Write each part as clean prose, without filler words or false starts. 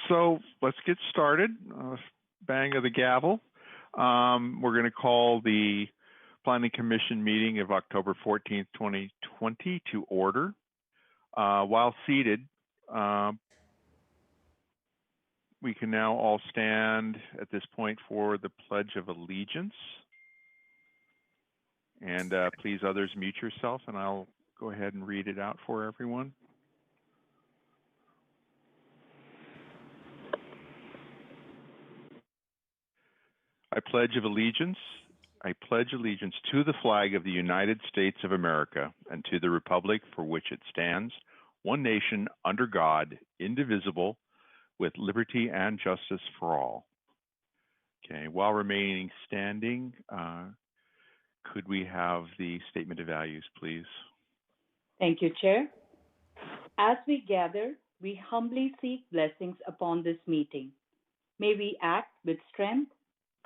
So let's get started. Bang of the gavel. We're going to call the Planning Commission meeting of October 14th, 2020 to order. While seated, we can now all stand at this point for the Pledge of Allegiance. And please, others, mute yourself, and I'll go ahead and read it out for everyone. I pledge allegiance to the flag of the United States of America and to the republic for which it stands, one nation, under God, indivisible, with liberty and justice for all. Okay, while remaining standing, could we have the statement of values, please? Thank you, Chair. As we gather, we humbly seek blessings upon this meeting. May we act with strength,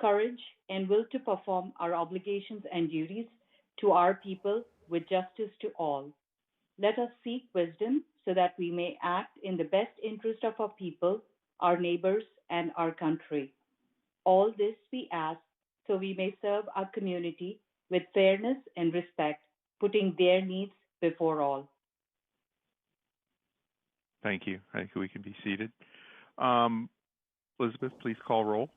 courage, and will to perform our obligations and duties to our people with justice to all. Let us seek wisdom so that we may act in the best interest of our people, our neighbors, and our country. All this we ask so we may serve our community with fairness and respect, putting their needs before all. Thank you. I think we can be seated. Elizabeth, please call roll.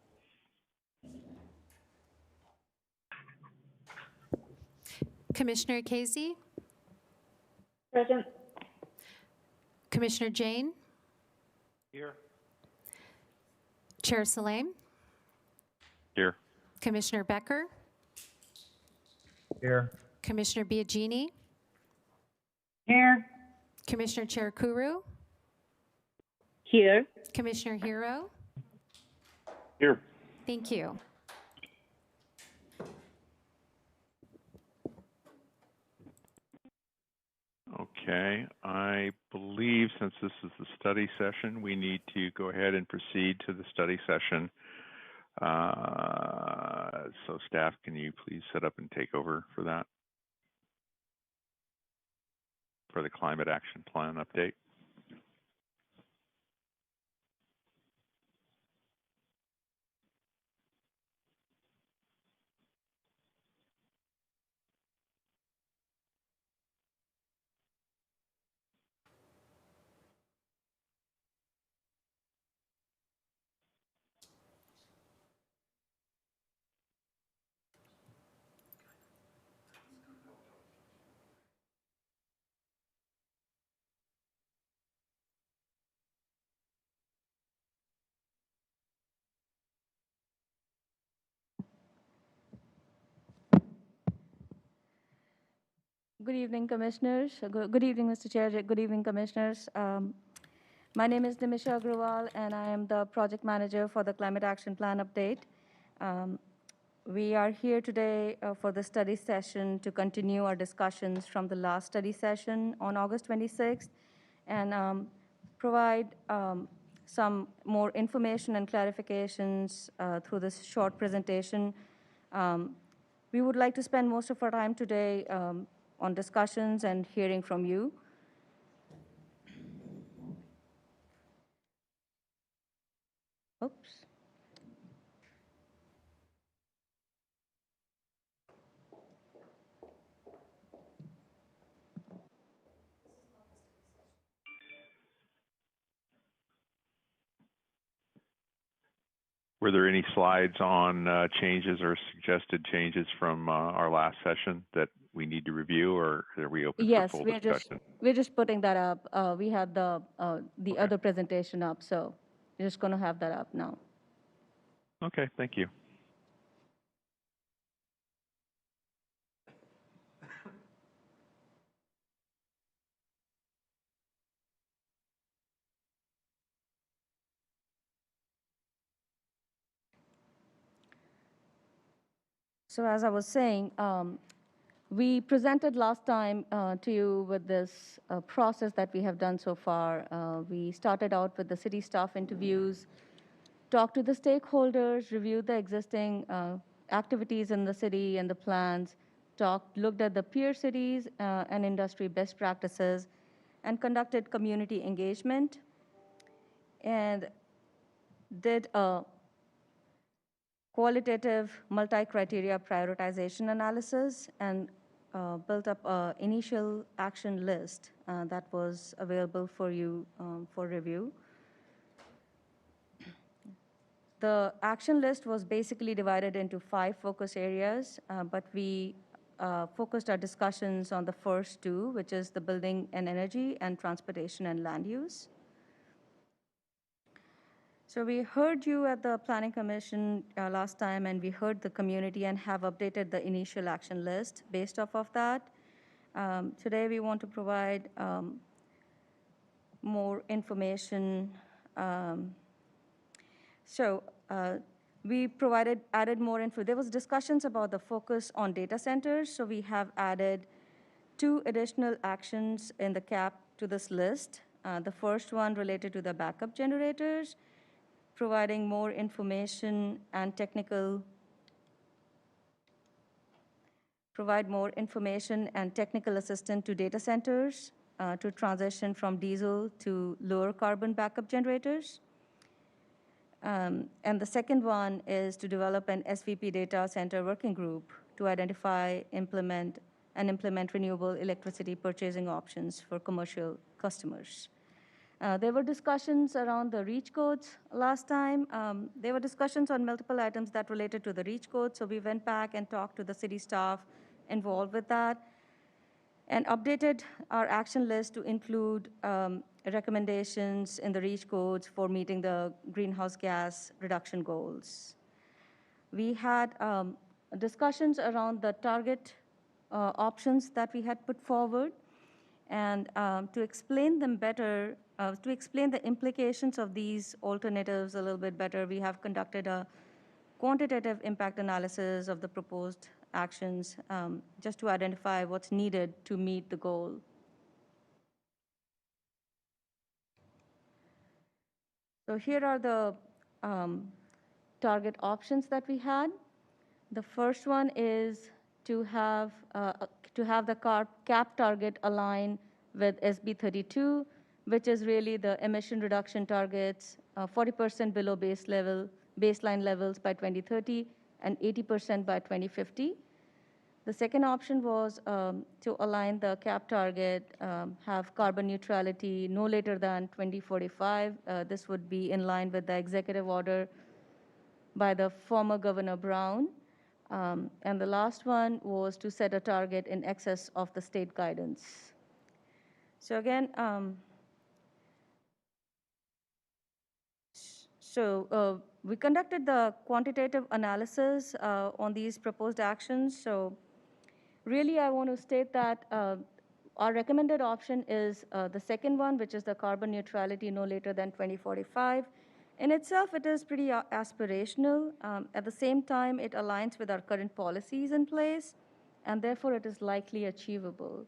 Commissioner Casey? Present. Commissioner Jane? Here. Chair Salame? Here. Commissioner Becker? Here. Commissioner Biagini? Here. Commissioner Chair Kuru? Here. Commissioner Hero? Here. Thank you. Okay, I believe since this is the study session, we need to go ahead and proceed to the study session. So staff, can you please set up and take over for that? For the Climate Action Plan update. Good evening, Commissioners. Good evening, Mr. Chair. Good evening, Commissioners. My name is Nimisha Agrawal, and I am the Project Manager for the Climate Action Plan update. We are here today for the study session to continue our discussions from the last study session on August 26th and provide some more information and clarifications through this short presentation. We would like to spend most of our time today on discussions and hearing from you. Oops. Were there any slides on changes or suggested changes from our last session that we need to review, or are we open for full discussion? We're just putting that up. We had the other presentation up, so we're just going to have that up now. Okay, thank you. So as I was saying, we presented last time to you with this process that we have done so far. We started out with the city staff interviews, talked to the stakeholders, reviewed the existing activities in the city and the plans, looked at the peer cities and industry best practices, and conducted community engagement. And did a qualitative multi-criteria prioritization analysis and built up an initial action list that was available for you for review. The action list was basically divided into 5 focus areas, but we focused our discussions on the first 2, which is the building and energy and transportation and land use. So we heard you at the Planning Commission last time, and we heard the community and have updated the initial action list based off of that. Today we want to provide more information. We added more info. There was discussions about the focus on data centers, so we have added 2 additional actions in the CAP to this list. The first one related to the backup generators, providing more information and technical assistance to data centers to transition from diesel to lower carbon backup generators. And the second one is to develop an SVP data center working group to identify, implement renewable electricity purchasing options for commercial customers. There were discussions around the REACH codes last time. There were discussions on multiple items that related to the REACH code, so we went back and talked to the city staff involved with that and updated our action list to include recommendations in the REACH codes for meeting the greenhouse gas reduction goals. We had discussions around the target options that we had put forward, and to explain them better, to explain the implications of these alternatives a little bit better, we have conducted a quantitative impact analysis of the proposed actions just to identify what's needed to meet the goal. So here are the target options that we had. The first one is to have the cap target align with SB 32, which is really the emission reduction targets, 40% below baseline levels by 2030 and 80% by 2050. The second option was to align the cap target, have carbon neutrality no later than 2045. This would be in line with the executive order by the former Governor Brown. And the last one was to set a target in excess of the state guidance. So again, we conducted the quantitative analysis on these proposed actions. So really, I want to state that our recommended option is the second one, which is the carbon neutrality no later than 2045. In itself, it is pretty aspirational. At the same time, it aligns with our current policies in place, and therefore it is likely achievable.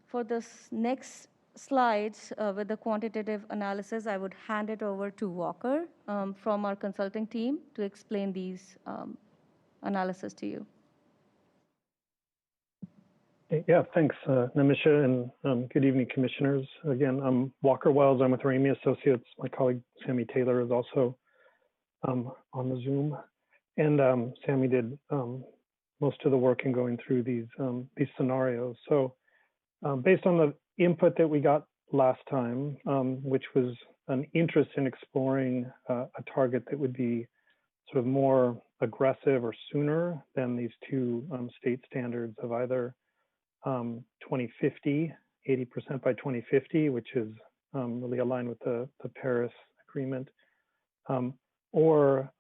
For this next slides with the quantitative analysis, I would hand it over to Walker from our consulting team to explain these analysis to you. Yeah, thanks, Namisha, and good evening, commissioners. Again, I'm Walker Wells. I'm with Ramey Associates. My colleague, Sammy Taylor, is also on the Zoom. And Sammy did most of the work in going through these scenarios. So based on the input that we got last time, which was an interest in exploring a target that would be sort of more aggressive or sooner than these 2 state standards of either 2050, 80% by 2050, which is really aligned with the Paris Agreement, or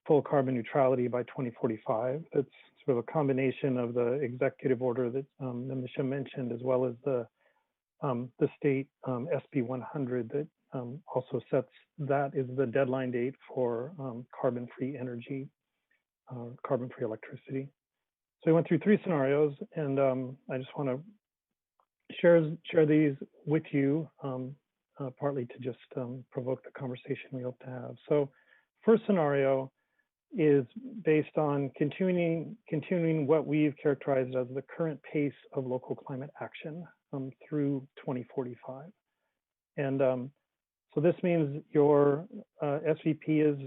full carbon neutrality by 2045. That's sort of a combination of the executive order that Namisha mentioned, as well as the state SB 100 that also sets that is the deadline date for carbon-free energy, carbon-free electricity. So we went through 3 scenarios, and I just want to share these with you, partly to just provoke the conversation we hope to have. So first scenario is based on continuing what we've characterized as the current pace of local climate action through 2045. And So this means your SVP is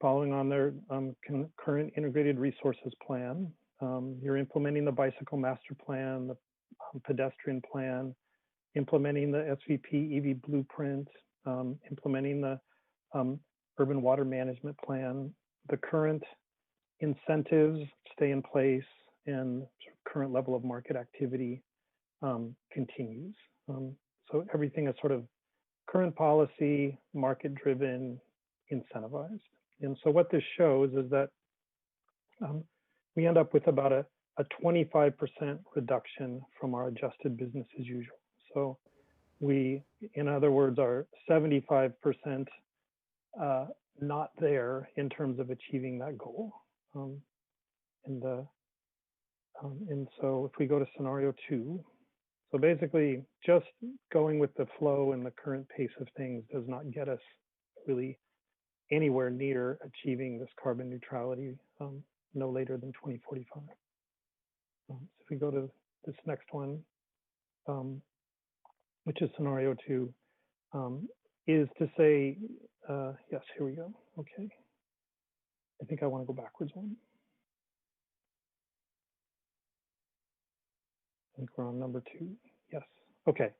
following on their current integrated resources plan. You're implementing the bicycle master plan, the pedestrian plan, implementing the SVP EV blueprint, implementing the urban water management plan. The current incentives stay in place, and sort of current level of market activity continues. So everything is sort of current policy, market-driven, incentivized. And so what this shows is that we end up with about a 25% reduction from our adjusted business as usual. So we, in other words, are 75% not there in terms of achieving that goal. And so if we go to scenario 2, so basically just going with the flow and the current pace of things does not get us really anywhere near achieving this carbon neutrality no later than 2045. So if we go to this next one, which is scenario 2, is to say, yes, here we go. Okay. I think I want to go backwards one. I think we're on number 2. Yes. Okay.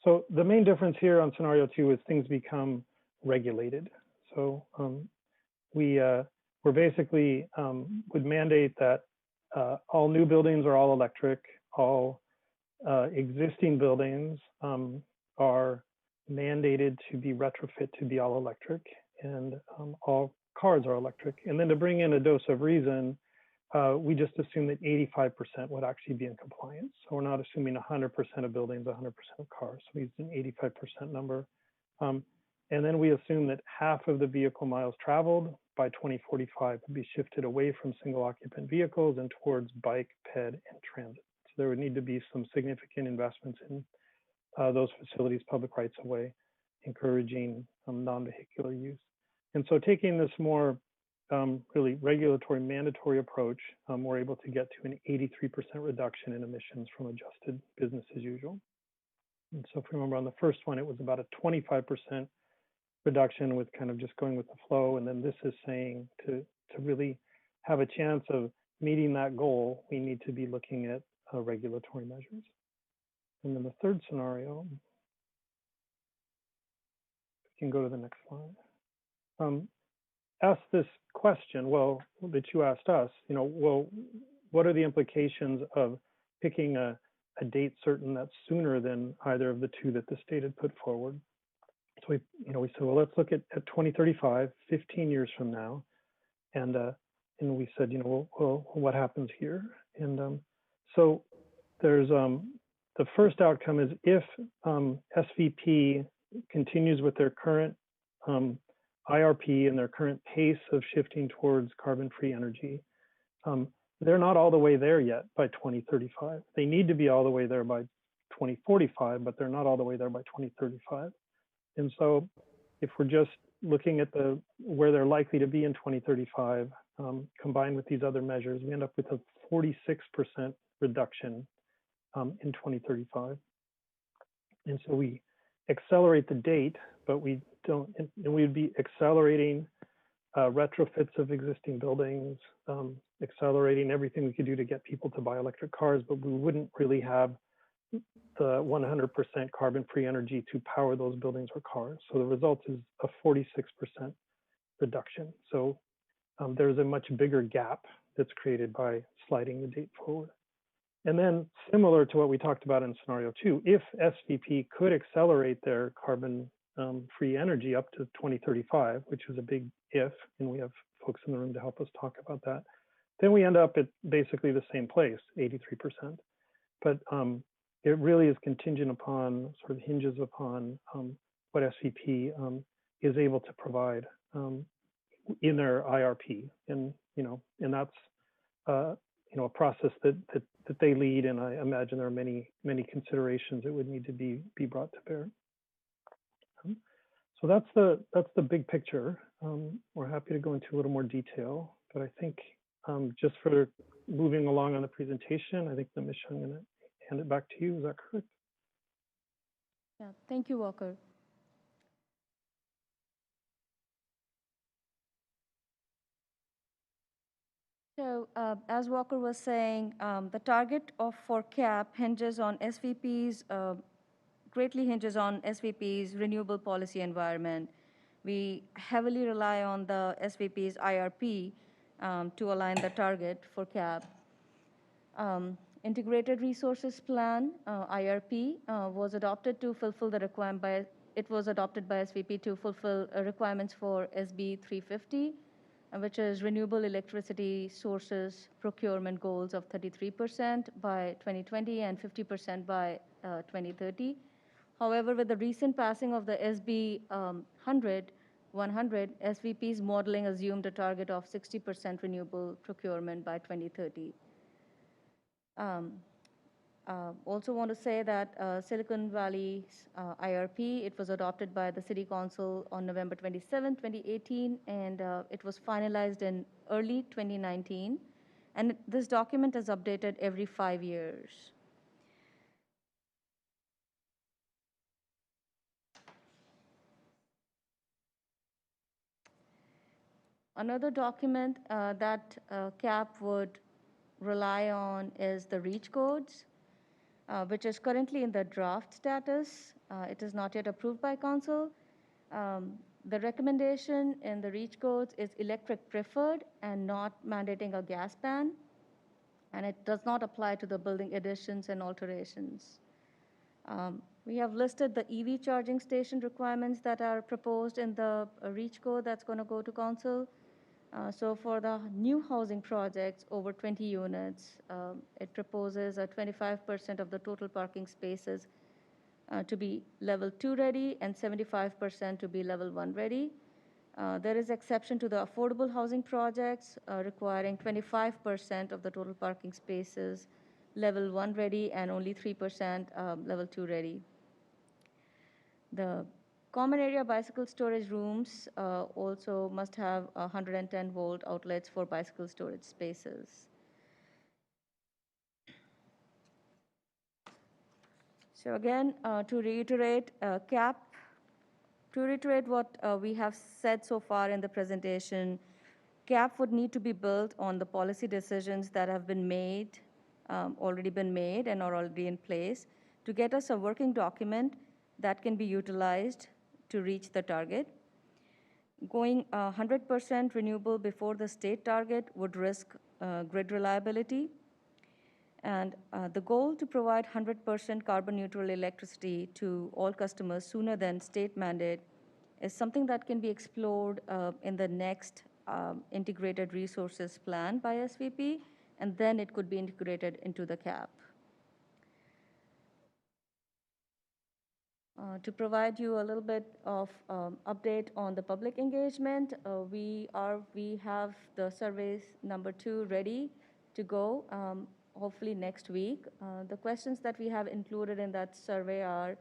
So the main difference here on scenario 2 is things become regulated. So we're basically would mandate that all new buildings are all electric, all existing buildings are mandated to be retrofit to be all electric, and all cars are electric. And then to bring in a dose of reason, we just assume that 85% would actually be in compliance. So we're not assuming 100% of buildings, 100% of cars. So we use an 85% number. And then we assume that half of the vehicle miles traveled by 2045 would be shifted away from single occupant vehicles and towards bike, ped, and transit. So there would need to be some significant investments in those facilities, public rights of way, encouraging non-vehicular use. And so taking this more really regulatory mandatory approach, we're able to get to an 83% reduction in emissions from adjusted business as usual. And so if you remember on the first one, it was about a 25% reduction with kind of just going with the flow. And then this is saying to really have a chance of meeting that goal, we need to be looking at regulatory measures. And then the third scenario, we can go to the next slide. Ask this question, well, that you asked us, well, what are the implications of picking a date certain that's sooner than either of the two that the state had put forward? So we said, well, let's look at 2035, 15 years from now. And we said, well, what happens here? And so there's the first outcome is if SVP continues with their current IRP and their current pace of shifting towards carbon-free energy, they're not all the way there yet by 2035. They need to be all the way there by 2045, but they're not all the way there by 2035. And so if we're just looking at where they're likely to be in 2035, combined with these other measures, we end up with a 46% reduction in 2035. And so we accelerate the date, but we don't, and we'd be accelerating retrofits of existing buildings, accelerating everything we could do to get people to buy electric cars, but we wouldn't really have the 100% carbon-free energy to power those buildings or cars. So the result is a 46% reduction. So there's a much bigger gap that's created by sliding the date forward. And then similar to what we talked about in scenario 2, if SVP could accelerate their carbon-free energy up to 2035, which is a big if, and we have folks in the room to help us talk about that, then we end up at basically the same place, 83%. But it really is contingent upon, sort of hinges upon what SVP is able to provide in their IRP, and and that's a process that they lead, and I imagine there are many considerations that would need to be brought to bear. So that's the big picture. We're happy to go into a little more detail, but I think just for moving along on the presentation, I think Namisha, I'm going to hand it back to you. Is that correct? Yeah, thank you, Walker. So, as Walker was saying, the target for CAP hinges on SVP's, greatly hinges on SVP's renewable policy environment. We heavily rely on the SVP's IRP to align the target for CAP. Integrated Resources Plan, IRP, was adopted to fulfill the requirement by, it was adopted by SVP to fulfill requirements for SB 350, which is renewable electricity sources procurement goals of 33% by 2020 and 50% by 2030. However, with the recent passing of the SB 100, SVP's modeling assumed a target of 60% renewable procurement by 2030. Also want to say that Silicon Valley's IRP, it was adopted by the City Council on November 27, 2018, and it was finalized in early 2019. And this document is updated every 5 years. Another document that CAP would rely on is the REACH codes, which is currently in the draft status. It is not yet approved by Council. The recommendation in the REACH codes is electric preferred and not mandating a gas ban, and it does not apply to the building additions and alterations. We have listed the EV charging station requirements that are proposed in the REACH code that's going to go to Council. So for the new housing projects over 20 units, it proposes a 25% of the total parking spaces to be level 2 ready and 75% to be level 1 ready. There is exception to the affordable housing projects requiring 25% of the total parking spaces level 1 ready and only 3% level 2 ready. The common area bicycle storage rooms also must have 110 volt outlets for bicycle storage spaces. So again, to reiterate what we have said so far in the presentation, CAP would need to be built on the policy decisions that have been made, already been made and are already in place to get us a working document that can be utilized to reach the target. Going 100% renewable before the state target would risk grid reliability. And the goal to provide 100% carbon neutral electricity to all customers sooner than state mandate is something that can be explored in the next integrated resources plan by SVP, and then it could be integrated into the CAP. To provide you a little bit of update on the public engagement, we have the surveys number 2 ready to go, hopefully next week. The questions that we have included in that survey are,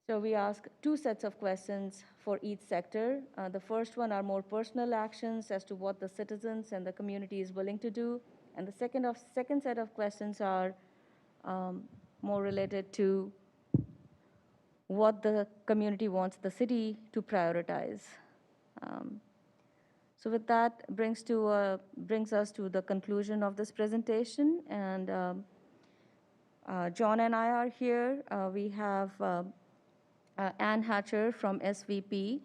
so we ask 2 sets of questions for each sector. The first one are more personal actions as to what the citizens and the community is willing to do. And the second set of questions are more related to what the community wants the city to prioritize. So with that brings us to the conclusion of this presentation. And John and I are here. We have Ann Hatcher from SVP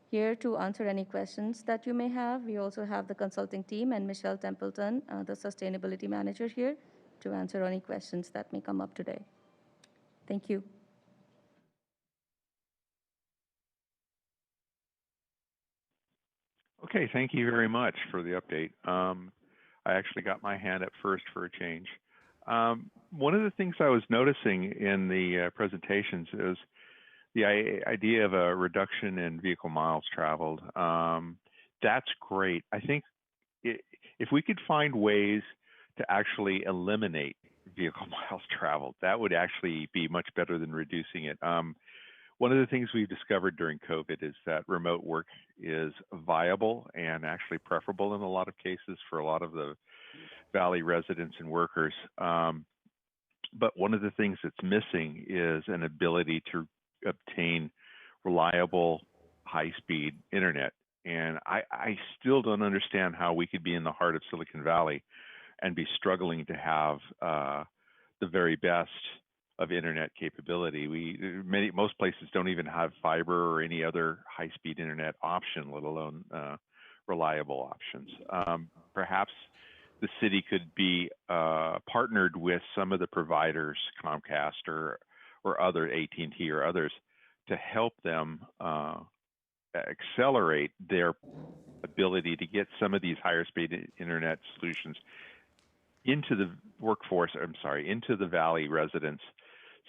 here to answer any questions that you may have. We also have the consulting team and Michelle Templeton, the sustainability manager, here to answer any questions that may come up today. Thank you. Okay, thank you very much for the update. I actually got my hand up first for a change. One of the things I was noticing in the presentations is the idea of a reduction in vehicle miles traveled. That's great. I think if we could find ways to actually eliminate vehicle miles traveled, that would actually be much better than reducing it. One of the things we've discovered during COVID is that remote work is viable and actually preferable in a lot of cases for a lot of the Valley residents and workers. But one of the things that's missing is an ability to obtain reliable, high-speed internet And I still don't understand how we could be in the heart of Silicon Valley and be struggling to have the very best of internet capability. Most places don't even have fiber or any other high-speed internet option, let alone reliable options. Perhaps the city could be partnered with some of the providers, Comcast or other AT&T or others, to help them accelerate their ability to get some of these higher speed internet solutions into the into the Valley residents,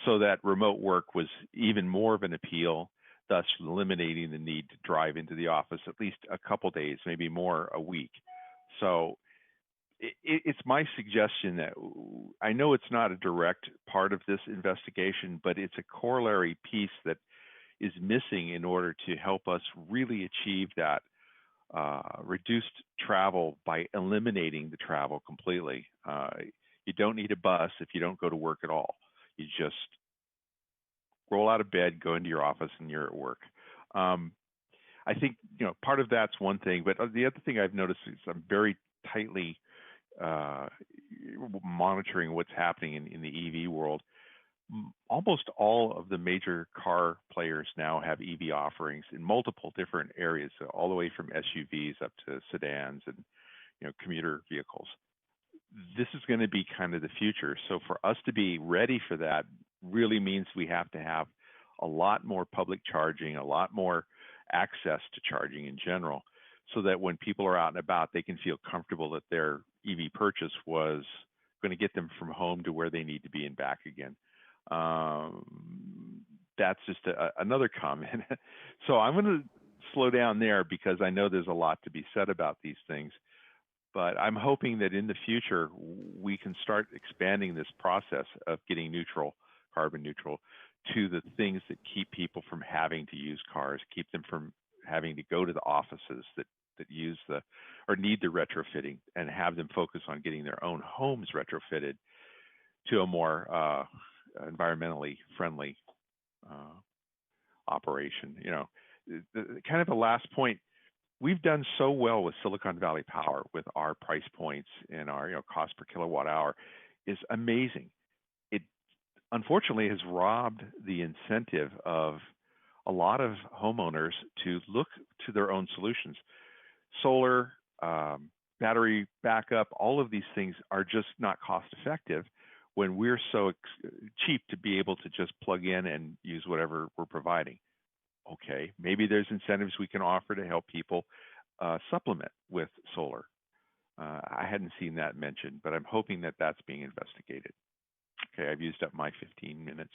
so that remote work was even more of an appeal, thus eliminating the need to drive into the office at least a couple days, maybe more a week. So it's my suggestion that, I know it's not a direct part of this investigation, but it's a corollary piece that is missing in order to help us really achieve that reduced travel by eliminating the travel completely. You don't need a bus if you don't go to work at all. You just roll out of bed, go into your office, and you're at work. I think, part of that's one thing, but the other thing I've noticed is I'm very tightly monitoring what's happening in the EV world. Almost all of the major car players now have EV offerings in multiple different areas, so all the way from SUVs up to sedans and commuter vehicles. This is going to be kind of the future. So for us to be ready for that really means we have to have a lot more public charging, a lot more access to charging in general, so that when people are out and about, they can feel comfortable that their EV purchase was going to get them from home to where they need to be and back again. That's just another comment. So I'm going to slow down there because I know there's a lot to be said about these things. But I'm hoping that in the future, we can start expanding this process of getting carbon neutral, to the things that keep people from having to use cars, keep them from having to go to the offices that use or need the retrofitting, and have them focus on getting their own homes retrofitted to a more environmentally friendly operation. Kind of the last point, we've done so well with Silicon Valley Power with our price points and our cost per kilowatt hour is amazing. It unfortunately has robbed the incentive of a lot of homeowners to look to their own solutions. Solar, battery backup, all of these things are just not cost effective when we're so cheap to be able to just plug in and use whatever we're providing. Okay, maybe there's incentives we can offer to help people supplement with solar. I hadn't seen that mentioned, but I'm hoping that that's being investigated. Okay, I've used up my 15 minutes.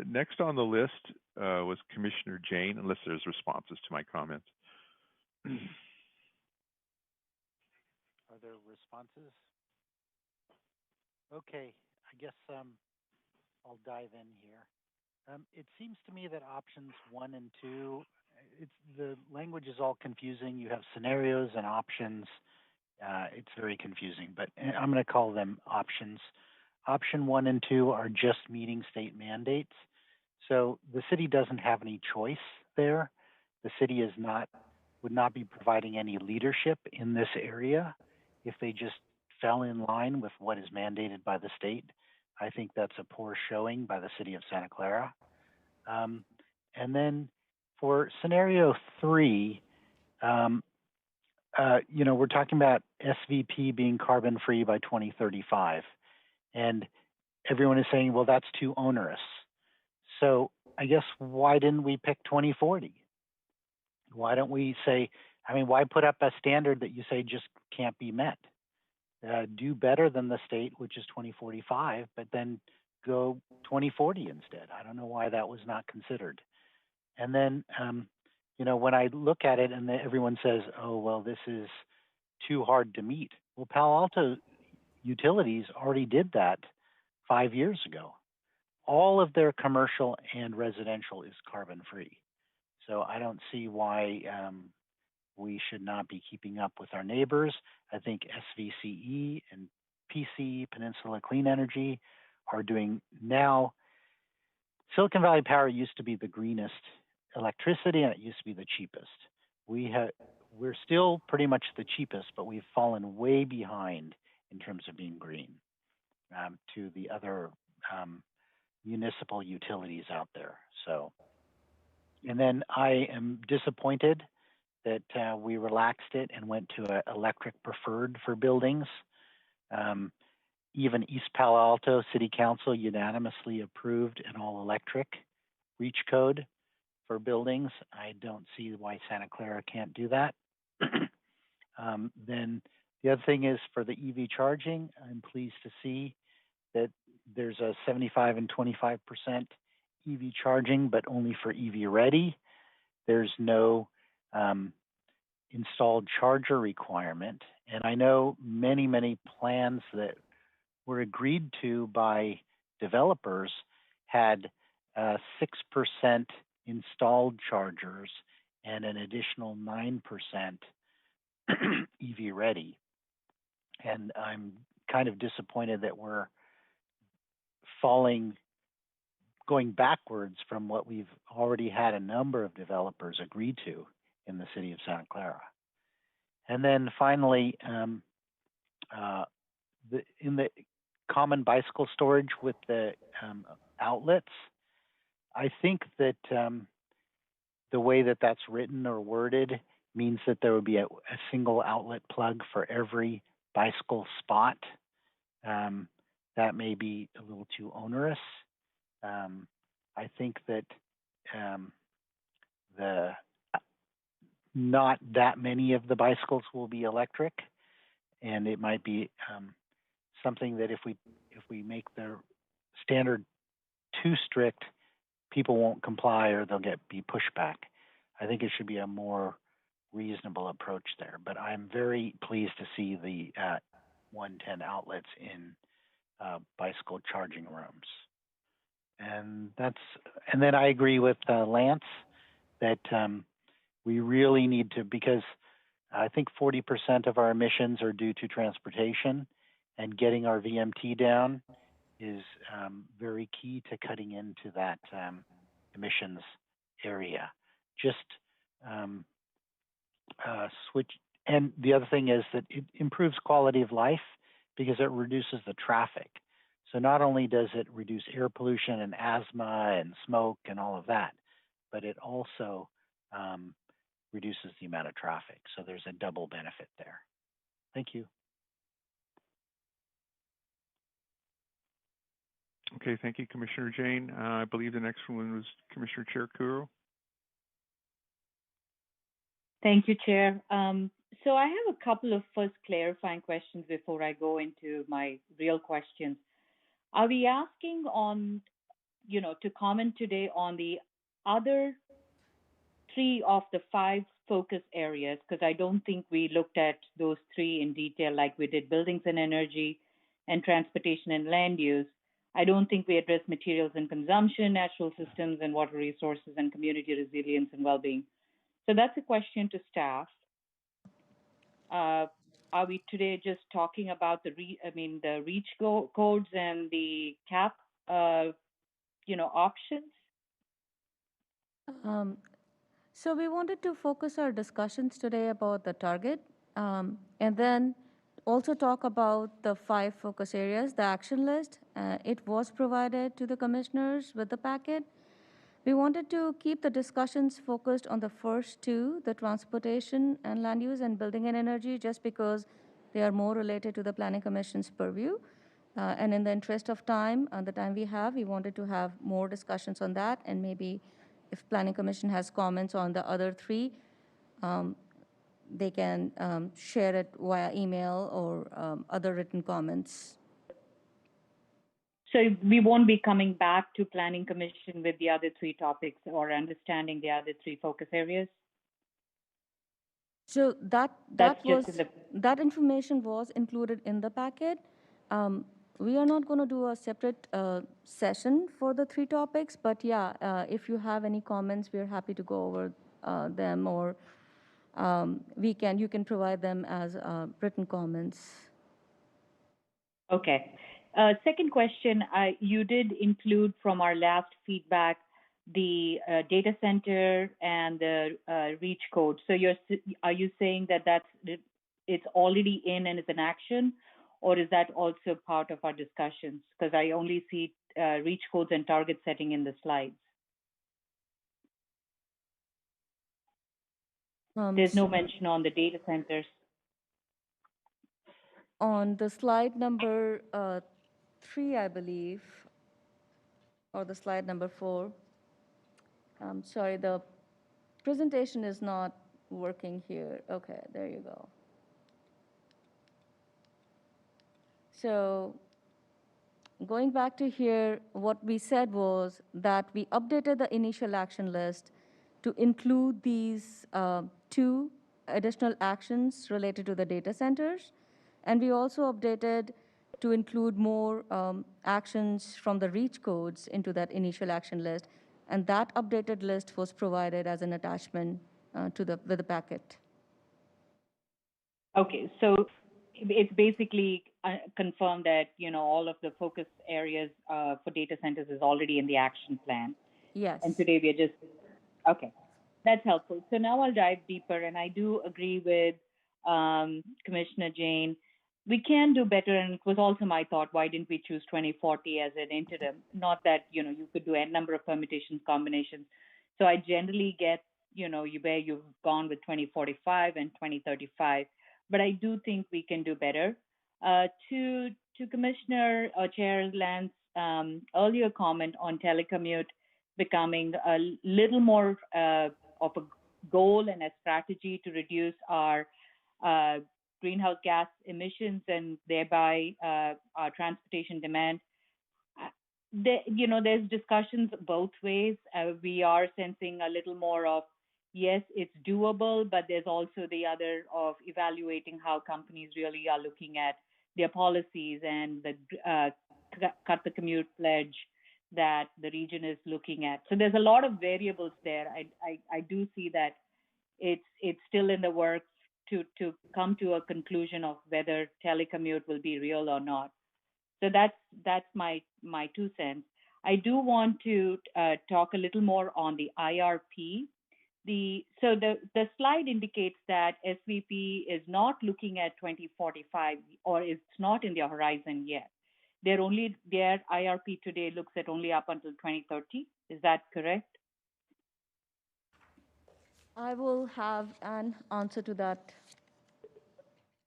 Next on the list was Commissioner Jane, unless there's responses to my comments. Are there responses? Okay, I guess I'll dive in here. It seems to me that options 1 and 2, the language is all confusing. You have scenarios and options. It's very confusing, but I'm going to call them options. Option 1 and 2 are just meeting state mandates. So the city doesn't have any choice there. The city would not be providing any leadership in this area if they just fell in line with what is mandated by the state. I think that's a poor showing by the city of Santa Clara. And then for scenario 3, we're talking about SVP being carbon free by 2035. And everyone is saying, well, that's too onerous. So I guess why didn't we pick 2040? Why don't we say, why put up a standard that you say just can't be met? Do better than the state, which is 2045, but then go 2040 instead. I don't know why that was not considered. And then, when I look at it and everyone says, oh, well, this is too hard to meet. Well, Palo Alto Utilities already did that 5 years ago. All of their commercial and residential is carbon free. So I don't see why we should not be keeping up with our neighbors. I think SVCE and PC, Peninsula Clean Energy, are doing now. Silicon Valley Power used to be the greenest electricity, and it used to be the cheapest. we're still pretty much the cheapest, but we've fallen way behind in terms of being green to the other municipal utilities out there. So, and then I am disappointed that we relaxed it and went to electric preferred for buildings. Even East Palo Alto City Council unanimously approved an all-electric reach code for buildings. I don't see why Santa Clara can't do that. Then the other thing is for the EV charging, I'm pleased to see that there's a 75 and 25% EV charging, but only for EV ready. There's no installed charger requirement. And I know many plans that were agreed to by developers had 6% installed chargers and an additional 9% EV ready. And I'm kind of disappointed that we're going backwards from what we've already had a number of developers agree to in the city of Santa Clara. And then finally, in the common bicycle storage with the outlets, I think that the way that that's written or worded means that there would be a single outlet plug for every bicycle spot. That may be a little too onerous. I think that not that many of the bicycles will be electric, and it might be something that if we make the standard too strict, people won't comply or they'll be pushback. I think it should be a more reasonable approach there. But I'm very pleased to see the 110 outlets in bicycle charging rooms. And then I agree with Lance that we really need to, because I think 40% of our emissions are due to transportation, and getting our VMT down is very key to cutting into that emissions area. Just switch. And the other thing is that it improves quality of life because it reduces the traffic. So not only does it reduce air pollution and asthma and smoke and all of that, but it also reduces the amount of traffic. So there's a double benefit there. Thank you. Okay, thank you, Commissioner Jane. I believe the next one was Commissioner Chair Kuro. Thank you, Chair. So I have a couple of first clarifying questions before I go into my real questions. Are we asking to comment today on the other 3 of the 5 focus areas? Because I don't think we looked at those 3 in detail like we did buildings and energy and transportation and land use. I don't think we addressed materials and consumption, natural systems and water resources, and community resilience and well-being. So that's a question to staff. Are we today just talking about the reach codes and the cap, options? So we wanted to focus our discussions today about the target, and then also talk about the 5 focus areas, the action list. It was provided to the commissioners with the packet. We wanted to keep the discussions focused on the first 2, the transportation and land use and building and energy, just because they are more related to the Planning Commission's purview. And in the interest of time, the time we have, we wanted to have more discussions on that. And maybe if Planning Commission has comments on the other 3, they can share it via email or other written comments. So we won't be coming back to Planning Commission with the other 3 topics or understanding the other 3 focus areas? So that information was included in the packet. We are not going to do a separate session for the 3 topics, but yeah, if you have any comments, we're happy to go over them, or you can provide them as written comments. Okay. Second question, you did include from our last feedback the data center and the reach code. So are you saying that it's already in and is in action, or is that also part of our discussions? Because I only see reach codes and target setting in the slides. There's no mention on the data centers. On the slide number 3, I believe, or the slide number 4. I'm sorry, the presentation is not working here. Okay, there you go. So going back to here, what we said was that we updated the initial action list to include these 2 additional actions related to the data centers. And we also updated to include more actions from the reach codes into that initial action list. And that updated list was provided as an attachment to the packet. Okay, so it's basically confirmed that, all of the focus areas for data centers is already in the action plan. Yes. And today we are just, okay, that's helpful. So now I'll dive deeper, and I do agree with Commissioner Jane. We can do better, and it was also my thought, why didn't we choose 2040 as an interim? Not that, you could do a number of permutations, combinations. So I generally get, where you've gone with 2045 and 2035. But I do think we can do better. To Commissioner Chair Lance earlier comment on telecommute becoming a little more of a goal and a strategy to reduce our greenhouse gas emissions and thereby our transportation demand. There's discussions both ways. We are sensing a little more of, yes, it's doable, but there's also the other of evaluating how companies really are looking at their policies and the cut the commute pledge that the region is looking at. So there's a lot of variables there. I do see that it's still in the works to come to a conclusion of whether telecommute will be real or not. So that's my 2 cents. I do want to talk a little more on the IRP. The slide indicates that SVP is not looking at 2045, or it's not in their horizon yet. Their IRP today looks at only up until 2030. Is that correct? I will have an answer to that.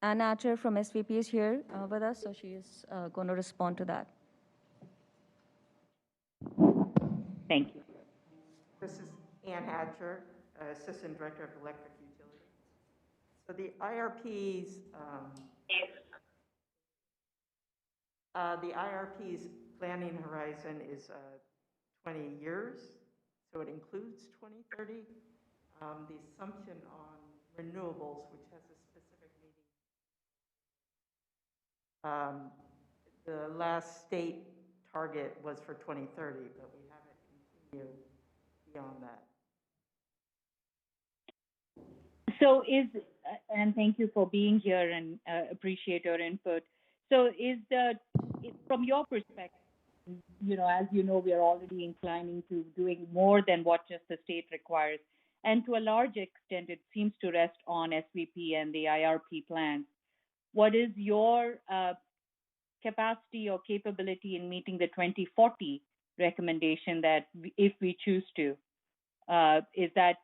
Ann Archer from SVP is here with us, so she is going to respond to that. Thank you. This is Ann Hatcher, Assistant Director of Electric Utility. So the IRP's planning horizon is 20 years, so it includes 2030. The assumption on renewables, which has a specific meeting, the last state target was for 2030, but we haven't continued beyond that. So and thank you for being here and appreciate your input. So from your perspective, as you know, we are already inclining to doing more than what just the state requires. And to a large extent, it seems to rest on SVP and the IRP plans. What is your capacity or capability in meeting the 2040 recommendation that if we choose to? Is that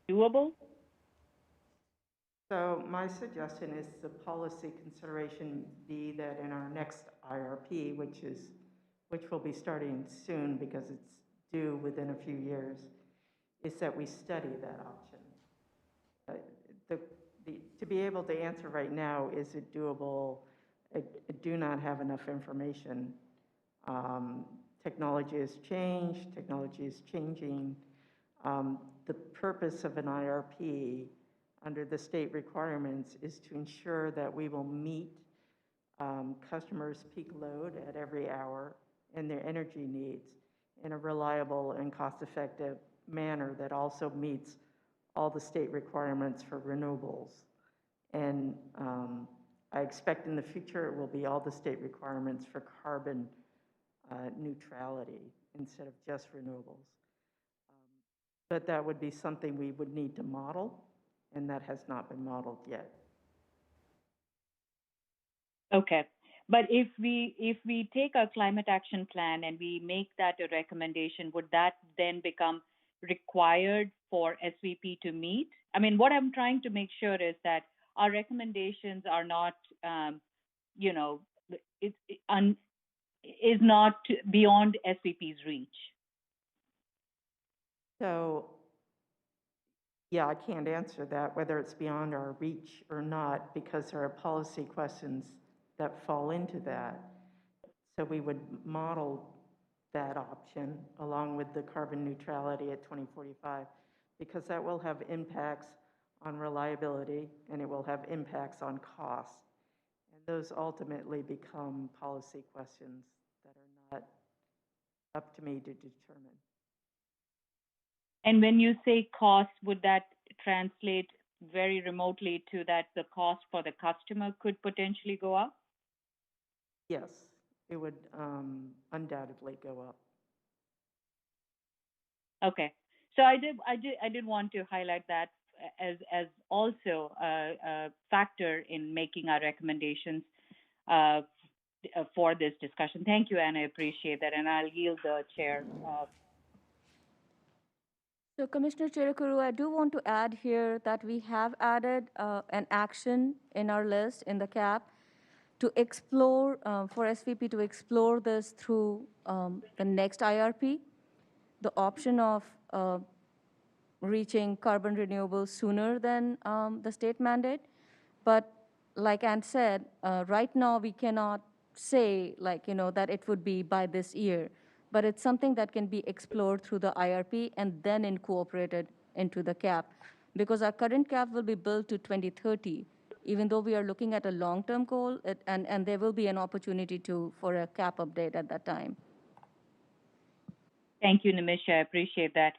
doable? So my suggestion is the policy consideration be that in our next IRP, which will be starting soon because it's due within a few years, is that we study that option. To be able to answer right now, is it doable? I do not have enough information. Technology has changed, technology is changing. The purpose of an IRP under the state requirements is to ensure that we will meet customers' peak load at every hour and their energy needs in a reliable and cost-effective manner that also meets all the state requirements for renewables. And I expect in the future it will be all the state requirements for carbon neutrality instead of just renewables. But that would be something we would need to model, and that has not been modeled yet. Okay. But if we take our climate action plan and we make that a recommendation, would that then become required for SVP to meet? I mean, what I'm trying to make sure is that our recommendations are not, you know, is not beyond SVP's reach. So, yeah, I can't answer that, whether it's beyond our reach or not, because there are policy questions that fall into that. So we would model that option along with the carbon neutrality at 2045, because that will have impacts on reliability and it will have impacts on cost. And those ultimately become policy questions that are not up to me to determine. And when you say cost, would that translate very remotely to that the cost for the customer could potentially go up? Yes, it would undoubtedly go up. Okay, so I did want to highlight that as also a factor in making our recommendations for this discussion. Thank you, Anne. I appreciate that, and I'll yield the chair. So Commissioner Cherukuru, I do want to add here that we have added an action in our list in the CAP to explore, for SVP to explore this through the next IRP, the option of reaching carbon renewable sooner than the state mandate. But like Ann said, right now we cannot say that it would be by this year, but it's something that can be explored through the IRP and then incorporated into the CAP, because our current CAP will be built to 2030. Even though we are looking at a long-term goal, and there will be an opportunity for a CAP update at that time. Thank you, Nimisha. I appreciate that.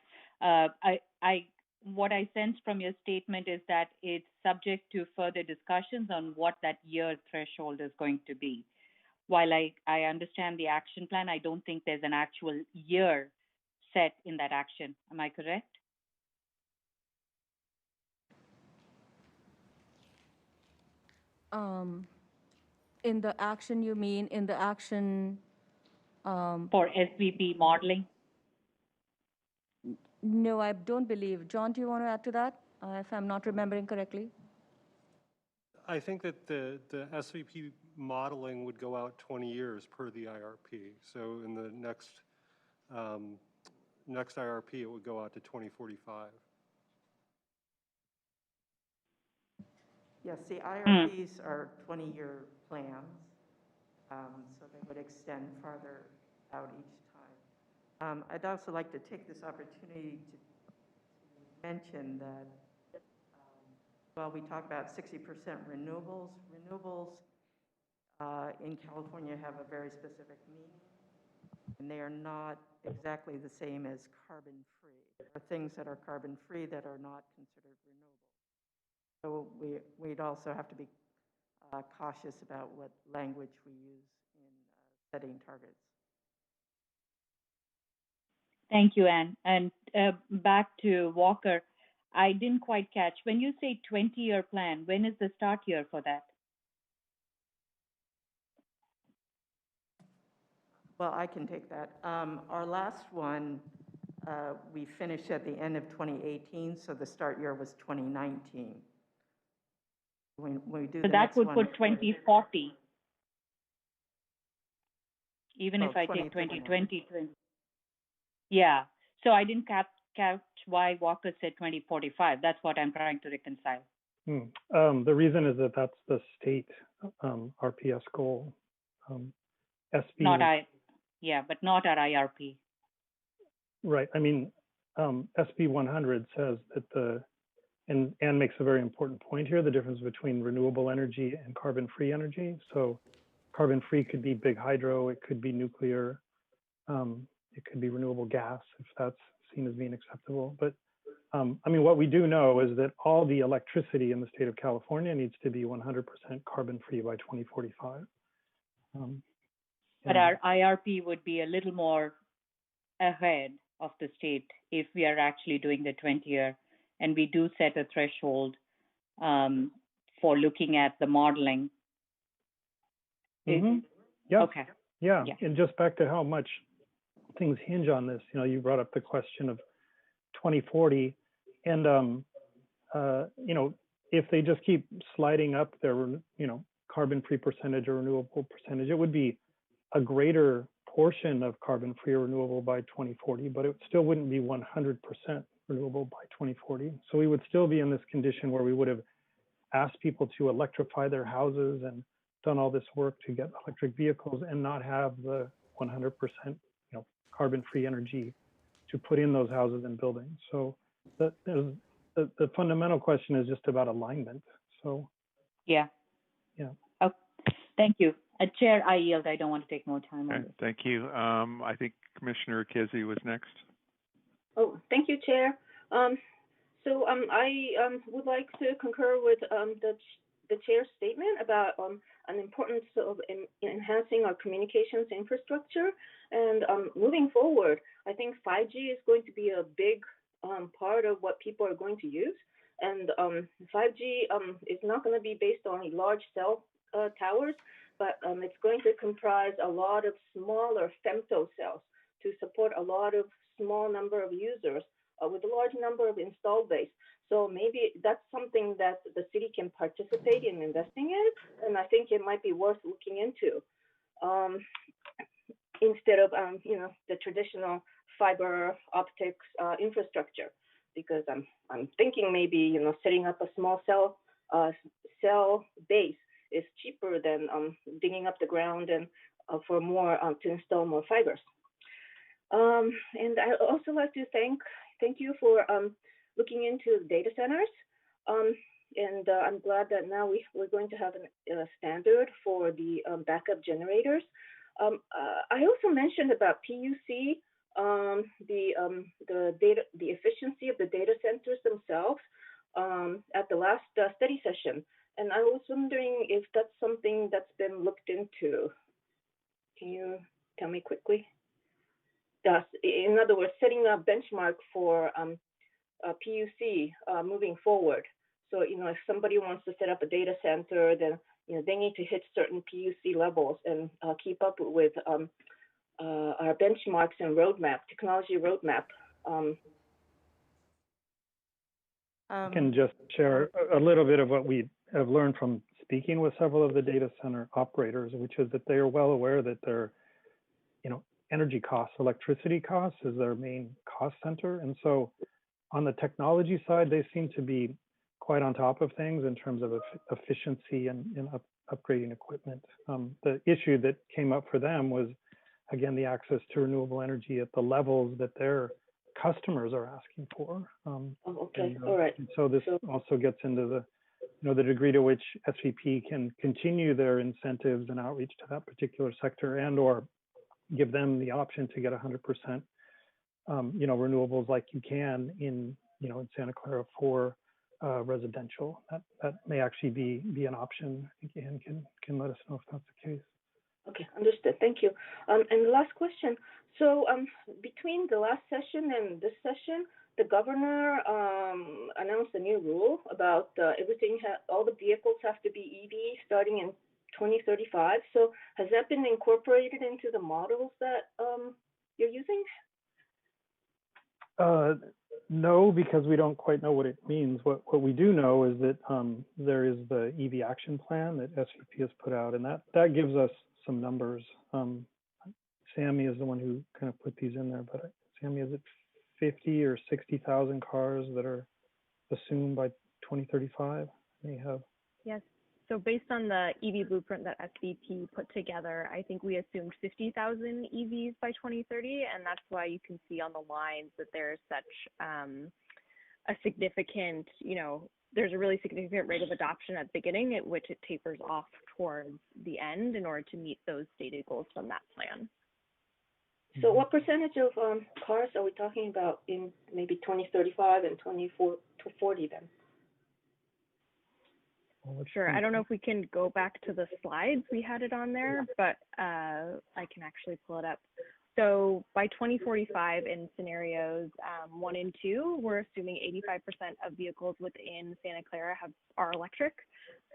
What I sense from your statement is that it's subject to further discussions on what that year threshold is going to be. While I understand the action plan, I don't think there's an actual year set in that action. Am I correct? In the action, you mean in the action? For SVP modeling? No, I don't believe. John, do you want to add to that, if I'm not remembering correctly? I think that the SVP modeling would go out 20 years per the IRP. So in the next IRP, it would go out to 2045. Yes, the IRPs are 20-year plans, so they would extend farther out each time. I'd also like to take this opportunity to mention that while we talk about 60% renewables in California have a very specific meaning, and they are not exactly the same as carbon-free. There are things that are carbon-free that are not considered renewable. So we'd also have to be cautious about what language we use in setting targets. Thank you, Anne. And back to Walker, I didn't quite catch. When you say 20-year plan, when is the start year for that? Well, I can take that. Our last one, we finished at the end of 2018, so the start year was 2019. When we do so the that next would one, put 2040. Even if I take 2020. Yeah. So I didn't catch why Walker said 2045. That's what I'm trying to reconcile. The reason is that that's the state RPS goal. SB. But not our IRP. Right. I mean, SB 100 says that and Anne makes a very important point here, the difference between renewable energy and carbon-free energy. So carbon-free could be big hydro, it could be nuclear, it could be renewable gas, if that's seen as being acceptable. But I mean, what we do know is that all the electricity in the state of California needs to be 100% carbon-free by 2045. But our IRP would be a little more ahead of the state if we are actually doing the 20-year, and we do set a threshold for looking at the modeling. Mm-hmm. Yeah. Okay. Yeah. And just back to how much things hinge on this, you brought up the question of 2040, and if they just keep sliding up their carbon-free percentage or renewable percentage, it would be a greater portion of carbon-free or renewable by 2040, but it still wouldn't be 100% renewable by 2040. So we would still be in this condition where we would have asked people to electrify their houses and done all this work to get electric vehicles and not have the 100% carbon-free energy to put in those houses and buildings. So the fundamental question is just about alignment. So yeah. Oh, thank you. Chair, I yield. I don't want to take more time on this. Thank you. I think Commissioner Kizzi was next. Oh, thank you, Chair. I would like to concur with the Chair's statement about an importance of enhancing our communications infrastructure. And moving forward, I think 5G is going to be a big part of what people are going to use. And 5G is not going to be based on large cell towers, but it's going to comprise a lot of smaller femto cells to support a lot of small number of users with a large number of installed base. So maybe that's something that the city can participate in investing in, and I think it might be worth looking into instead of the traditional fiber optics infrastructure, because I'm thinking maybe setting up a small cell base is cheaper than digging up the ground and for more to install more fibers. And I also like to thank you for looking into data centers. And I'm glad that now we're going to have a standard for the backup generators. I also mentioned about PUC, the efficiency of the data centers themselves at the last study session. And I was wondering if that's something that's been looked into. Can you tell me quickly? In other words, setting a benchmark for PUC moving forward. So, if somebody wants to set up a data center, then they need to hit certain PUC levels and keep up with our benchmarks and roadmap, technology roadmap. I can just share a little bit of what we have learned from speaking with several of the data center operators, which is that they are well aware that their, energy costs, electricity costs is their main cost center. And so on the technology side, they seem to be quite on top of things in terms of efficiency and upgrading equipment. The issue that came up for them was, again, the access to renewable energy at the levels that their customers are asking for. Okay, all right. And so this also gets into the degree to which SVP can continue their incentives and outreach to that particular sector, and or give them the option to get 100%, renewables like you can in Santa Clara for residential. That may actually be an option. I think Ann can let us know if that's the case. Okay, understood. Thank you. And the last question. So between the last session and this session, the governor announced a new rule about all the vehicles have to be EV starting in 2035. So has that been incorporated into the models that you're using? No, because we don't quite know what it means. What we do know is that there is the EV action plan that SVP has put out, and that gives us some numbers. Sammy is the one who kind of put these in there, but Sammy, is it 50 or 60,000 cars that are assumed by 2035? May have. Yes. So based on the EV blueprint that SVP put together, I think we assumed 50,000 EVs by 2030, and that's why you can see on the lines that there's such a significant, there's a really significant rate of adoption at the beginning at which it tapers off towards the end in order to meet those stated goals from that plan. So what percentage of cars are we talking about in maybe 2035 and 2040 then? Sure. I don't know if we can go back to the slides. We had it on there, but I can actually pull it up. So by 2045, in scenarios 1 and 2, we're assuming 85% of vehicles within Santa Clara are electric.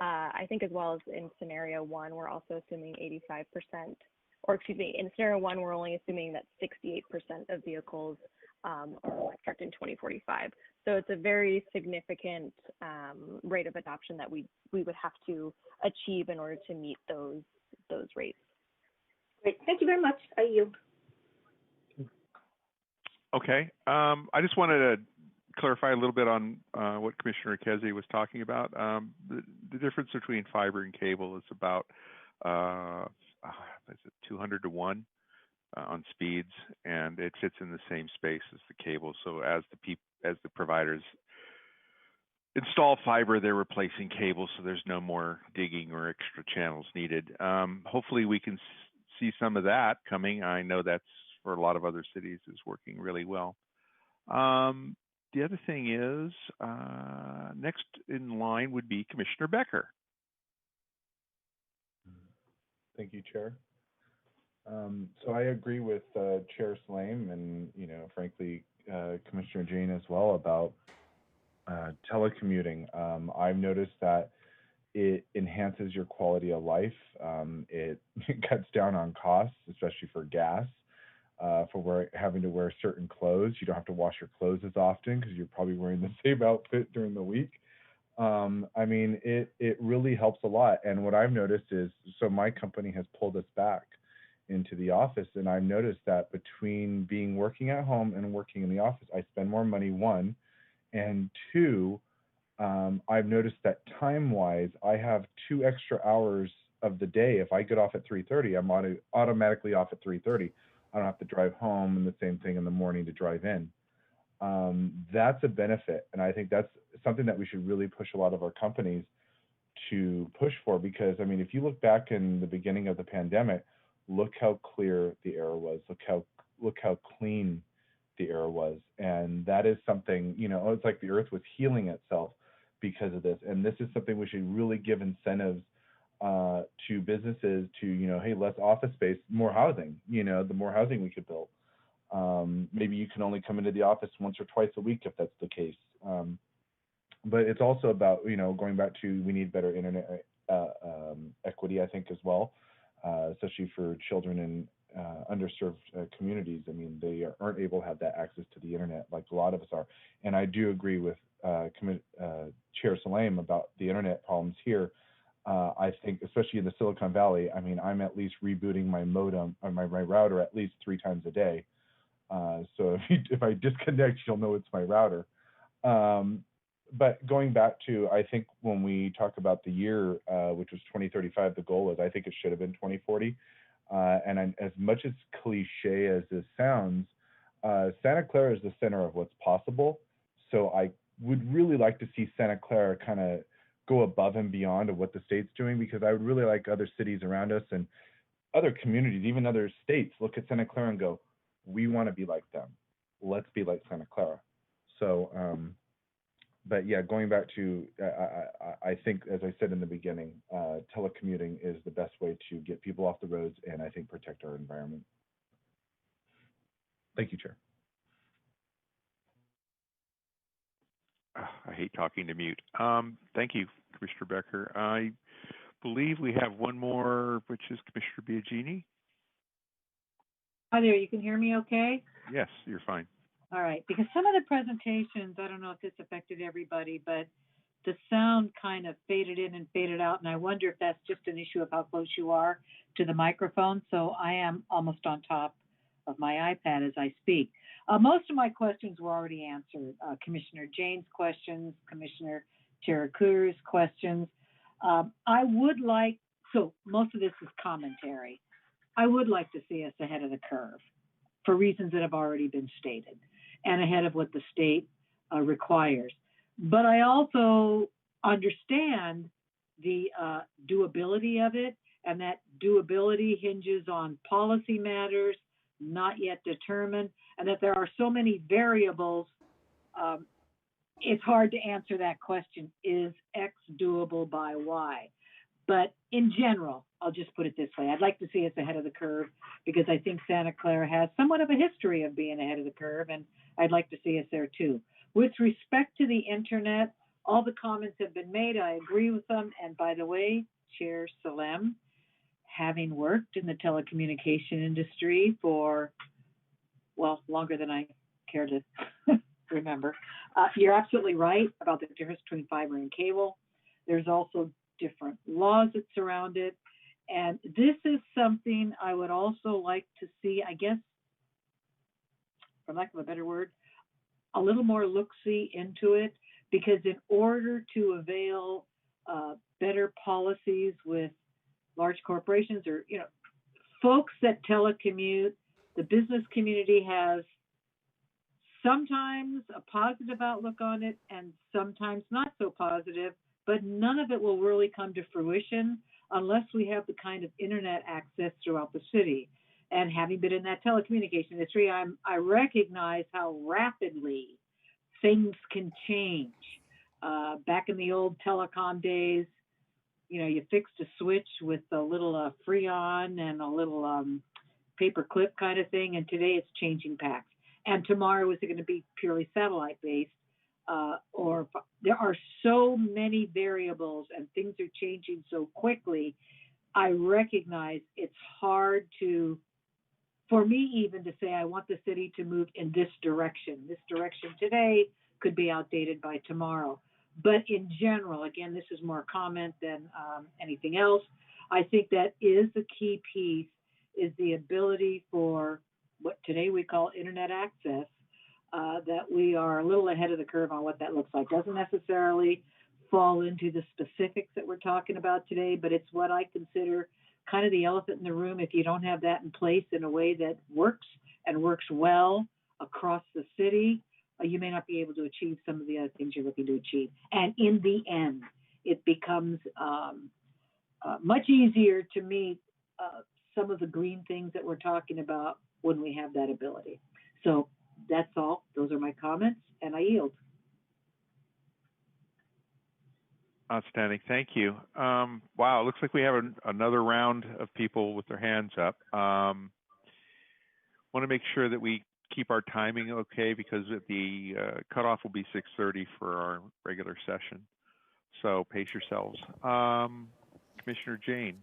I think as well as in scenario 1, we're also assuming 85%, or excuse me, in scenario 1, we're only assuming that 68% of vehicles are electric in 2045. So it's a very significant rate of adoption that we would have to achieve in order to meet those rates. Great, thank you very much. I yield. Okay, I just wanted to clarify a little bit on what Commissioner Kesey was talking about. The difference between fiber and cable is about 200 to 1 on speeds, and it fits in the same space as the cable. So as the providers install fiber, they're replacing cable, so there's no more digging or extra channels needed. Hopefully we can see some of that coming. I know that's for a lot of other cities is working really well. The other thing is, next in line would be Commissioner Becker. Thank you, Chair. So I agree with Chair Slame and, frankly, Commissioner Jane as well about telecommuting. I've noticed that it enhances your quality of life. It cuts down on costs, especially for gas. For having to wear certain clothes. You don't have to wash your clothes as often because you're probably wearing the same outfit during the week. I mean, it really helps a lot. And what I've noticed is, so my company has pulled us back into the office, and I've noticed that between working at home and working in the office, I spend more money, 1, and 2, I've noticed that time-wise, I have 2 extra hours of the day. If I get off at 3:30, I'm automatically off at 3:30. I don't have to drive home, and the same thing in the morning to drive in. That's a benefit, and I think that's something that we should really push a lot of our companies to push for, because, I mean, if you look back in the beginning of the pandemic, look how clear the air was, look how clean the air was, and that is something, it's like the earth was healing itself because of this, and this is something we should really give incentives to businesses to, hey, less office space, more housing, the more housing we could build. Maybe you can only come into the office once or twice a week if that's the case. But it's also about, going back to, we need better internet equity, I think, as well, especially for children in underserved communities. I mean, they aren't able to have that access to the internet like a lot of us are. And I do agree with Chair Salam about the internet problems here. I think, especially in the Silicon Valley, I mean, I'm at least rebooting my modem or my router at least 3 times a day. So if I disconnect, you'll know it's my router. But going back to, I think when we talk about the year, which was 2035, the goal is, I think it should have been 2040. And as much as cliche as this sounds, Santa Clara is the center of what's possible. So I would really like to see Santa Clara kind of go above and beyond of what the state's doing, because I would really like other cities around us and other communities, even other states, look at Santa Clara and go, we want to be like them. Let's be like Santa Clara. So, but yeah, going back to, I think, as I said in the beginning, telecommuting is the best way to get people off the roads and I think protect our environment. Thank you, Chair. I hate talking to mute. Thank you, Commissioner Becker. I believe we have one more, which is Commissioner Biagini. Hi there, you can hear me okay? Yes, you're fine. All right, because some of the presentations, I don't know if this affected everybody, but the sound kind of faded in and faded out, and I wonder if that's just an issue of how close you are to the microphone. So I am almost on top of my iPad as I speak. Most of my questions were already answered. Commissioner Jane's questions, Commissioner Chirakuru's questions. I would like, so most of this is commentary. I would like to see us ahead of the curve for reasons that have already been stated and ahead of what the state requires. But I also understand the doability of it, and that doability hinges on policy matters not yet determined, and that there are so many variables, it's hard to answer that question, is X doable by Y? But in general, I'll just put it this way. I'd like to see us ahead of the curve because I think Santa Clara has somewhat of a history of being ahead of the curve, and I'd like to see us there too. With respect to the internet, all the comments have been made. I agree with them. And by the way, Chair Salem, having worked in the telecommunication industry for, well, longer than I care to remember, you're absolutely right about the difference between fiber and cable. There's also different laws that surround it. And this is something I would also like to see, I guess, for lack of a better word, a little more look-see into it, because in order to avail better policies with large corporations or, you know, folks that telecommute, the business community has sometimes a positive outlook on it and sometimes not so positive, but none of it will really come to fruition unless we have the kind of internet access throughout the city. And having been in that telecommunication industry, I recognize how rapidly things can change. Back in the old telecom days, you know, you fixed a switch with a little Freon and a little paper clip kind of thing, and today it's changing packs. And tomorrow is it going to be purely satellite based? Or there are so many variables and things are changing so quickly. I recognize it's hard to, for me even to say, I want the city to move in this direction. This direction today could be outdated by tomorrow. But in general, again, this is more comment than anything else. I think that is the key piece, is the ability for what today we call internet access, that we are a little ahead of the curve on what that looks like. Doesn't necessarily fall into the specifics that we're talking about today, but it's what I consider kind of the elephant in the room. If you don't have that in place in a way that works and works well across the city, you may not be able to achieve some of the other things you're looking to achieve. And in the end, it becomes much easier to meet some of the green things that we're talking about when we have that ability. So that's all. Those are my comments, and I yield. Outstanding. Thank you. Wow, it looks like we have another round of people with their hands up. Want to make sure that we keep our timing okay, because the cutoff will be 6:30 for our regular session. So pace yourselves. Commissioner Jane.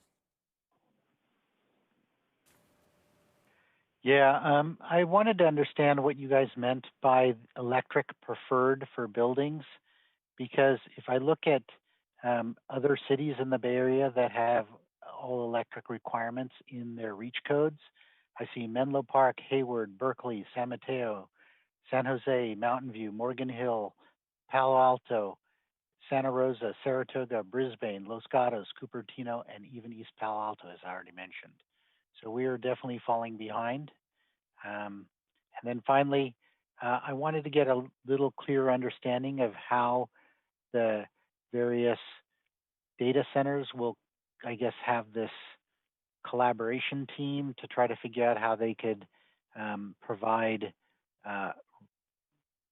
Yeah, I wanted to understand what you guys meant by electric preferred for buildings, because if I look at other cities in the Bay Area that have all electric requirements in their REACH codes, I see Menlo Park, Hayward, Berkeley, San Mateo, San Jose, Mountain View, Morgan Hill, Palo Alto, Santa Rosa, Saratoga, Brisbane, Los Gatos, Cupertino, and even East Palo Alto, as I already mentioned. So we are definitely falling behind. And then finally, I wanted to get a little clearer understanding of how the various data centers will, I guess, have this collaboration team to try to figure out how they could provide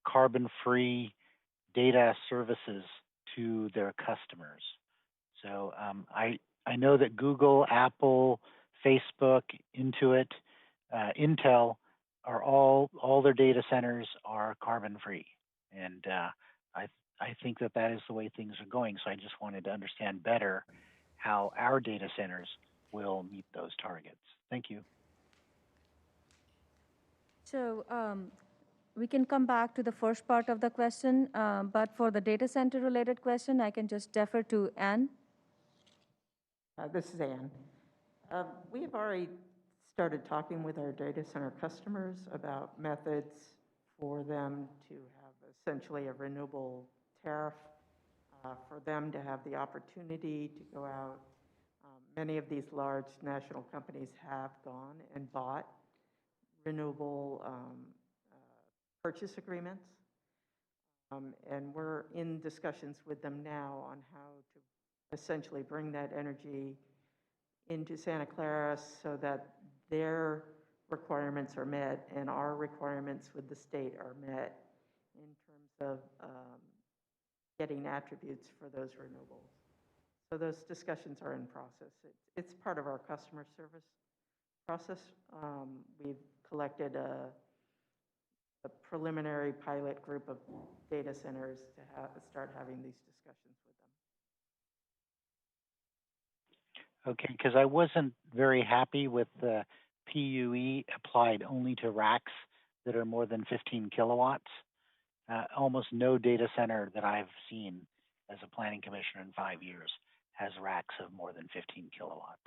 carbon-free data services to their customers. So I know that Google, Apple, Facebook, Intuit, Intel are all their data centers are carbon-free, and I think that is the way things are going. So I just wanted to understand better how our data centers will meet those targets. Thank you. So we can come back to the first part of the question, but for the data center related question, I can just defer to Ann. This is Ann. We have already started talking with our data center customers about methods for them to have essentially a renewable tariff, for them to have the opportunity to go out. Many of these large national companies have gone and bought renewable purchase agreements. And we're in discussions with them now on how to essentially bring that energy into Santa Clara so that their requirements are met and our requirements with the state are met in terms of getting attributes for those renewables. So those discussions are in process. It's part of our customer service process. We've collected a preliminary pilot group of data centers to start having these discussions with them. Okay, because I wasn't very happy with the PUE applied only to racks that are more than 15 kilowatts. Almost no data center that I've seen as a planning commissioner in 5 years has racks of more than 15 kilowatts.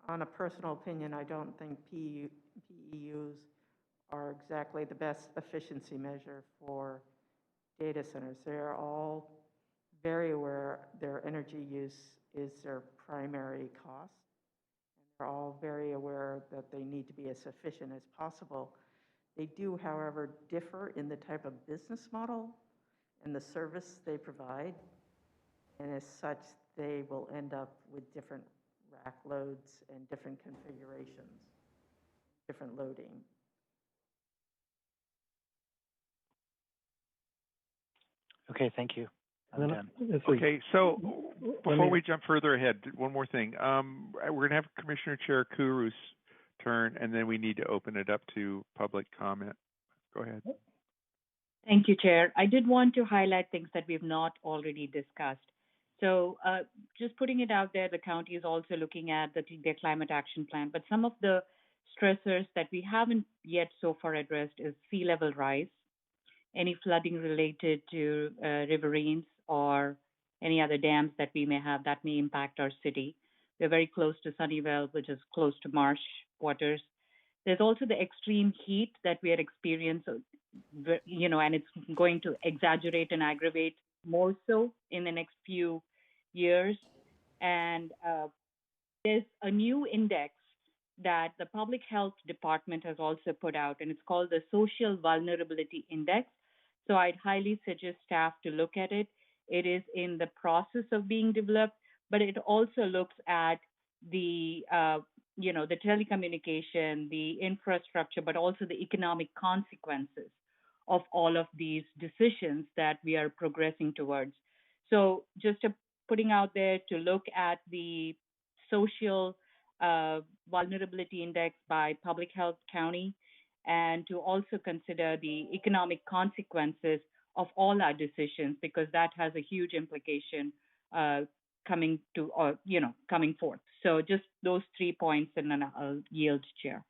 On a personal opinion, I don't think PEUs are exactly the best efficiency measure for data centers. They are all very aware their energy use is their primary cost. And they're all very aware that they need to be as efficient as possible. They do, however, differ in the type of business model and the service they provide. And as such, they will end up with different rack loads and different configurations, different loading. Okay, thank you. I'm done. Okay, so before we jump further ahead, one more thing. We're going to have Commissioner Chair Kuru's turn, and then we need to open it up to public comment. Go ahead. Thank you, Chair. I did want to highlight things that we've not already discussed. So just putting it out there, the county is also looking at their climate action plan, but some of the stressors that we haven't yet so far addressed is sea level rise, any flooding related to riverines or any other dams that we may have that may impact our city. We're very close to Sunnyvale, which is close to marsh waters. There's also the extreme heat that we are experiencing, and it's going to exaggerate and aggravate more so in the next few years. And there's a new index that the Public Health Department has also put out, and it's called the Social Vulnerability Index. So I'd highly suggest staff to look at it. It is in the process of being developed, but it also looks at the the telecommunication, the infrastructure, but also the economic consequences of all of these decisions that we are progressing towards. So just putting out there to look at the social vulnerability index by Public Health County, and to also consider the economic consequences of all our decisions, because that has a huge implication coming forth. So just those 3 points, and then I'll yield, Chair.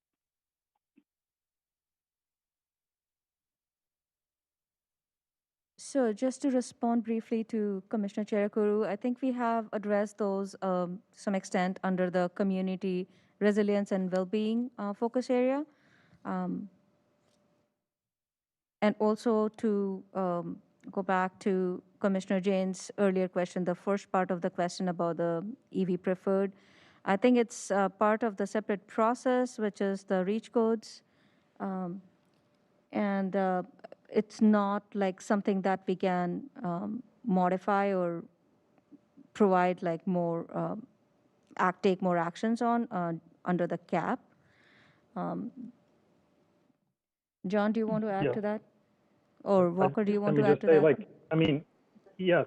So just to respond briefly to Commissioner Cherakuru, I think we have addressed those to some extent under the community resilience and well-being focus area. And also to go back to Commissioner Jane's earlier question, the first part of the question about the EV preferred, I think it's part of the separate process, which is the REACH codes. And it's not like something that we can modify or provide like more, take more actions on under the cap. John, do you want to add to that? Or Walker, do you want to add to that? Yes,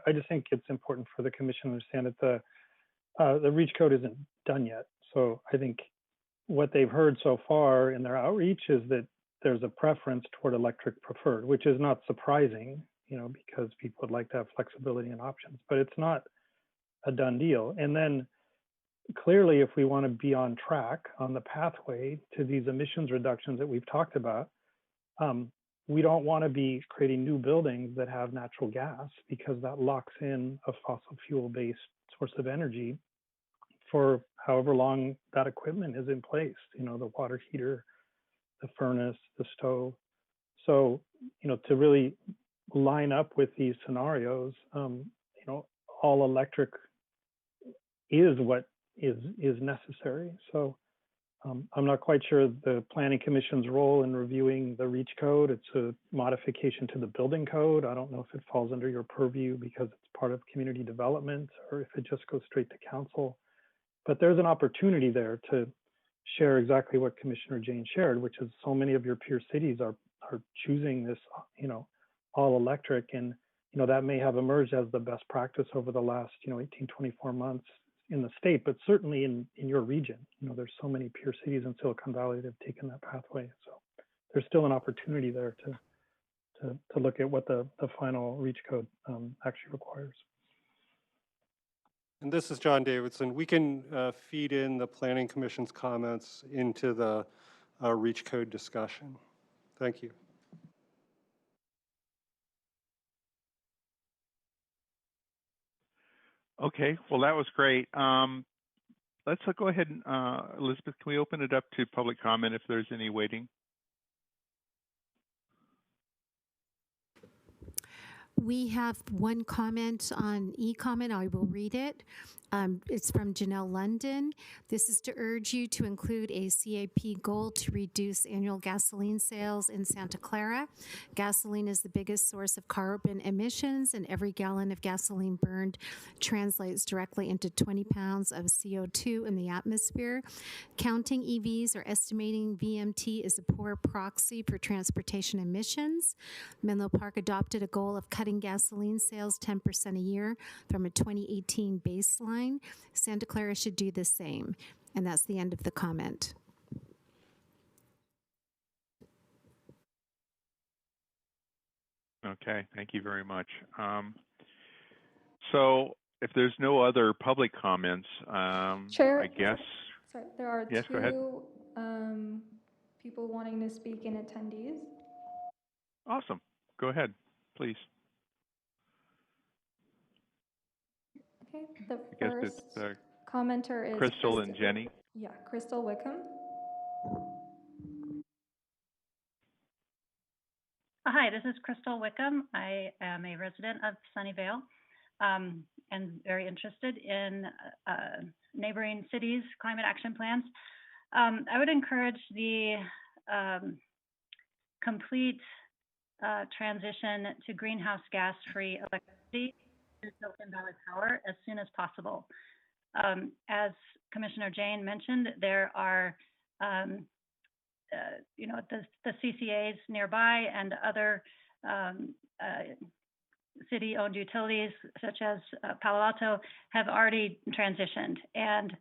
I just think it's important for the commission to understand that the REACH code isn't done yet. So I think what they've heard so far in their outreach is that there's a preference toward electric preferred, which is not surprising, because people would like to have flexibility and options, but it's not a done deal. And then clearly, if we want to be on track on the pathway to these emissions reductions that we've talked about, we don't want to be creating new buildings that have natural gas, because that locks in a fossil fuel-based source of energy for however long that equipment is in place, the water heater, the furnace, the stove. So, to really line up with these scenarios, all electric is what is necessary. So I'm not quite sure the Planning Commission's role in reviewing the REACH code. It's a modification to the building code. I don't know if it falls under your purview because it's part of community development, or if it just goes straight to council. But there's an opportunity there to share exactly what Commissioner Jane shared, which is so many of your peer cities are choosing this, all electric. And, that may have emerged as the best practice over the last, 18, 24 months in the state, but certainly in your region. There's so many peer cities in Silicon Valley that have taken that pathway. So there's still an opportunity there to look at what the final REACH code actually requires. And this is John Davidson. We can feed in the Planning Commission's comments into the REACH code discussion. Thank you. Okay, well, that was great. Let's go ahead and, Elizabeth, can we open it up to public comment if there's any waiting? We have one comment on e-comment. I will read it. It's from Janelle London. This is to urge you to include a CAP goal to reduce annual gasoline sales in Santa Clara. Gasoline is the biggest source of carbon emissions, and every gallon of gasoline burned translates directly into 20 pounds of CO2 in the atmosphere. Counting EVs or estimating VMT is a poor proxy for transportation emissions. Menlo Park adopted a goal of cutting gasoline sales 10% a year from a 2018 baseline. Santa Clara should do the same. And that's the end of the comment. Okay, thank you very much. So if there's no other public comments, Chair, I guess. Sorry, there are yes, go ahead. two people wanting to speak in attendees. Awesome. Go ahead, please. Okay, the first commenter is Crystal and Jenny. Yeah, Crystal Wickham. Hi, this is Crystal Wickham. I am a resident of Sunnyvale and very interested in neighboring cities' climate action plans. I would encourage the complete transition to greenhouse gas-free electricity through Silicon Valley Power as soon as possible. As Commissioner Jane mentioned, there are the CCAs nearby and other city-owned utilities such as Palo Alto have already transitioned, and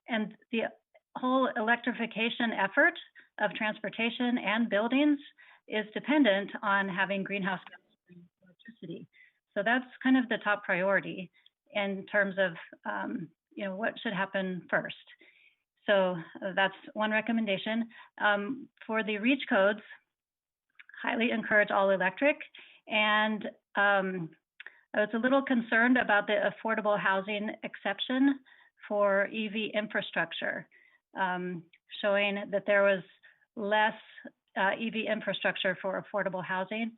and the whole electrification effort of transportation and buildings is dependent on having greenhouse gas electricity. So that's kind of the top priority in terms of what should happen first. So that's one recommendation. For the REACH codes, highly encourage all electric. And I was a little concerned about the affordable housing exception for EV infrastructure, showing that there was less EV infrastructure for affordable housing.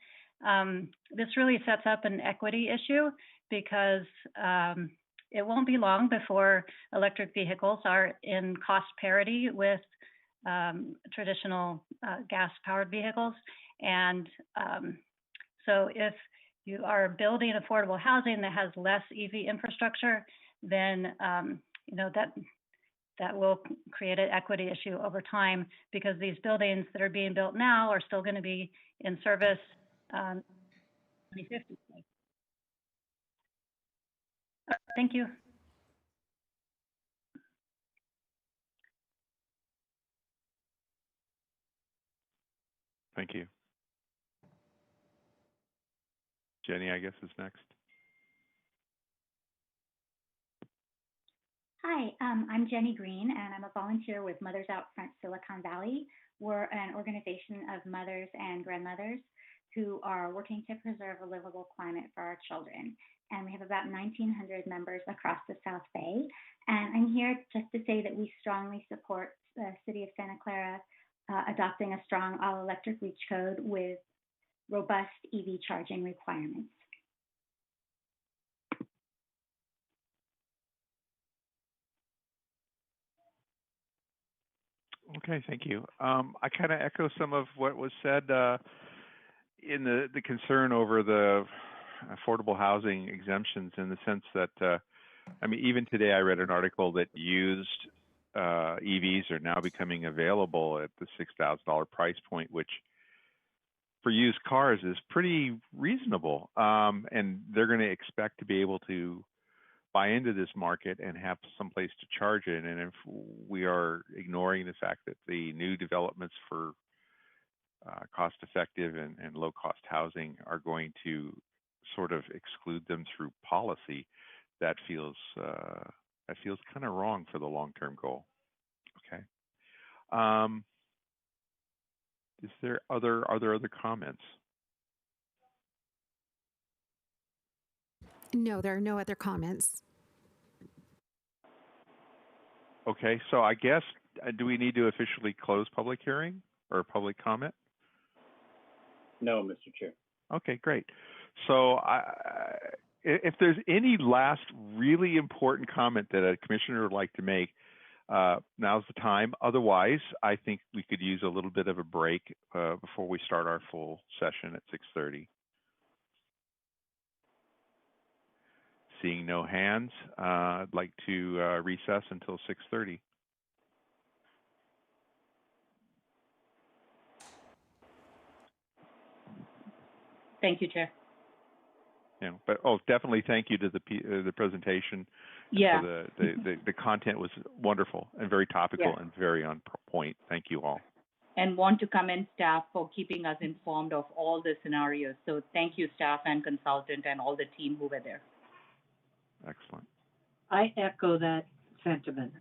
This really sets up an equity issue because it won't be long before electric vehicles are in cost parity with traditional gas-powered vehicles. And so if you are building affordable housing that has less EV infrastructure, then that will create an equity issue over time, because these buildings that are being built now are still going to be in service 2050. Thank you. Thank you. Jenny, I guess, is next. Hi, I'm Jenny Green, and I'm a volunteer with Mothers Out Front Silicon Valley. We're an organization of mothers and grandmothers who are working to preserve a livable climate for our children. And we have about 1,900 members across the South Bay. And I'm here just to say that we strongly support the City of Santa Clara adopting a strong all-electric REACH code with robust EV charging requirements. Okay, thank you. I kind of echo some of what was said in the concern over the affordable housing exemptions, in the sense that, I mean, even today I read an article that used EVs are now becoming available at the $6,000 price point, which for used cars is pretty reasonable, and they're going to expect to be able to buy into this market and have some place to charge it. And if we are ignoring the fact that the new developments for cost-effective and low-cost housing are going to sort of exclude them through policy, that feels kind of wrong for the long-term goal. Okay. Are there other comments? No, there are no other comments. Okay, so I guess, do we need to officially close public hearing or public comment? No, Mr. Chair. Okay, great. So if there's any last really important comment that a commissioner would like to make, now's the time. Otherwise, I think we could use a little bit of a break before we start our full session at 6:30. Seeing no hands, I'd like to recess until 6:30. Thank you, Chair. Yeah, but definitely thank you to the presentation. Yeah. The content was wonderful and very topical and very on point. Thank you all. And want to commend staff for keeping us informed of all the scenarios. So thank you, staff and consultant and all the team who were there. Excellent. I echo that sentiment.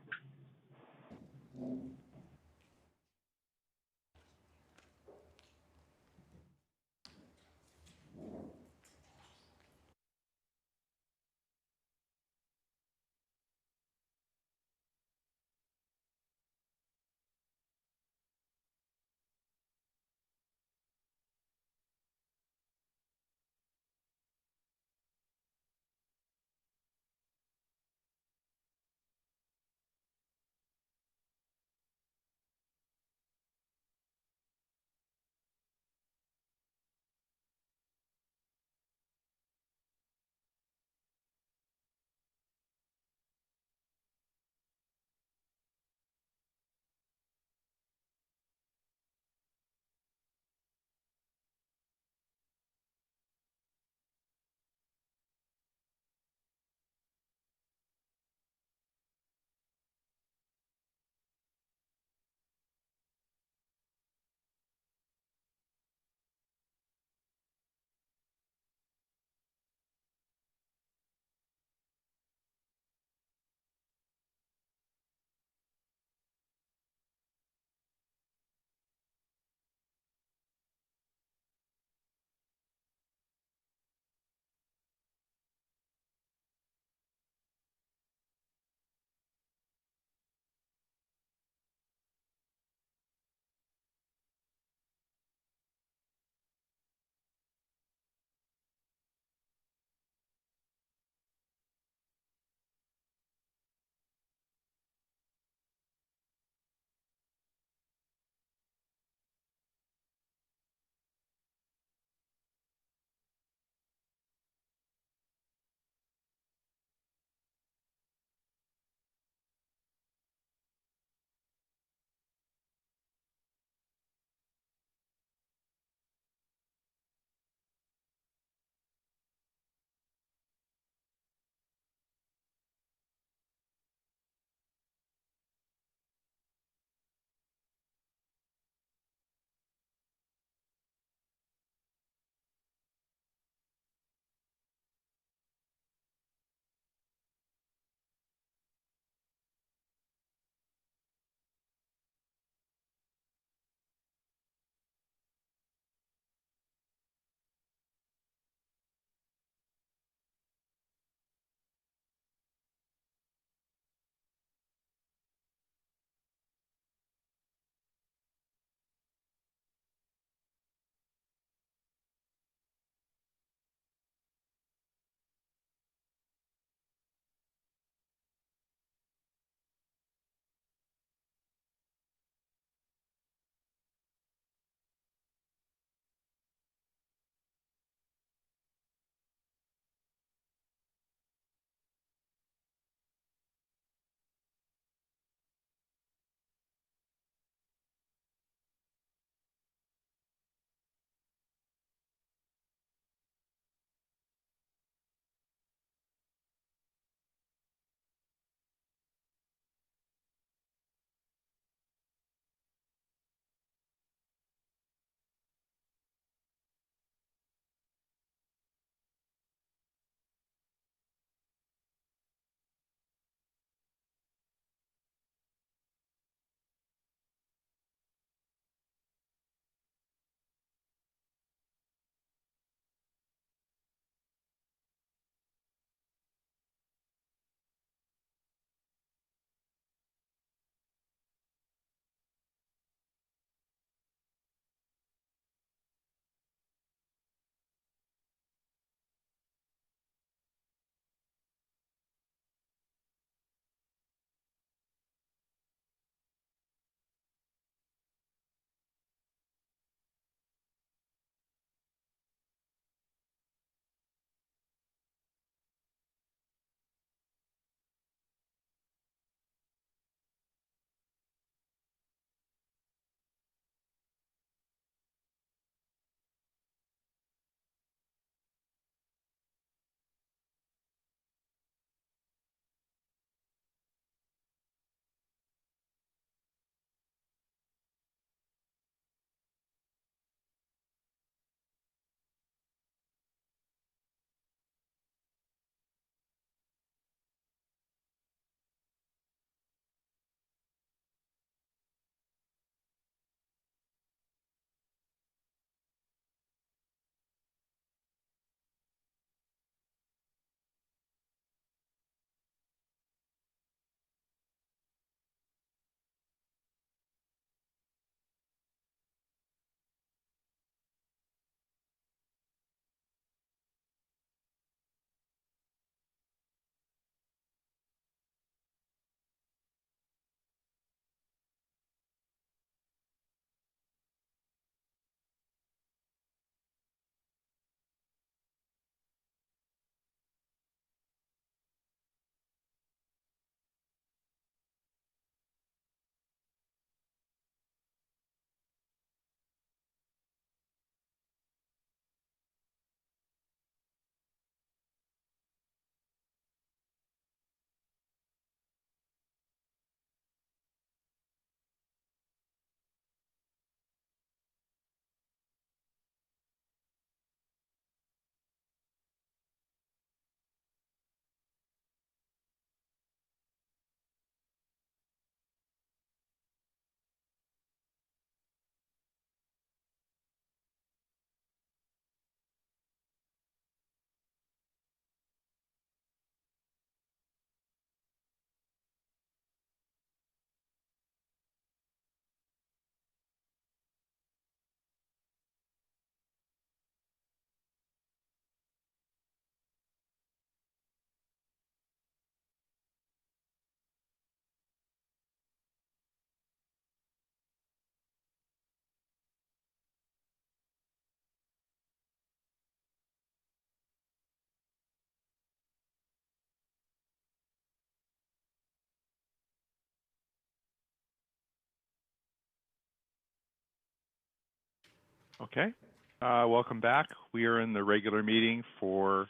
Okay. Welcome back. We are in the regular meeting for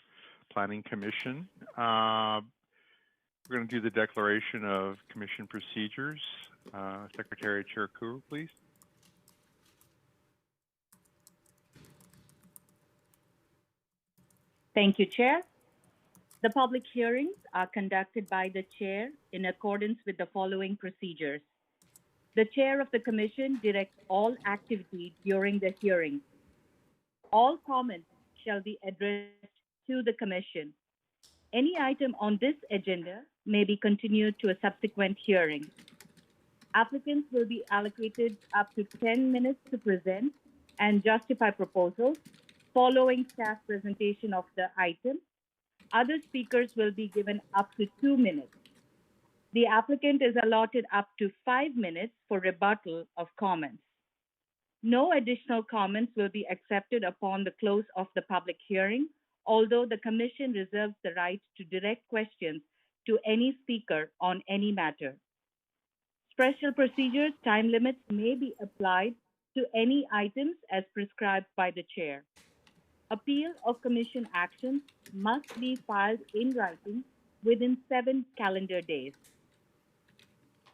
Planning Commission. We're going to do the declaration of commission procedures. Secretary Chair Kuru, please. Thank you, Chair. The public hearings are conducted by the Chair in accordance with the following procedures. The Chair of the Commission directs all activity during the hearing. All comments shall be addressed to the Commission. Any item on this agenda may be continued to a subsequent hearing. Applicants will be allocated up to 10 minutes to present and justify proposals following staff presentation of the item. Other speakers will be given up to 2 minutes. The applicant is allotted up to 5 minutes for rebuttal of comments. No additional comments will be accepted upon the close of the public hearing, although the Commission reserves the right to direct questions to any speaker on any matter. Special procedures time limits may be applied to any items as prescribed by the Chair. Appeal of Commission actions must be filed in writing within 7 calendar days.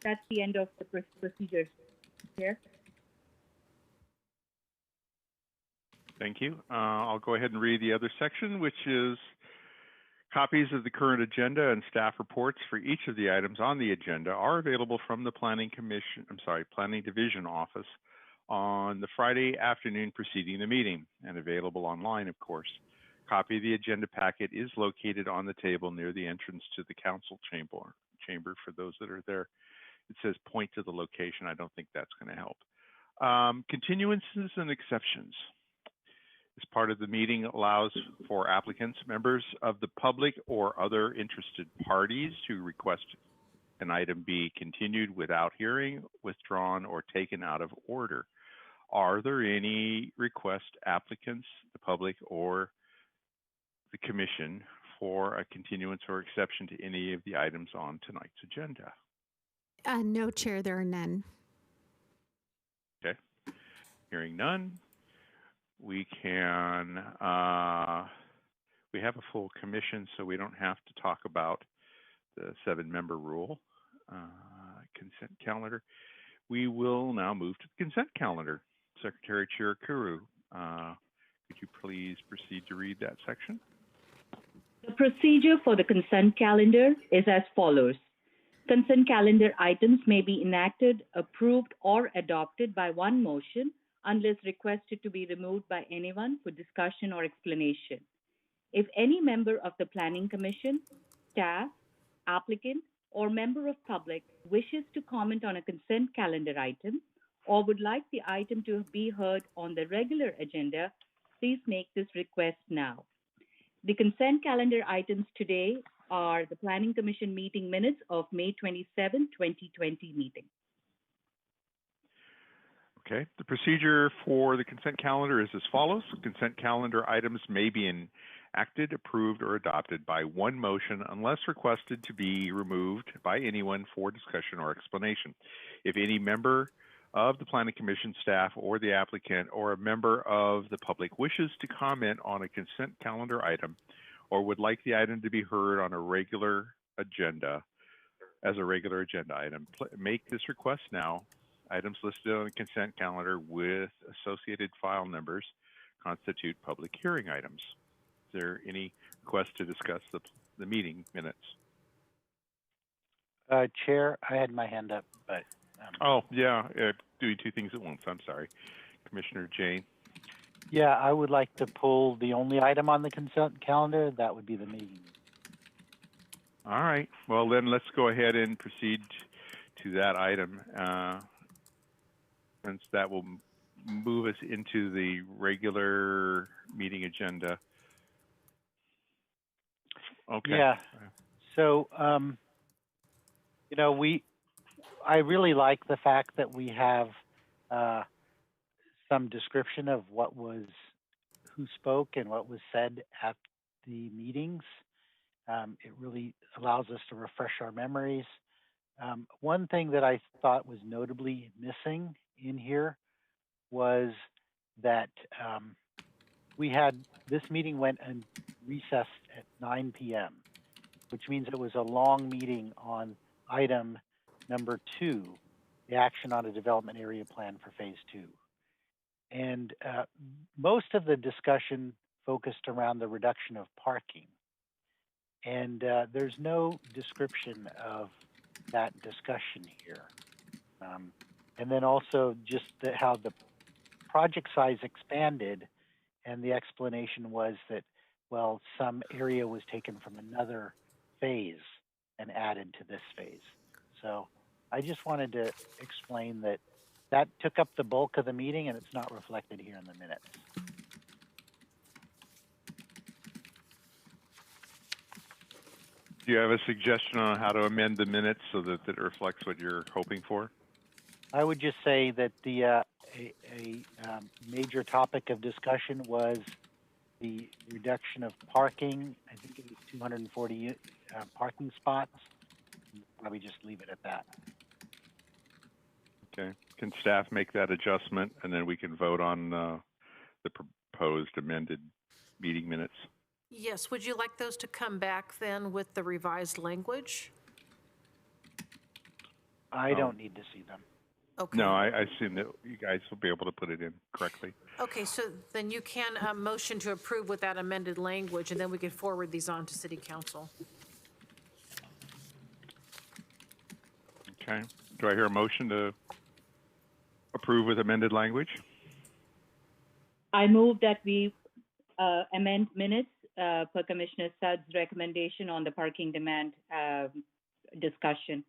That's the end of the procedures, Chair. Thank you. I'll go ahead and read the other section, which is copies of the current agenda and staff reports for each of the items on the agenda are available from the Planning Division office on the Friday afternoon preceding the meeting and available online, of course. Copy of the agenda packet is located on the table near the entrance to the council chamber for those that are there. It says point to the location. I don't think that's going to help. Continuances and exceptions. This part of the meeting allows for applicants, members of the public, or other interested parties to request an item be continued without hearing, withdrawn, or taken out of order. Are there any request applicants, the public, or the commission for a continuance or exception to any of the items on tonight's agenda? No, Chair, there are none. Okay. Hearing none, we can, we have a full commission, so we don't have to talk about the 7-member rule. Consent calendar. We will now move to the consent calendar. Secretary Chair Kuru, could you please proceed to read that section? The procedure for the consent calendar is as follows. Consent calendar items may be enacted, approved, or adopted by one motion unless requested to be removed by anyone for discussion or explanation. If any member of the Planning Commission, staff, applicant, or member of public wishes to comment on a consent calendar item or would like the item to be heard on the regular agenda, please make this request now. The consent calendar items today are the Planning Commission meeting minutes of May 27, 2020 meeting. Okay, the procedure for the consent calendar is as follows. Consent calendar items may be enacted, approved, or adopted by one motion unless requested to be removed by anyone for discussion or explanation. If any member of the Planning Commission staff or the applicant or a member of the public wishes to comment on a consent calendar item or would like the item to be heard on a regular agenda as a regular agenda item, make this request now. Items listed on the consent calendar with associated file numbers constitute public hearing items. Is there any request to discuss the meeting minutes? Chair, I had my hand up, but. Oh, yeah, doing two things at once. I'm sorry. Commissioner Jane. Yeah, I would like to pull the only item on the consent calendar. That would be the meeting. All right. Well, then let's go ahead and proceed to that item. Since that will move us into the regular meeting agenda. Okay. Yeah. So, you know, I really like the fact that we have some description of who spoke and what was said at the meetings. It really allows us to refresh our memories. One thing that I thought was notably missing in here was that this meeting went and recessed at 9 p.m., which means it was a long meeting on item number 2, the action on a development area plan for phase 2. And most of the discussion focused around the reduction of parking. And there's no description of that discussion here. And then also just how the project size expanded, and the explanation was that, well, some area was taken from another phase and added to this phase. So I just wanted to explain that took up the bulk of the meeting, and it's not reflected here in the minutes. Do you have a suggestion on how to amend the minutes so that it reflects what you're hoping for? I would just say that the major topic of discussion was the reduction of parking. I think it was 240 parking spots. Probably just leave it at that. Okay. Can staff make that adjustment, and then we can vote on the proposed amended meeting minutes? Yes. Would you like those to come back then with the revised language? I don't need to see them. Okay. No, I assume that you guys will be able to put it in correctly. Okay, so then you can motion to approve with that amended language, and then we can forward these on to City Council. Okay. Do I hear a motion to approve with amended language? I move that we amend minutes per Commissioner Sudd's recommendation on the parking demand discussion.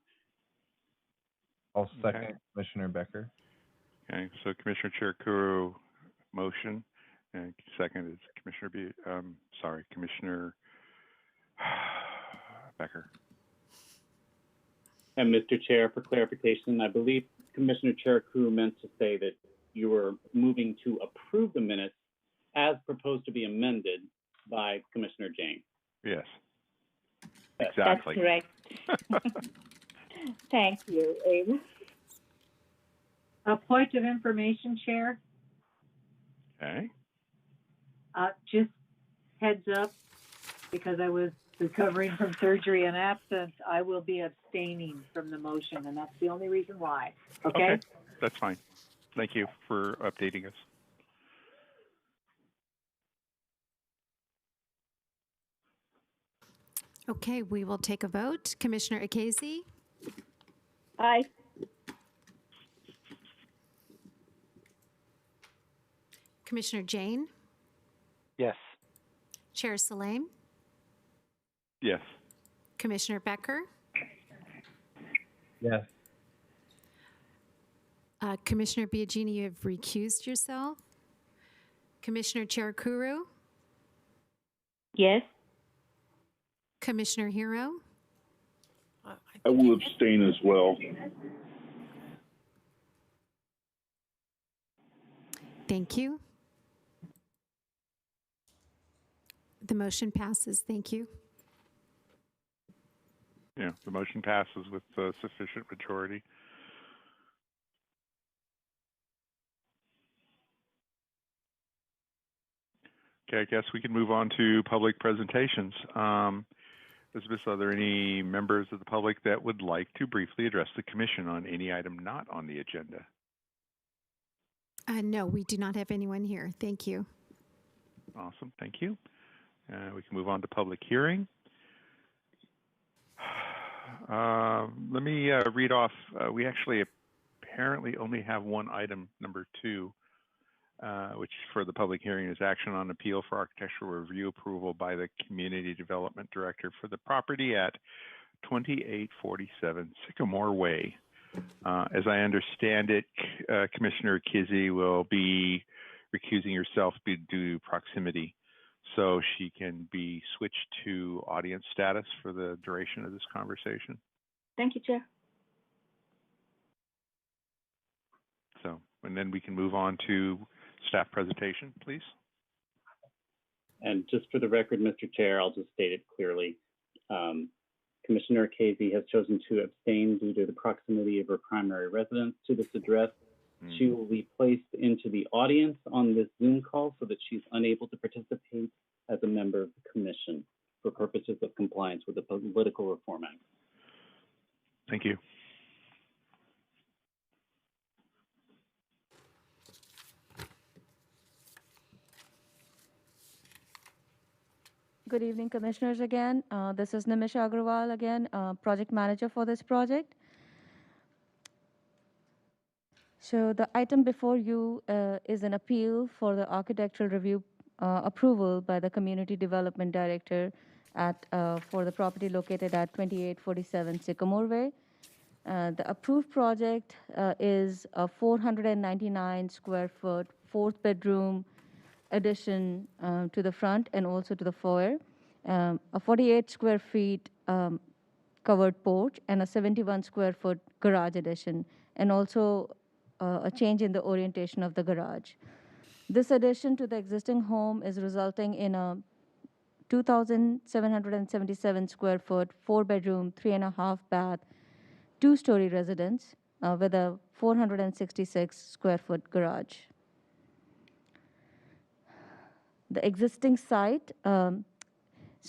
I'll second Commissioner Becker. Okay, so Commissioner Cherukuru motion, and second is Commissioner Becker. And Mr. Chair, for clarification, I believe Commissioner Cherukuru meant to say that you were moving to approve the minutes as proposed to be amended by Commissioner Jane. Yes. Exactly. That's correct. Thank you, Abe. A point of information, Chair. Okay. Just heads up, because I was recovering from surgery and absence, I will be abstaining from the motion, and that's the only reason why. Okay? That's fine. Thank you for updating us. Okay, we will take a vote. Commissioner Akazi? Aye. Commissioner Jane? Yes. Chair Salame? Yes. Commissioner Becker? Yes. Commissioner Biagini, you have recused yourself. Commissioner Cherukuru? Yes. Commissioner Hero? I will abstain as well. Thank you. The motion passes. Thank you. Yeah, the motion passes with sufficient majority. Okay, I guess we can move on to public presentations. Elizabeth, are there any members of the public that would like to briefly address the Commission on any item not on the agenda? No, we do not have anyone here. Thank you. Awesome, thank you. We can move on to public hearing. Let me read off. We actually apparently only have one item, number 2, which for the public hearing is action on appeal for architectural review approval by the Community Development Director for the property at 2847 Sycamore Way. As I understand it, Commissioner Kizzy will be recusing herself due to proximity, so she can be switched to audience status for the duration of this conversation. Thank you, Chair. So, and then we can move on to staff presentation, please. And just for the record, Mr. Chair, I'll just state it clearly. Commissioner Casey has chosen to abstain due to the proximity of her primary residence to this address She will be placed into the audience on this Zoom call so that she's unable to participate as a member of the commission for purposes of compliance with the Political Reform Act. Thank you. Good evening, commissioners again. This is Nimisha Agrawal again, project manager for this project. So the item before you is an appeal for the architectural review approval by the Community Development Director for the property located at 2847 Sycamore Way. The approved project is a 499 square foot, 4th bedroom addition to the front and also to the foyer, a 48 square feet covered porch, and a 71 square foot garage addition, and also a change in the orientation of the garage. This addition to the existing home is resulting in a 2,777 square foot, 4-bedroom, 3.5 bath, 2-story residence with a 466 square foot garage. The existing site, so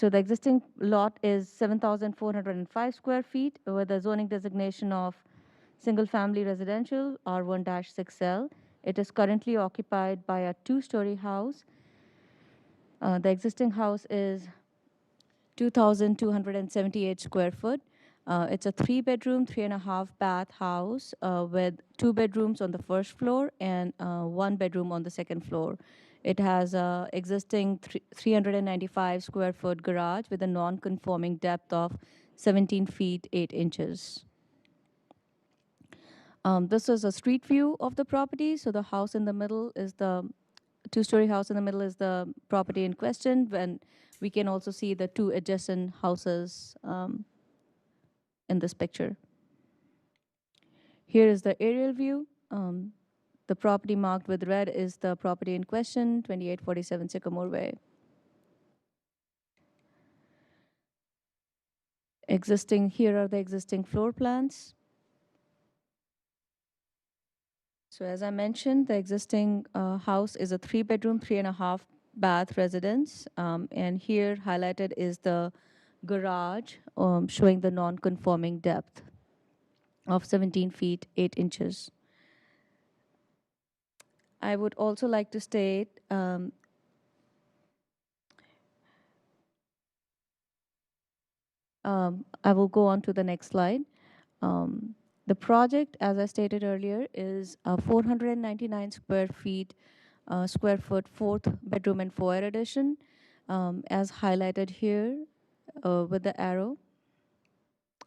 the existing lot is 7,405 square feet with a zoning designation of single-family residential, R1-6L. It is currently occupied by a 2-story house. The existing house is 2,278 square foot. It's a 3-bedroom, 3.5 bath house with 2 bedrooms on the first floor and 1 bedroom on the second floor. It has a existing 395 square foot garage with a non-conforming depth of 17 feet 8 inches. This is a street view of the property. So the house in the middle is the 2-story house in the middle is the property in question. And we can also see the 2 adjacent houses in this picture. Here is the aerial view. The property marked with red is the property in question, 2847 Sycamore Way. Here are the existing floor plans. So as I mentioned, the existing house is a 3-bedroom, 3.5 bath residence. And here highlighted is the garage showing the non-conforming depth of 17 feet 8 inches. I would also like to state I will go on to the next slide. The project, as I stated earlier, is a 499 square foot, 4th bedroom and foyer addition, as highlighted here with the arrow.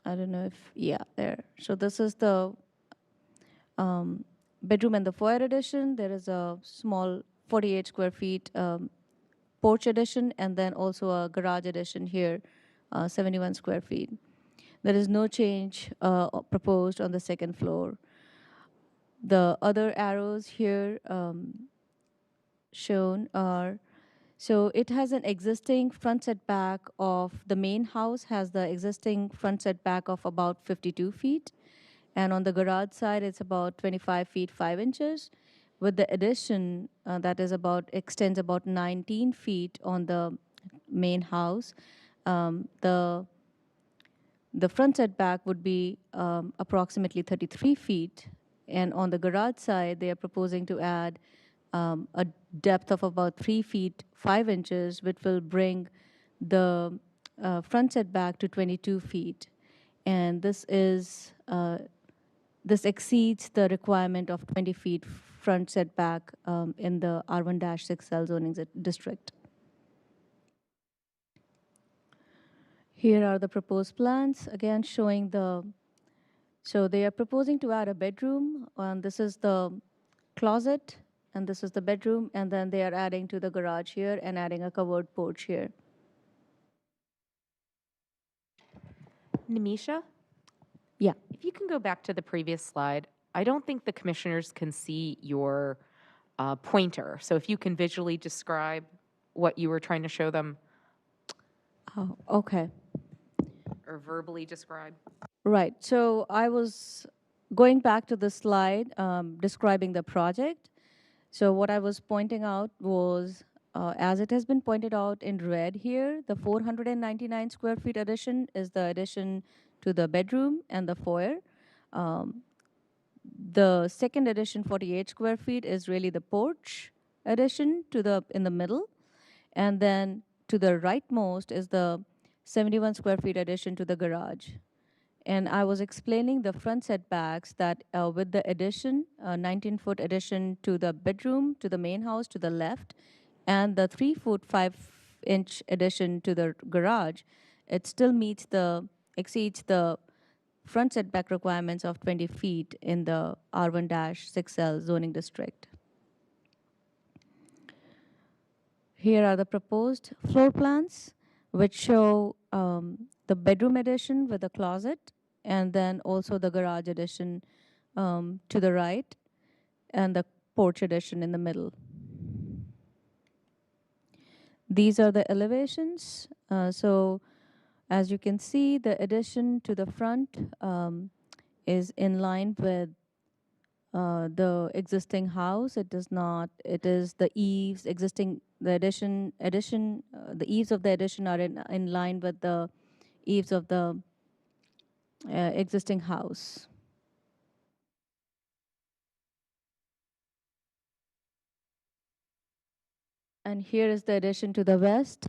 I don't know if, yeah, there. So this is the bedroom and the foyer addition. There is a small 48 square feet porch addition, and then also a garage addition here, 71 square feet. There is no change proposed on the second floor. The other arrows here shown are, so it has an existing front setback of, the main house has the existing front setback of about 52 feet. And on the garage side, it's about 25 feet 5 inches. With the addition, that is extends about 19 feet on the main house. The front setback would be approximately 33 feet. And on the garage side, they are proposing to add a depth of about 3 feet 5 inches, which will bring the front setback to 22 feet. And this exceeds the requirement of 20 feet front setback in the R1-6L zoning district. Here are the proposed plans, again showing so they are proposing to add a bedroom, and this is the closet, and this is the bedroom, and then they are adding to the garage here and adding a covered porch here. Nimisha? Yeah. If you can go back to the previous slide, I don't think the commissioners can see your pointer. So if you can visually describe what you were trying to show them. Oh, okay. Or verbally describe. Right. So I was going back to the slide describing the project, so what I was pointing out was, as it has been pointed out in red here, the 499 square feet addition is the addition to the bedroom and the foyer. Um, the second addition, 48 square feet, is really the porch addition to the in the middle, and then to the rightmost is the 71 square feet addition to the garage. And I was explaining the front setbacks that with the addition, 19-foot addition to the bedroom, to the main house to the left, and the 3-foot, 5-inch addition to the garage, it still exceeds the front setback requirements of 20 feet in the R1-6L zoning district. Here are the proposed floor plans, which show the bedroom addition with a closet, and then also the garage addition to the right, and the porch addition in the middle. These are the elevations. So as you can see, the addition to the front is in line with the existing house. It does not, it is the eaves, the eaves of the addition are in line with the eaves of the existing house. And here is the addition to the west.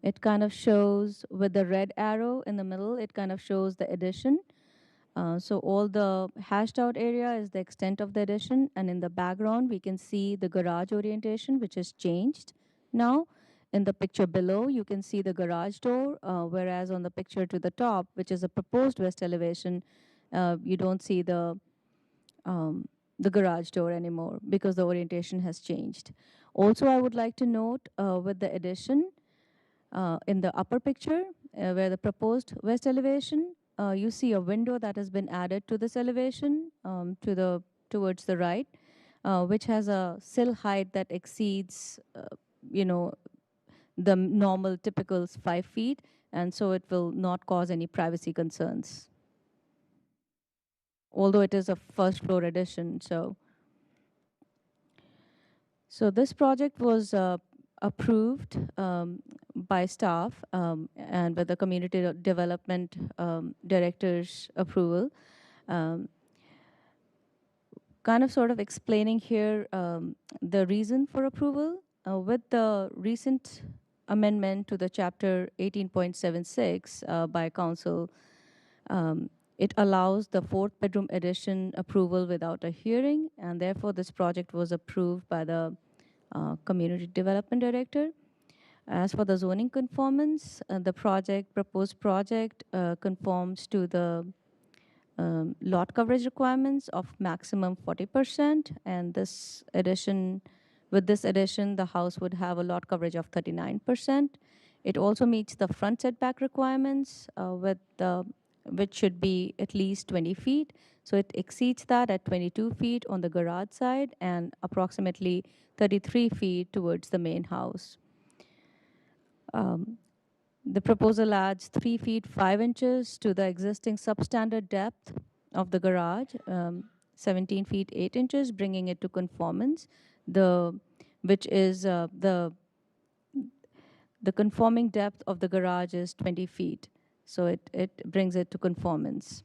It kind of shows with the red arrow in the middle, it kind of shows the addition. So all the hashed out area is the extent of the addition, and in the background we can see the garage orientation, which has changed now. In the picture below, you can see the garage door, whereas on the picture to the top, which is a proposed west elevation, you don't see the garage door anymore because the orientation has changed. Also, I would like to note with the addition in the upper picture, where the proposed west elevation, you see a window that has been added to this elevation towards the right, which has a sill height that exceeds, the normal typical 5 feet, and so it will not cause any privacy concerns. Although it is a first floor addition, so this project was approved by staff and with the community development director's approval. Kind of sort of explaining here the reason for approval. With the recent amendment to the chapter 18.76 by council, it allows the 4th bedroom addition approval without a hearing, and therefore this project was approved by the community development director. As for the zoning conformance, the proposed project conforms to the lot coverage requirements of maximum 40%, and with this addition, the house would have a lot coverage of 39%. It also meets the front setback requirements which should be at least 20 feet. So it exceeds that at 22 feet on the garage side and approximately 33 feet towards the main house. The proposal adds 3 feet 5 inches to the existing substandard depth of the garage, 17 feet 8 inches, bringing it to conformance, which is the conforming depth of the garage is 20 feet. So it brings it to conformance.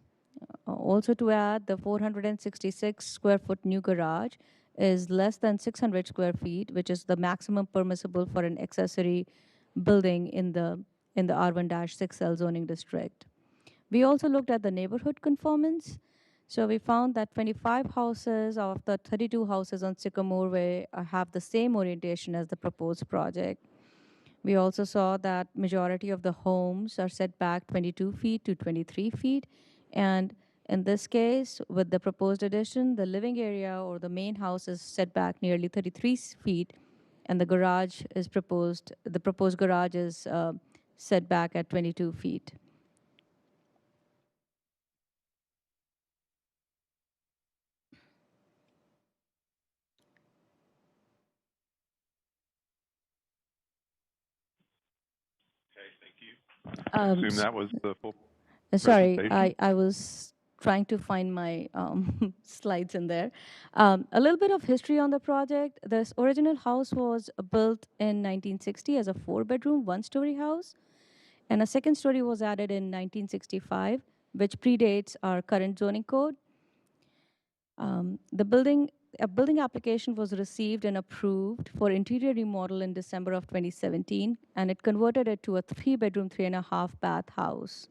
Also to add, the 466 square foot new garage is less than 600 square feet, which is the maximum permissible for an accessory building in the R1-6L zoning district. We also looked at the neighborhood conformance. So we found that 25 houses of the 32 houses on Sycamore Way have the same orientation as the proposed project. We also saw that majority of the homes are set back 22 feet to 23 feet. And in this case, with the proposed addition, the living area or the main house is set back nearly 33 feet, and the proposed garage is set back at 22 feet. I assume that was the full Sorry, presentation? I was trying to find my slides in there. A little bit of history on the project. This original house was built in 1960 as a 4-bedroom, 1-story house, and a second story was added in 1965, which predates our current zoning code. A building application was received and approved for interior remodel in December of 2017, and it converted it to a 3-bedroom, 3.5-bath house.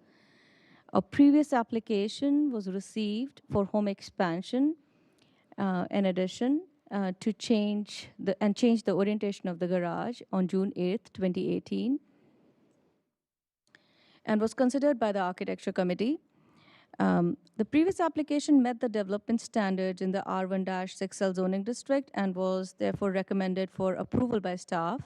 A previous application was received for home expansion, in addition, to change the orientation of the garage on June 8th, 2018, and was considered by the Architecture Committee. The previous application met the development standards in the R1-6L zoning district and was therefore recommended for approval by staff.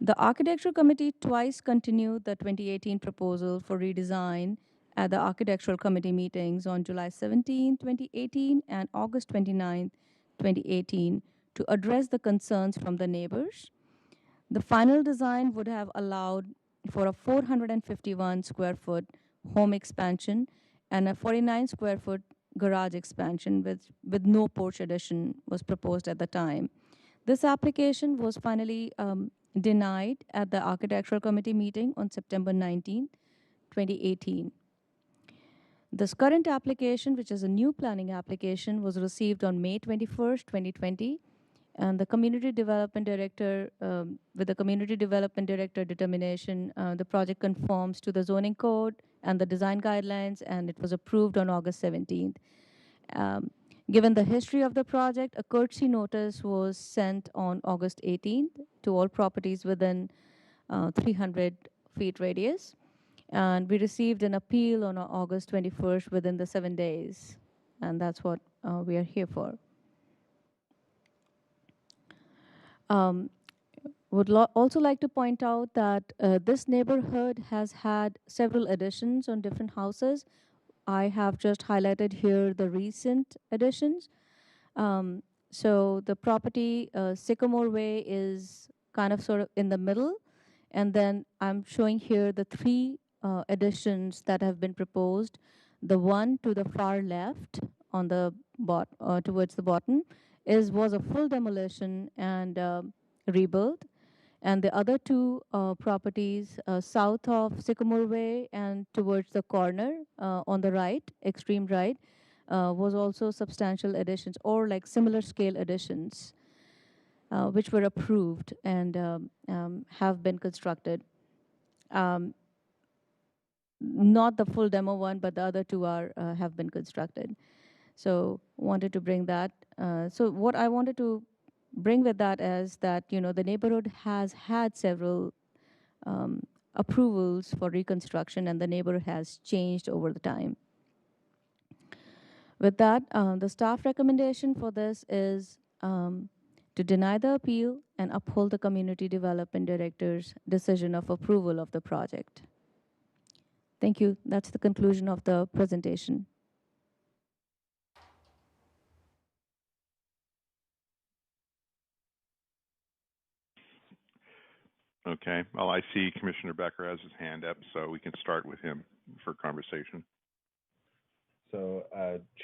The Architecture Committee twice continued the 2018 proposal for redesign at the Architectural Committee meetings on July 17, 2018 and August 29, 2018 to address the concerns from the neighbors. The final design would have allowed for a 451 square foot home expansion and a 49 square foot garage expansion with no porch addition was proposed at the time. This application was finally denied at the Architectural Committee meeting on September 19, 2018. This current application, which is a new planning application, was received on May 21st, 2020, and the Community Development Director, with the Community Development Director determination, the project conforms to the zoning code and the design guidelines, and it was approved on August 17th. Given the history of the project, a courtesy notice was sent on August 18th to all properties within 300 feet radius. And we received an appeal on August 21st within the 7 days. And that's what we are here for. Would also like to point out that this neighborhood has had several additions on different houses. I have just highlighted here the recent additions. So the property, Sycamore Way, is kind of sort of in the middle. And then I'm showing here the 3 additions that have been proposed. The one to the far left on the towards the bottom was a full demolition and rebuilt. And the other 2 properties south of Sycamore Way and towards the corner on the right, extreme right, was also substantial additions or like similar scale additions, which were approved and have been constructed. Not the full demo one, but the other 2 have been constructed. So wanted to bring that. So what I wanted to bring with that is that, the neighborhood has had several approvals for reconstruction, and the neighborhood has changed over the time. With that, the staff recommendation for this is to deny the appeal and uphold the Community Development Director's decision of approval of the project. Thank you. That's the conclusion of the presentation. Okay. Well, I see Commissioner Becker has his hand up, so we can start with him for conversation. So,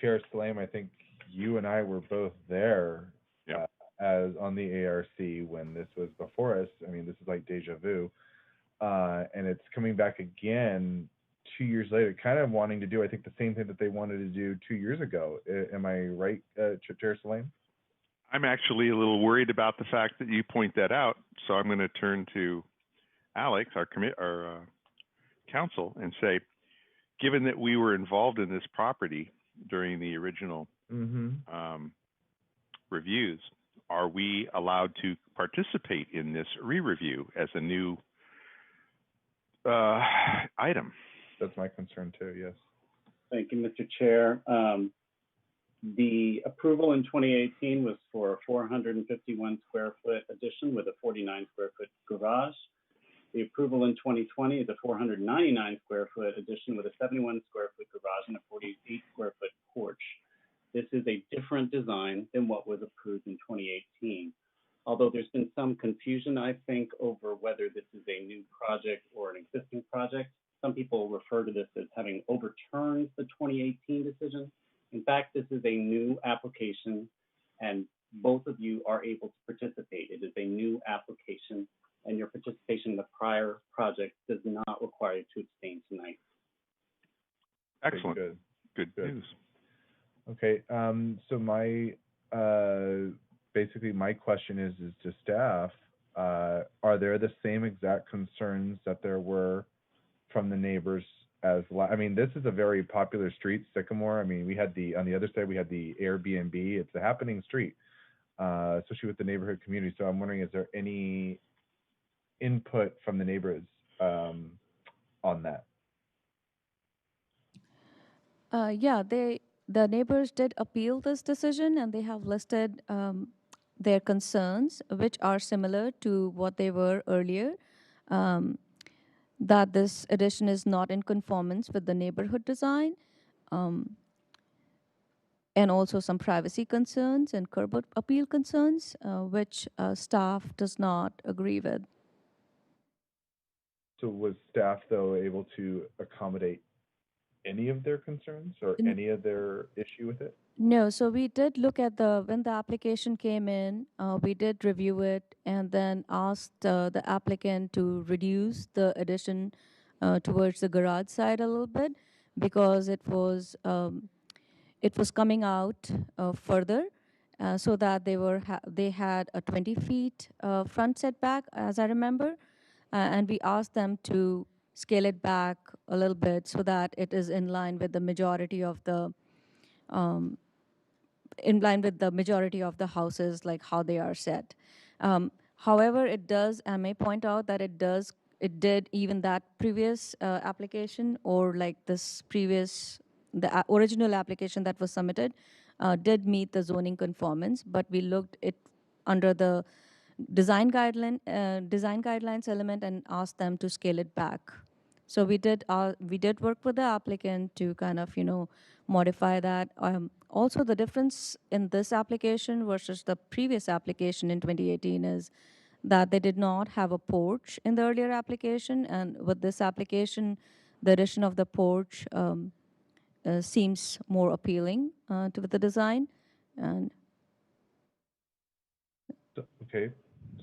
Chair Saleem, I think you and I were both there as on the ARC when this was before us. I mean, this is like deja vu. And it's coming back again 2 years later, kind of wanting to do, I think, the same thing that they wanted to do 2 years ago. Am I right, Chair Saleem? I'm actually a little worried about the fact that you point that out, so I'm going to turn to Alex, our counsel, and say, given that we were involved in this property during the original reviews, are we allowed to participate in this re-review as a new item? That's my concern too, yes. Thank you, Mr. Chair. The approval in 2018 was for a 451 square foot addition with a 49 square foot garage. The approval in 2020 is a 499 square foot addition with a 71 square foot garage and a 48 square foot porch. This is a different design than what was approved in 2018. Although there's been some confusion, I think, over whether this is a new project or an existing project. some people refer to this as having overturned the 2018 decision. In fact, this is a new application, and both of you are able to participate. It is a new application, and your participation in the prior project does not require you to abstain tonight. Excellent. Good. Good news. Okay. So my basically my question is to staff. Are there the same exact concerns that there were from the neighbors as I mean, this is a very popular street, Sycamore. I mean, we had on the other side, we had the Airbnb. It's a happening street, especially with the neighborhood community. So I'm wondering, is there any input from the neighbors on that? Yeah, the neighbors did appeal this decision, and they have listed their concerns, which are similar to what they were earlier. That this addition is not in conformance with the neighborhood design, and also some privacy concerns and curb appeal concerns, which staff does not agree with. So was staff, though, able to accommodate any of their concerns or any of their issue with it? No, so we did look at when the application came in, we did review it and then asked the applicant to reduce the addition towards the garage side a little bit, because it was coming out further, so that they had a 20 feet front setback, as I remember, and we asked them to scale it back a little bit so that it is in line with the majority of the houses, like how they are set. However, I may point out that it did even that previous application, or like the original application that was submitted, did meet the zoning conformance, but we looked it under the design guidelines element and asked them to scale it back. So we did work with the applicant to kind of modify that. Also, the difference in this application versus the previous application in 2018 is that they did not have a porch in the earlier application, and with this application, the addition of the porch seems more appealing to the design. And Okay,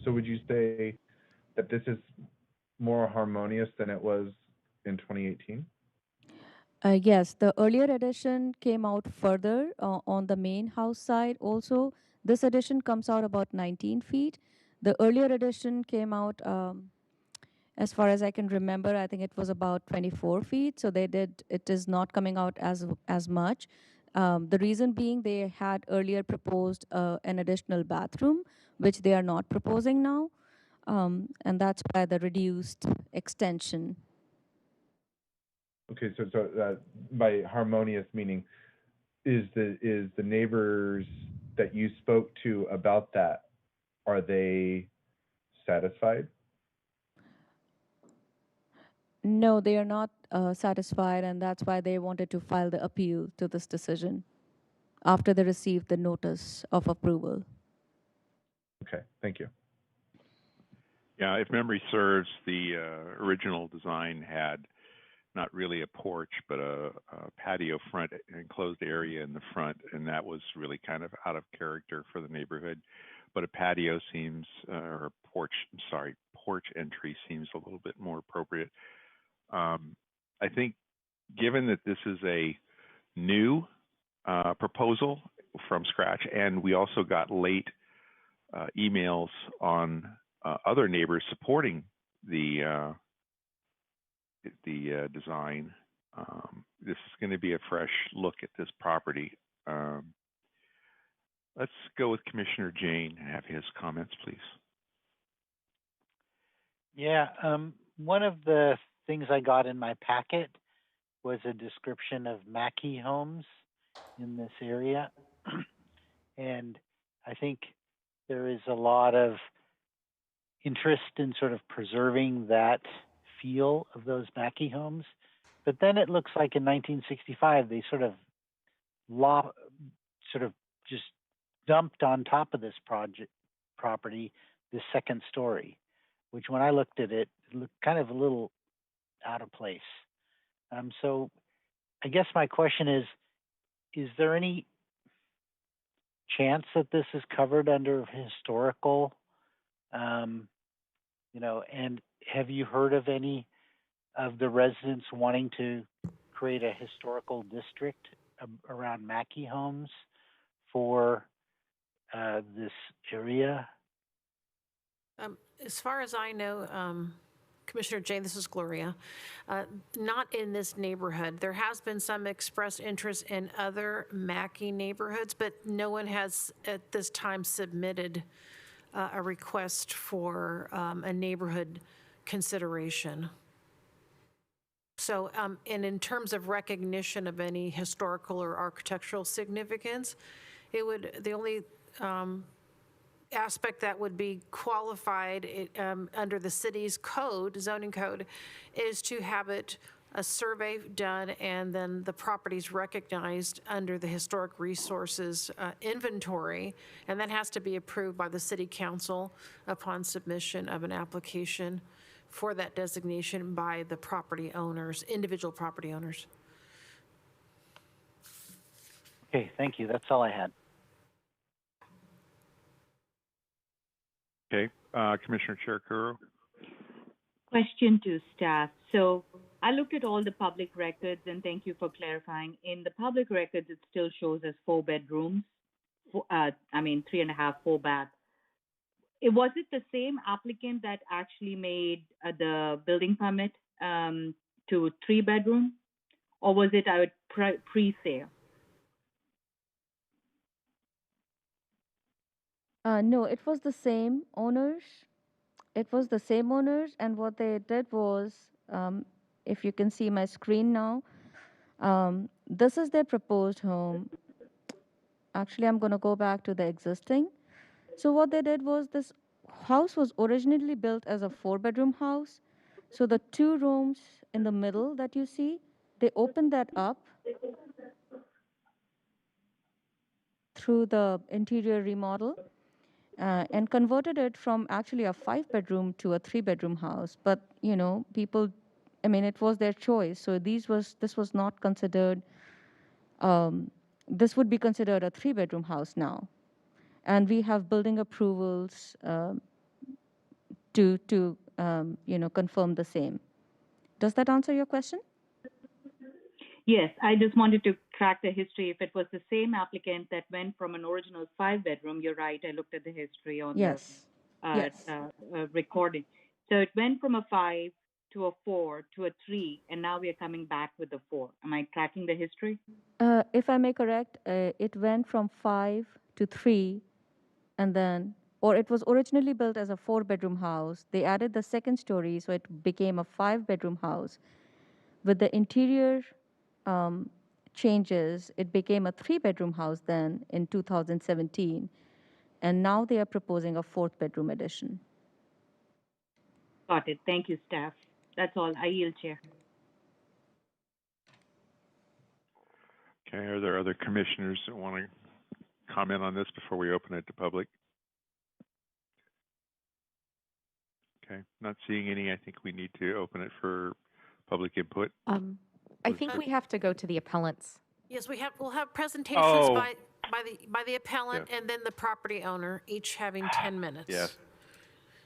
so would you say that this is more harmonious than it was in 2018? Yes, the earlier addition came out further on the main house side also. This addition comes out about 19 feet. The earlier addition came out, as far as I can remember, I think it was about 24 feet. So it is not coming out as much. The reason being, they had earlier proposed an additional bathroom, which they are not proposing now. And that's why the reduced extension. Okay, so that by harmonious meaning, is the neighbors that you spoke to about that, are they satisfied? No, they are not satisfied, and that's why they wanted to file the appeal to this decision after they received the notice of approval. Okay, thank you. Yeah, if memory serves, the original design had not really a porch, but a patio front, enclosed area in the front, and that was really kind of out of character for the neighborhood. But a patio seems, or a porch entry seems a little bit more appropriate. I think, given that this is a new proposal from scratch, and we also got late emails on other neighbors supporting the design. This is going to be a fresh look at this property. Let's go with Commissioner Jane and have his comments, please. Yeah, one of the things I got in my packet was a description of Mackey homes in this area. And I think there is a lot of interest in sort of preserving that feel of those Mackey homes. But then it looks like in 1965, they sort of just dumped on top of this property this second story, which when I looked at it, it looked kind of a little out of place. So I guess my question is there any chance that this is covered under historical, and have you heard of any of the residents wanting to create a historical district around Mackey homes for this area? As far as I know, Commissioner Jane, this is Gloria, not in this neighborhood. There has been some expressed interest in other Mackey neighborhoods, but no one has at this time submitted a request for a neighborhood consideration. So, and in terms of recognition of any historical or architectural significance, the only aspect that would be qualified under the city's code, zoning code, is to have a survey done and then the properties recognized under the historic resources inventory, and that has to be approved by the city council upon submission of an application for that designation by the property owners, individual property owners. Okay, thank you. That's all I had. Okay, Commissioner Chair Kuro. Question to staff. So I looked at all the public records, and thank you for clarifying. In the public records, it still shows as 4 bedrooms. 3.5, 4 bath. Was it the same applicant that actually made the building permit to 3 bedroom, or was it a pre-sale? No, it was the same owners. It was the same owners, and what they did was, if you can see my screen now, this is their proposed home. Actually, I'm going to go back to the existing. So what they did was, this house was originally built as a 4-bedroom house. So the 2 rooms in the middle that you see, they opened that up through the interior remodel. And converted it from actually a 5-bedroom to a 3-bedroom house. But, people, it was their choice. So this was not considered, this would be considered a 3-bedroom house now. And we have building approvals to confirm the same. Does that answer your question? Yes, I just wanted to track the history. If it was the same applicant that went from an original 5-bedroom, you're right, I looked at the history on the recording. So it went from a 5 to a 4 to a 3, and now we are coming back with the 4. Am I tracking the history? If I may correct, it went from 5 to 3, and then, or it was originally built as a 4-bedroom house. They added the 2nd story, so it became a 5-bedroom house. With the interior changes, it became a 3-bedroom house then in 2017, and now they are proposing a 4th-bedroom addition. Got it. Thank you, staff. That's all. I yield, Chair. Okay, are there other commissioners that want to comment on this before we open it to public? Okay, not seeing any. I think we need to open it for public input. I think we have to go to the appellants. Yes, we'll have presentations by the appellant and then the property owner, each having 10 minutes. Yes.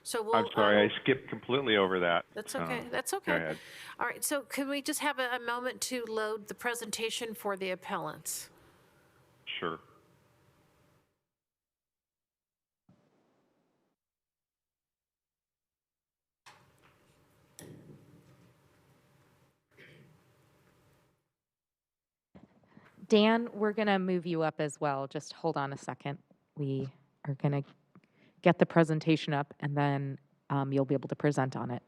So I'm sorry, I skipped completely over that. That's okay. That's okay. Go ahead. All right. So can we just have a moment to load the presentation for the appellants? Sure. Dan, we're going to move you up as well. Just hold on a second. We are going to get the presentation up, and then you'll be able to present on it.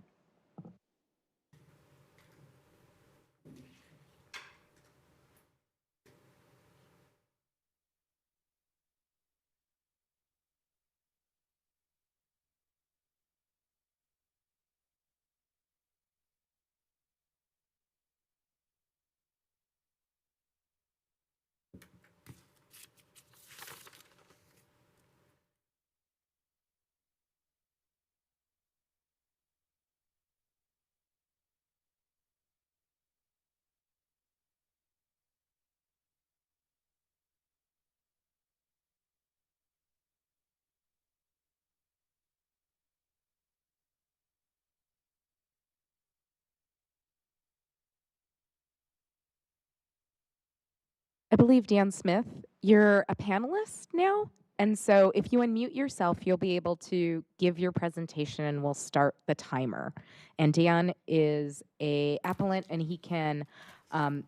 I believe Dan Smith, you're a panelist now. And so if you unmute yourself, you'll be able to give your presentation and we'll start the timer. And Dan is a appellant and he can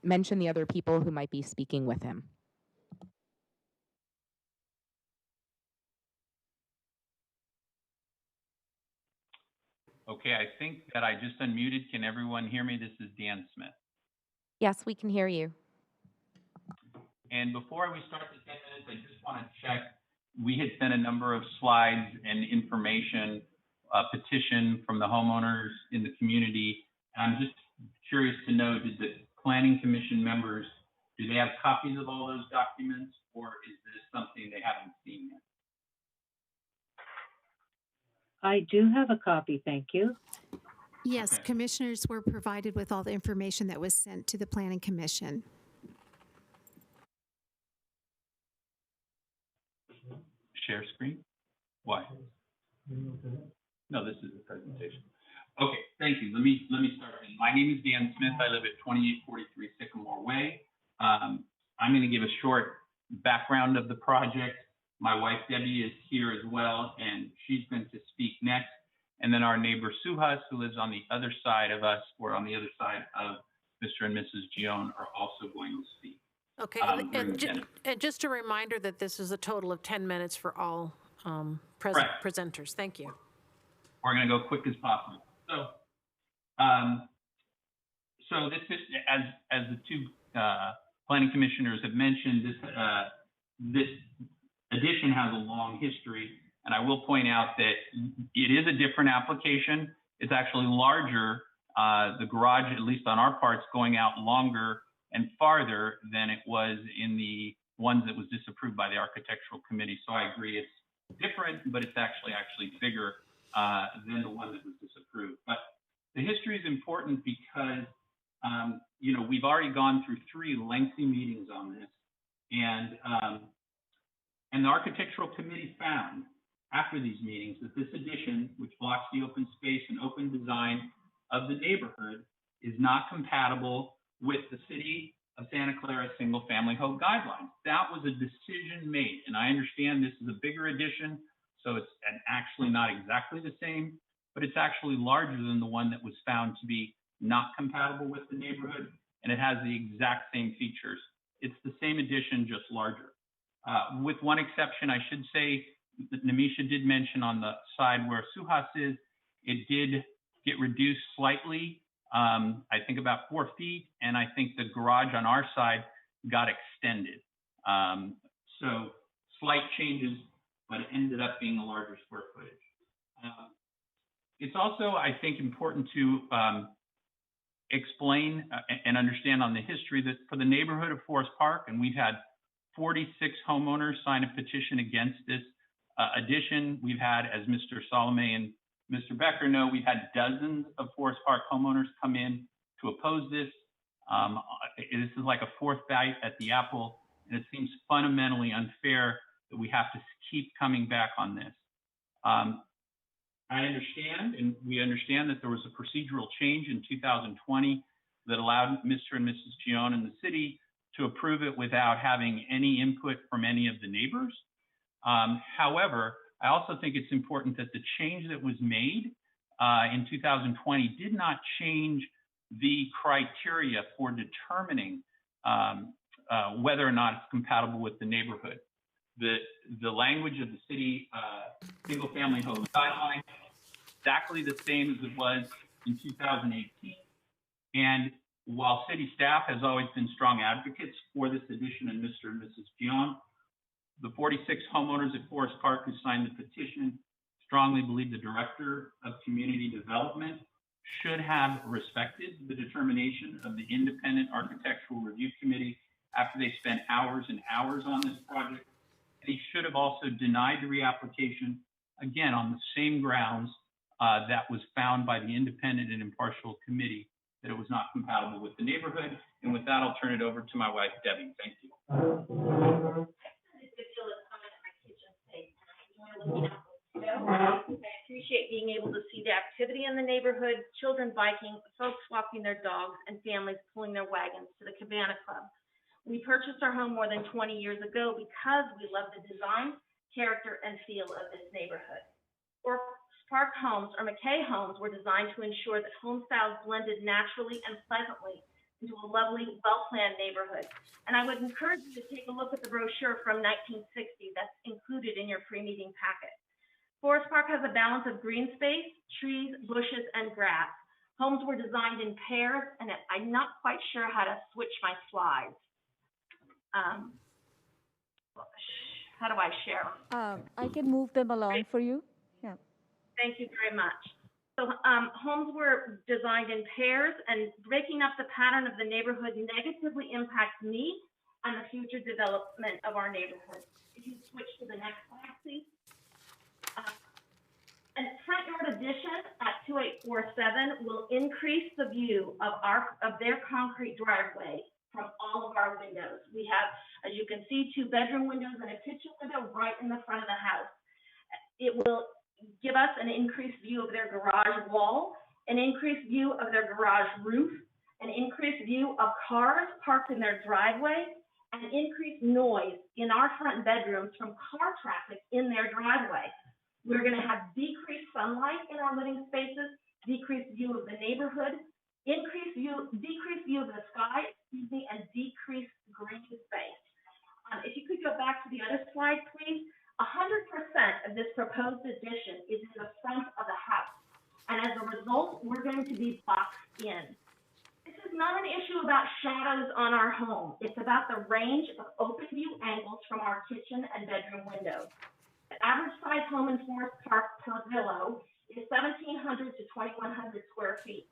mention the other people who might be speaking with him. Okay, I think that I just unmuted. Can everyone hear me? This is Dan Smith. Yes, we can hear you. And before we start the 10 minutes, I just want to check. We had sent a number of slides and information, petition from the homeowners in the community. I'm just curious to know, did the Planning Commission members, do they have copies of all those documents, or is this something they haven't seen yet? I do have a copy, thank you. Yes, okay. Commissioners were provided with all the information that was sent to the Planning Commission. Share screen? Why? No, this is the presentation. Okay, thank you. Let me start. My name is Dan Smith. I live at 2843 Sycamore Way. I'm going to give a short background of the project. My wife Debbie is here as well, and she's going to speak next. And then our neighbor Suhas, who lives on the other side of us, or on the other side of Mr. and Mrs. Gion, are also going to speak. Okay, and just a reminder that this is a total of 10 minutes for all presenters. Thank you. We're going to go quick as possible. So, so this is, as the two planning commissioners have mentioned, this addition has a long history, and I will point out that it is a different application. It's actually larger. The garage, at least on our parts, going out longer and farther than it was in the ones that was disapproved by the architectural committee. So I agree it's different, but it's actually bigger than the one that was disapproved. But the history is important because you know, we've already gone through 3 lengthy meetings on this, and the architectural committee found after these meetings that this addition, which blocks the open space and open design of the neighborhood, is not compatible with the City of Santa Clara single-family home guidelines. That was a decision made, and I understand this is a bigger addition, so it's actually not exactly the same, but it's actually larger than the one that was found to be not compatible with the neighborhood, and it has the exact same features. It's the same addition, just larger. With one exception, I should say, that Namisha did mention on the side where Suhas is, it did get reduced slightly, I think about 4 feet, and I think the garage on our side got extended. So slight changes, but it ended up being a larger square footage. It's also, I think, important to explain and understand on the history that for the neighborhood of Forest Park, and we've had 46 homeowners sign a petition against this addition. We've had, as Mr. Salome and Mr. Becker know, we've had dozens of Forest Park homeowners come in to oppose this. This is like a 4th bite at the apple, and it seems fundamentally unfair that we have to keep coming back on this. I understand, and we understand that there was a procedural change in 2020 that allowed Mr. and Mrs. Gion and the city to approve it without having any input from any of the neighbors. However, I also think it's important that the change that was made in 2020 did not change the criteria for determining whether or not it's compatible with the neighborhood. The language of the city single-family home guideline exactly the same as it was in 2018. And while city staff has always been strong advocates for this addition and Mr. and Mrs. Gion, the 46 homeowners at Forest Park who signed the petition strongly believe the Director of Community Development should have respected the determination of the Independent Architectural Review Committee after they spent hours and hours on this project. And he should have also denied the reapplication, again, on the same grounds that was found by the independent and impartial committee, that it was not compatible with the neighborhood. And with that, I'll turn it over to my wife, Debbie. Thank you. I appreciate being able to see the activity in the neighborhood, children biking, folks walking their dogs, and families pulling their wagons to the Cabana Club. We purchased our home more than 20 years ago because we love the design, character, and feel of this neighborhood. Forest Park homes, or McKay homes, were designed to ensure that home styles blended naturally and pleasantly into a lovely, well-planned neighborhood. And I would encourage you to take a look at the brochure from 1960 that's included in your pre-meeting packet. Forest Park has a balance of green space, trees, bushes, and grass. Homes were designed in pairs, and I'm not quite sure how to switch my slides. How do I share? I can move them along for you. Yeah. Thank you very much. So homes were designed in pairs, and breaking up the pattern of the neighborhood negatively impacts me and the future development of our neighborhood. If you switch to the next slide, please. And front yard addition at 2847 will increase the view of their concrete driveway from all of our windows. We have, as you can see, 2 bedroom windows and a kitchen window right in the front of the house. It will give us an increased view of their garage wall, an increased view of their garage roof, an increased view of cars parked in their driveway, and increased noise in our front bedrooms from car traffic in their driveway. We're going to have decreased sunlight in our living spaces, decreased view of the neighborhood, decreased view of the sky, and decreased green space. If you could go back to the other slide, please. 100% of this proposed addition is in the front of the house. And as a result, we're going to be boxed in. This is not an issue about shadows on our home. It's about the range of open view angles from our kitchen and bedroom windows. The average size home in Forest Park per villa is 1,700 to 2,100 square feet.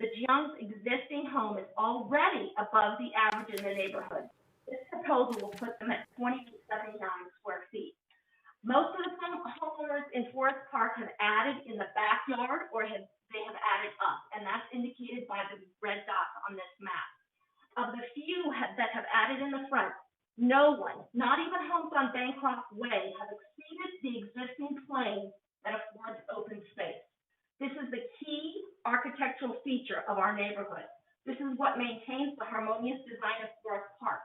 The Young's existing home is already above the average in the neighborhood. This proposal will put them at 20 to 79 square feet. Most of the homeowners in Forest Park have added in the backyard or they have added up, and that's indicated by the red dots on this map. Of the few that have added in the front, no one, not even homes on Bancroft Way, have exceeded the existing plane that affords open space. This is the key architectural feature of our neighborhood. This is what maintains the harmonious design of Forest Park.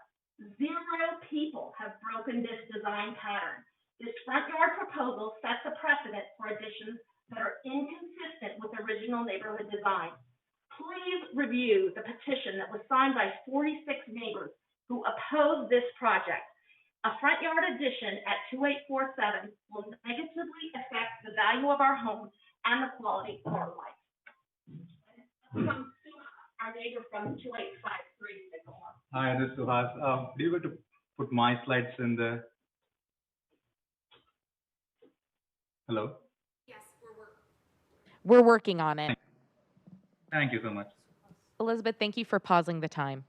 0 people have broken this design pattern. This front yard proposal sets a precedent for additions that are inconsistent with original neighborhood design. Please review the petition that was signed by 46 neighbors who oppose this project. A front yard addition at 2847 will negatively affect the value of our home and the quality of our life. Our neighbor from 2853 Sycamore. Hi, this is Suhas. Do you want to put my slides in the? Hello? Yes, we're working on it. Thank you so much. Elizabeth, thank you for pausing the time.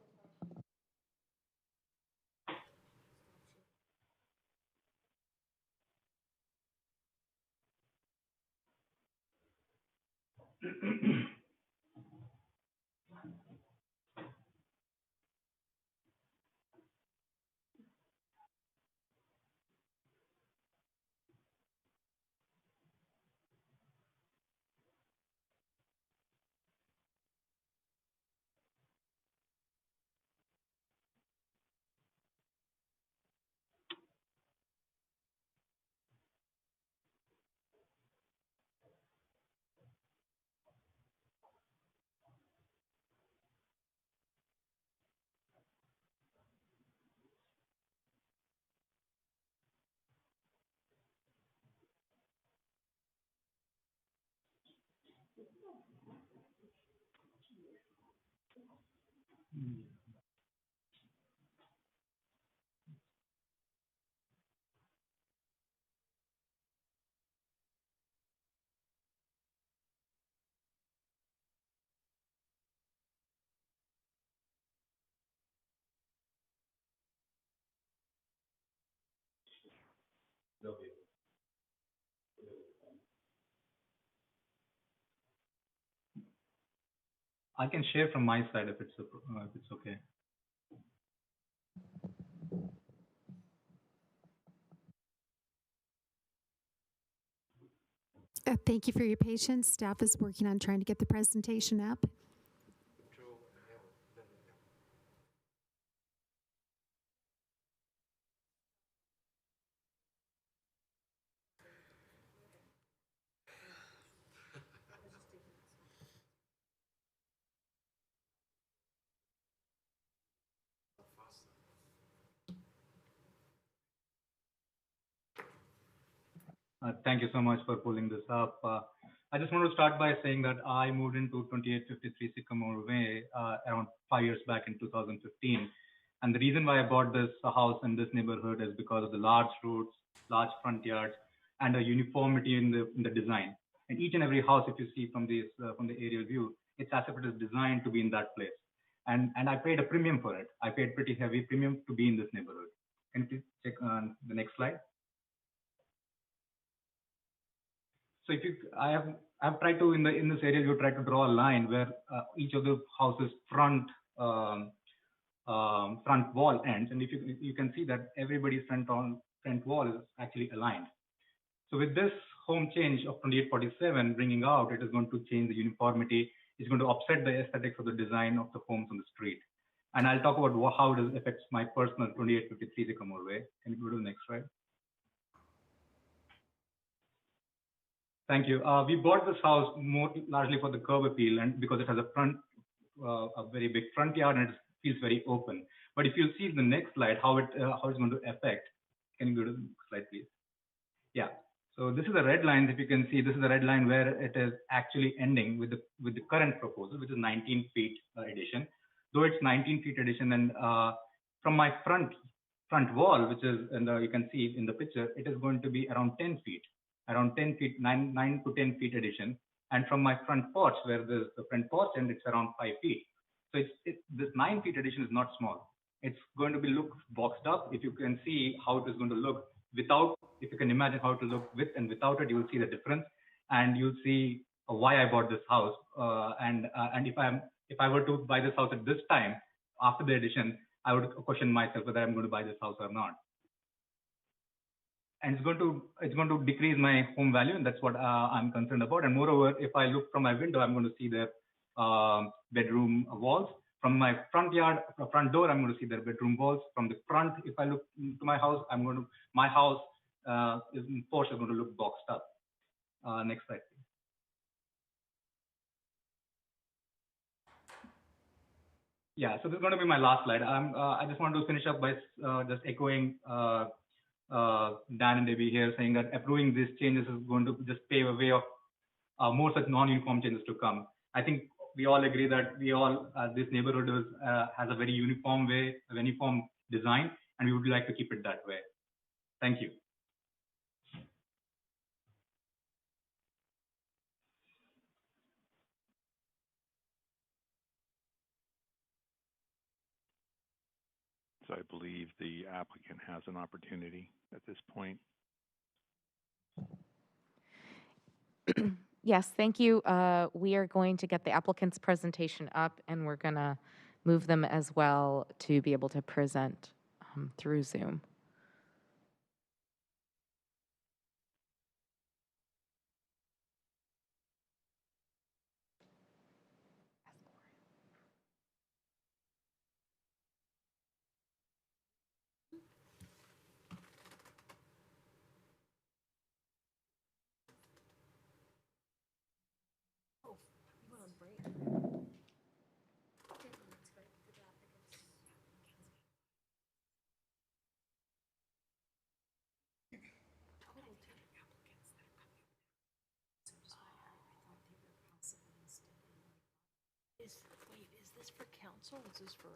I can share from my side if it's okay. Thank you for your patience. Staff is working on trying to get the presentation up. Thank you so much for pulling this up. I just want to start by saying that I moved into 2853 Sycamore Way around 5 years back in 2015. And the reason why I bought this house in this neighborhood is because of the large roads, large front yards, and a uniformity in the design. And each and every house, if you see from the aerial view, it's as if it is designed to be in that place. And I paid a premium for it. I paid pretty heavy premium to be in this neighborhood. Can you please check on the next slide? So if you, I've tried to in this area you try to draw a line where each of the houses front wall ends, and if you can see that everybody's front wall is actually aligned. So with this home change of 2847 bringing out, it is going to change the uniformity. It's going to upset the aesthetics of the design of the homes on the street. And I'll talk about how it affects my personal 2853 Sycamore Way. Can you go to the next slide? Thank you. We bought this house largely for the curb appeal and because it has a very big front yard and it feels very open. But if you see the next slide, how it's going to affect. Can you go to the next slide, please? Yeah. So this is the red line. If you can see, this is the red line where it is actually ending with the current proposal, which is 19 feet addition. Though it's 19 feet addition, and from my front wall, which is you can see in the picture, it is going to be around 10 feet. Around 10 feet, 9 to 10 feet addition. And from my front porch, where there's the front porch, and it's around 5 feet. So this 9 feet addition is not small. It's going to be look boxed up. If you can see how it is going to look without, if you can imagine how it will look with and without it, you will see the difference, and you'll see why I bought this house. And if I were to buy this house at this time after the addition, I would question myself whether I'm going to buy this house or not. And it's going to decrease my home value, and that's what I'm concerned about. And moreover, if I look from my window, I'm going to see their bedroom walls. From my front door, I'm going to see their bedroom walls. From the front, if I look to my house, my house porch is going to look boxed up. Next slide, please. Yeah, so this is going to be my last slide. I just want to finish up by just echoing Dan and Debbie here, saying that approving these changes is going to just pave a way of more such non-uniform changes to come. I think we all agree that this neighborhood has a very uniform way, a uniform design, and we would like to keep it that way. Thank you. So I believe the applicant has an opportunity at this point. Yes, thank you. We are going to get the applicant's presentation up, and we're going to move them as well to be able to present through Zoom. Is this for council? Is this for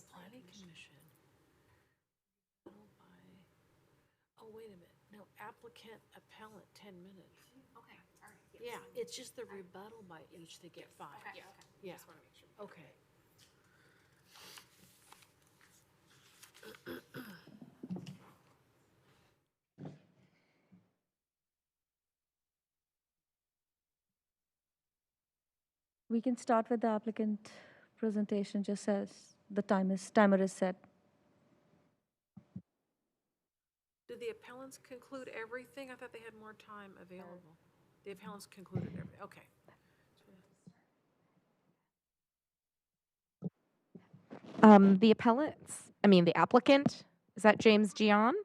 planning commission? Oh, wait a minute. No, applicant, appellant, 10 minutes. Okay, all right. Yes. Yeah, it's just the rebuttal by each to get 5. Okay, okay. Yeah. Just want to make sure. Okay. We can start with the applicant presentation just as the timer is set. Did the appellants conclude everything? I thought they had more time available. The appellants concluded everything. Okay. The applicant, is that James Gian?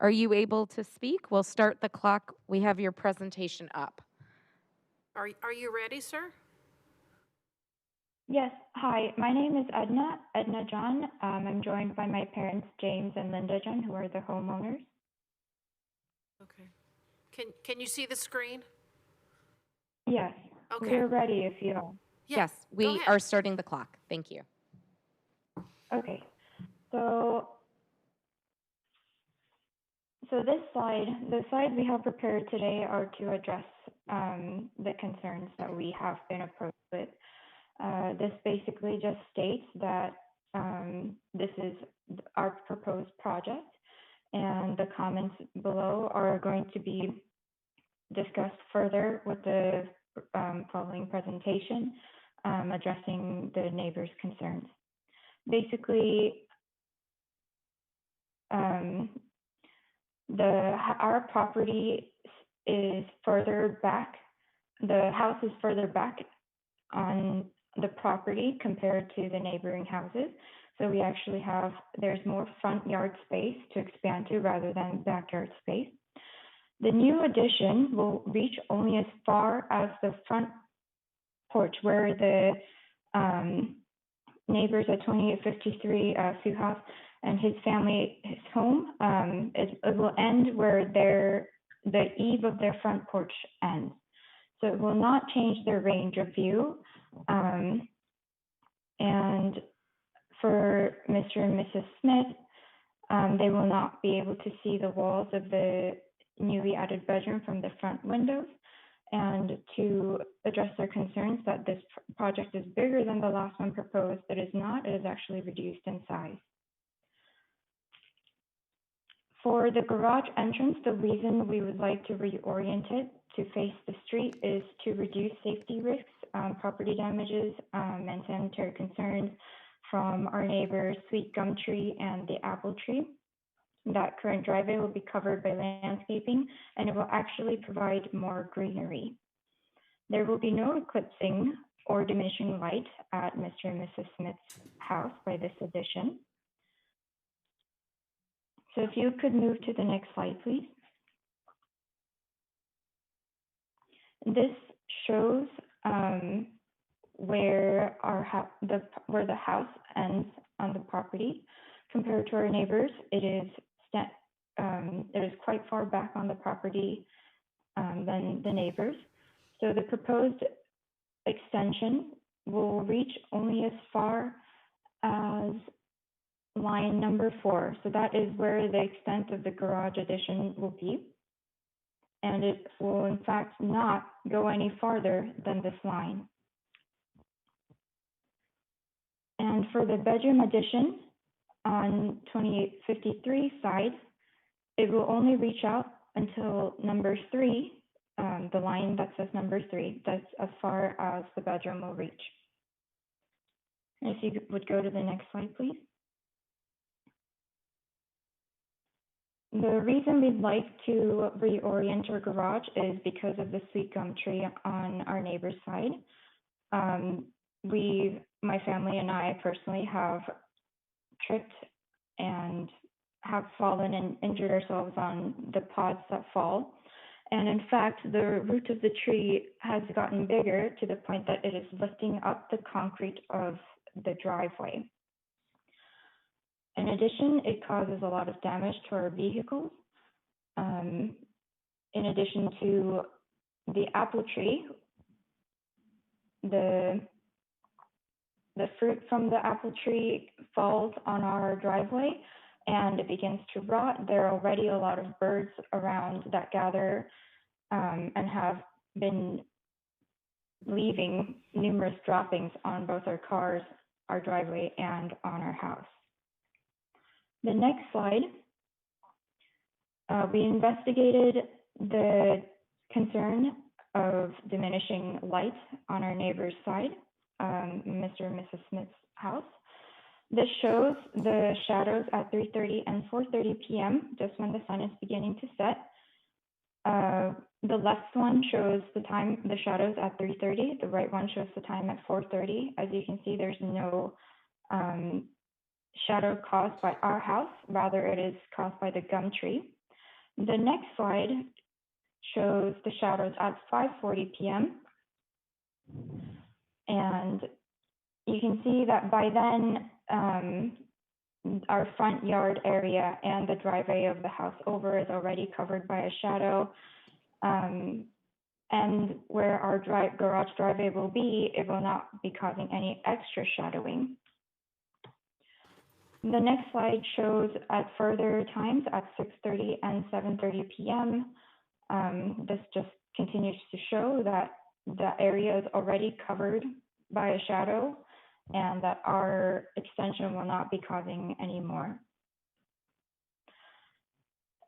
Are you able to speak? We'll start the clock. We have your presentation up. Are you ready, sir? Yes. Hi, my name is Edna John. I'm joined by my parents, James and Linda John, who are the homeowners. Okay. Can you see the screen? Yes. Okay. We're ready if you are. Yeah, Yes, we are starting the clock. Thank you. Okay. So this slide, the slides we have prepared today are to address the concerns that we have been approached with. This basically just states that this is our proposed project, and the comments below are going to be discussed further with the following presentation, addressing the neighbors' concerns. Basically, our property is further back. The house is further back on the property compared to the neighboring houses. So we actually have, there's more front yard space to expand to rather than backyard space. The new addition will reach only as far as the front porch where the neighbors at 2853 Suhaus and his family, his home, it will end where the eave of their front porch ends. So it will not change their range of view. And for Mr. and Mrs. Smith, they will not be able to see the walls of the newly added bedroom from the front windows. And to address their concerns that this project is bigger than the last one proposed, it is not, it is actually reduced in size. For the garage entrance, the reason we would like to reorient it to face the street is to reduce safety risks, property damages, and sanitary concerns from our neighbors, Sweet Gum Tree and the Apple Tree. That current driveway will be covered by landscaping, and it will actually provide more greenery. There will be no eclipsing or diminishing light at Mr. and Mrs. Smith's house by this addition. So if you could move to the next slide, please. This shows where the house ends on the property compared to our neighbors. It is quite far back on the property than the neighbors. So the proposed extension will reach only as far as line number 4. So that is where the extent of the garage addition will be. And it will in fact not go any farther than this line. And for the bedroom addition on 2853 side, it will only reach out until number 3, the line that says number 3. That's as far as the bedroom will reach. And if you would go to the next slide, please. The reason we'd like to reorient our garage is because of the Sweet Gum Tree on our neighbor's side. My family and I personally have tripped and have fallen and injured ourselves on the pods that fall. And in fact, the root of the tree has gotten bigger to the point that it is lifting up the concrete of the driveway. In addition, it causes a lot of damage to our vehicles. In addition to the apple tree, the fruit from the apple tree falls on our driveway and it begins to rot. There are already a lot of birds around that gather and have been leaving numerous droppings on both our cars, our driveway, and on our house. The next slide, we investigated the concern of diminishing light on our neighbor's side, Mr. and Mrs. Smith's house. This shows the shadows at 3:30 and 4:30 p.m., just when the sun is beginning to set. The left one shows the shadows at 3:30. The right one shows the time at 4:30. As you can see, there's no shadow caused by our house, rather it is caused by the gum tree. The next slide shows the shadows at 5:40 p.m. And you can see that by then, our front yard area and the driveway of the house over is already covered by a shadow. And where our garage driveway will be, it will not be causing any extra shadowing. The next slide shows at further times at 6:30 and 7:30 p.m. This just continues to show that the area is already covered by a shadow and that our extension will not be causing any more.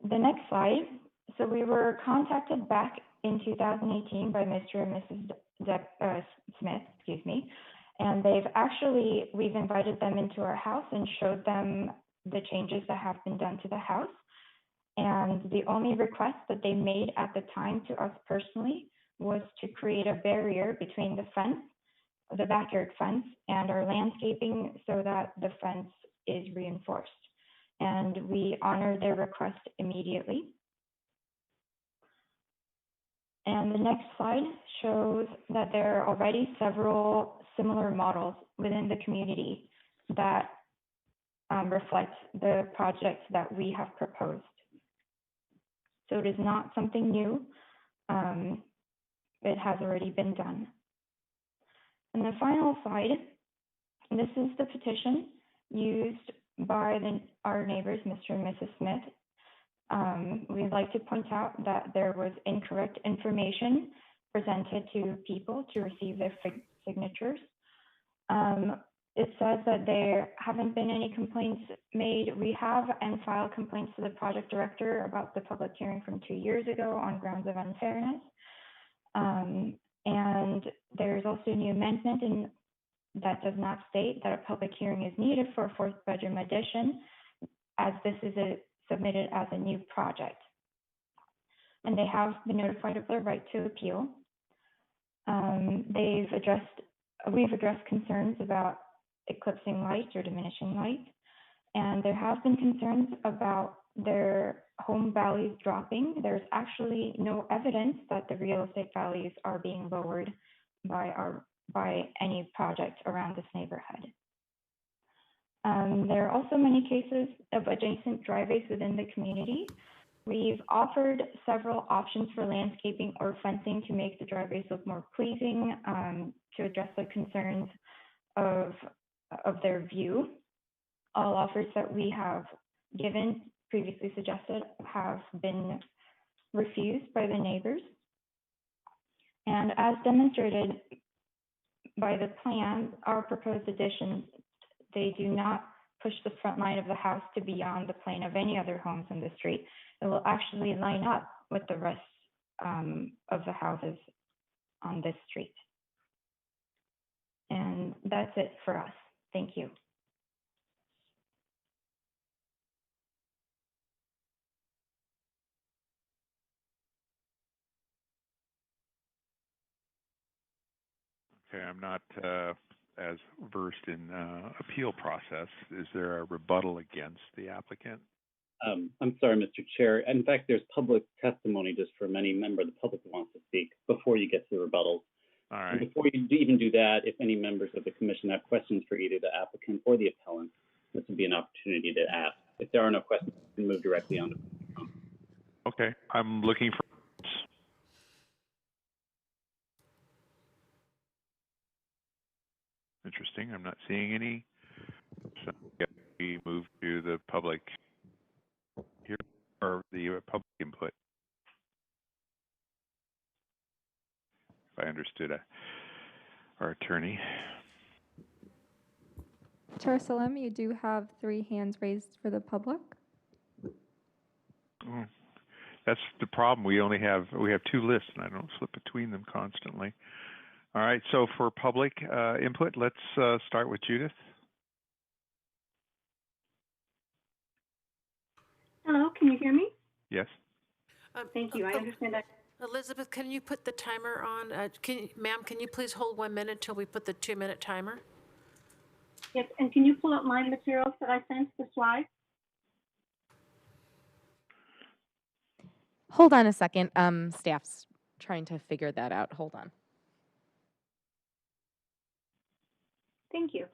The next slide. So we were contacted back in 2018 by Mr. and Mrs. Smith, excuse me, and we've invited them into our house and showed them the changes that have been done to the house. And the only request that they made at the time to us personally was to create a barrier between the fence, the backyard fence, and our landscaping so that the fence is reinforced. And we honored their request immediately. And the next slide shows that there are already several similar models within the community that reflect the projects that we have proposed. So it is not something new. It has already been done. And the final slide, this is the petition used by our neighbors, Mr. and Mrs. Smith. We'd like to point out that there was incorrect information presented to people to receive their signatures. It says that there haven't been any complaints made. We have and filed complaints to the project director about the public hearing from 2 years ago on grounds of unfairness. And there's also a new amendment that does not state that a public hearing is needed for a fourth bedroom addition, as this is submitted as a new project. And they have been notified of their right to appeal. We've addressed concerns about eclipsing light or diminishing light. And there have been concerns about their home values dropping. There's actually no evidence that the real estate values are being lowered by any project around this neighborhood. There are also many cases of adjacent driveways within the community. We've offered several options for landscaping or fencing to make the driveways look more pleasing, to address the concerns of their view. All offers that we have previously suggested have been refused by the neighbors. And as demonstrated by the plan, our proposed additions, they do not push the front line of the house to beyond the plane of any other homes in the street. It will actually line up with the rest of the houses on this street. And that's it for us. Thank you. Okay, I'm not as versed in appeal process. Is there a rebuttal against the applicant? I'm sorry, Mr. Chair. In fact, there's public testimony just from any member of the public who wants to speak before you get to the rebuttals. All right. And before you even do that, if any members of the commission have questions for either the applicant or the appellant, this would be an opportunity to ask. If there are no questions, we can move directly on to. Okay, I'm looking for. Interesting. I'm not seeing any. So we move to the public here, or the public input. If I understood our attorney. Chair Salem, you do have 3 hands raised for the public. Oh, that's the problem. We have 2 lists, and I don't flip between them constantly. All right. So for public input, let's start with Judith. Hello, can you hear me? Yes. Thank you. I understand that. Elizabeth, can you put the timer on? Ma'am, can you please hold 1 minute till we put the 2-minute timer? Yes, and can you pull up my materials that I sent, the slides? Hold on a second. Staff's trying to figure that out. Hold on. Thank you.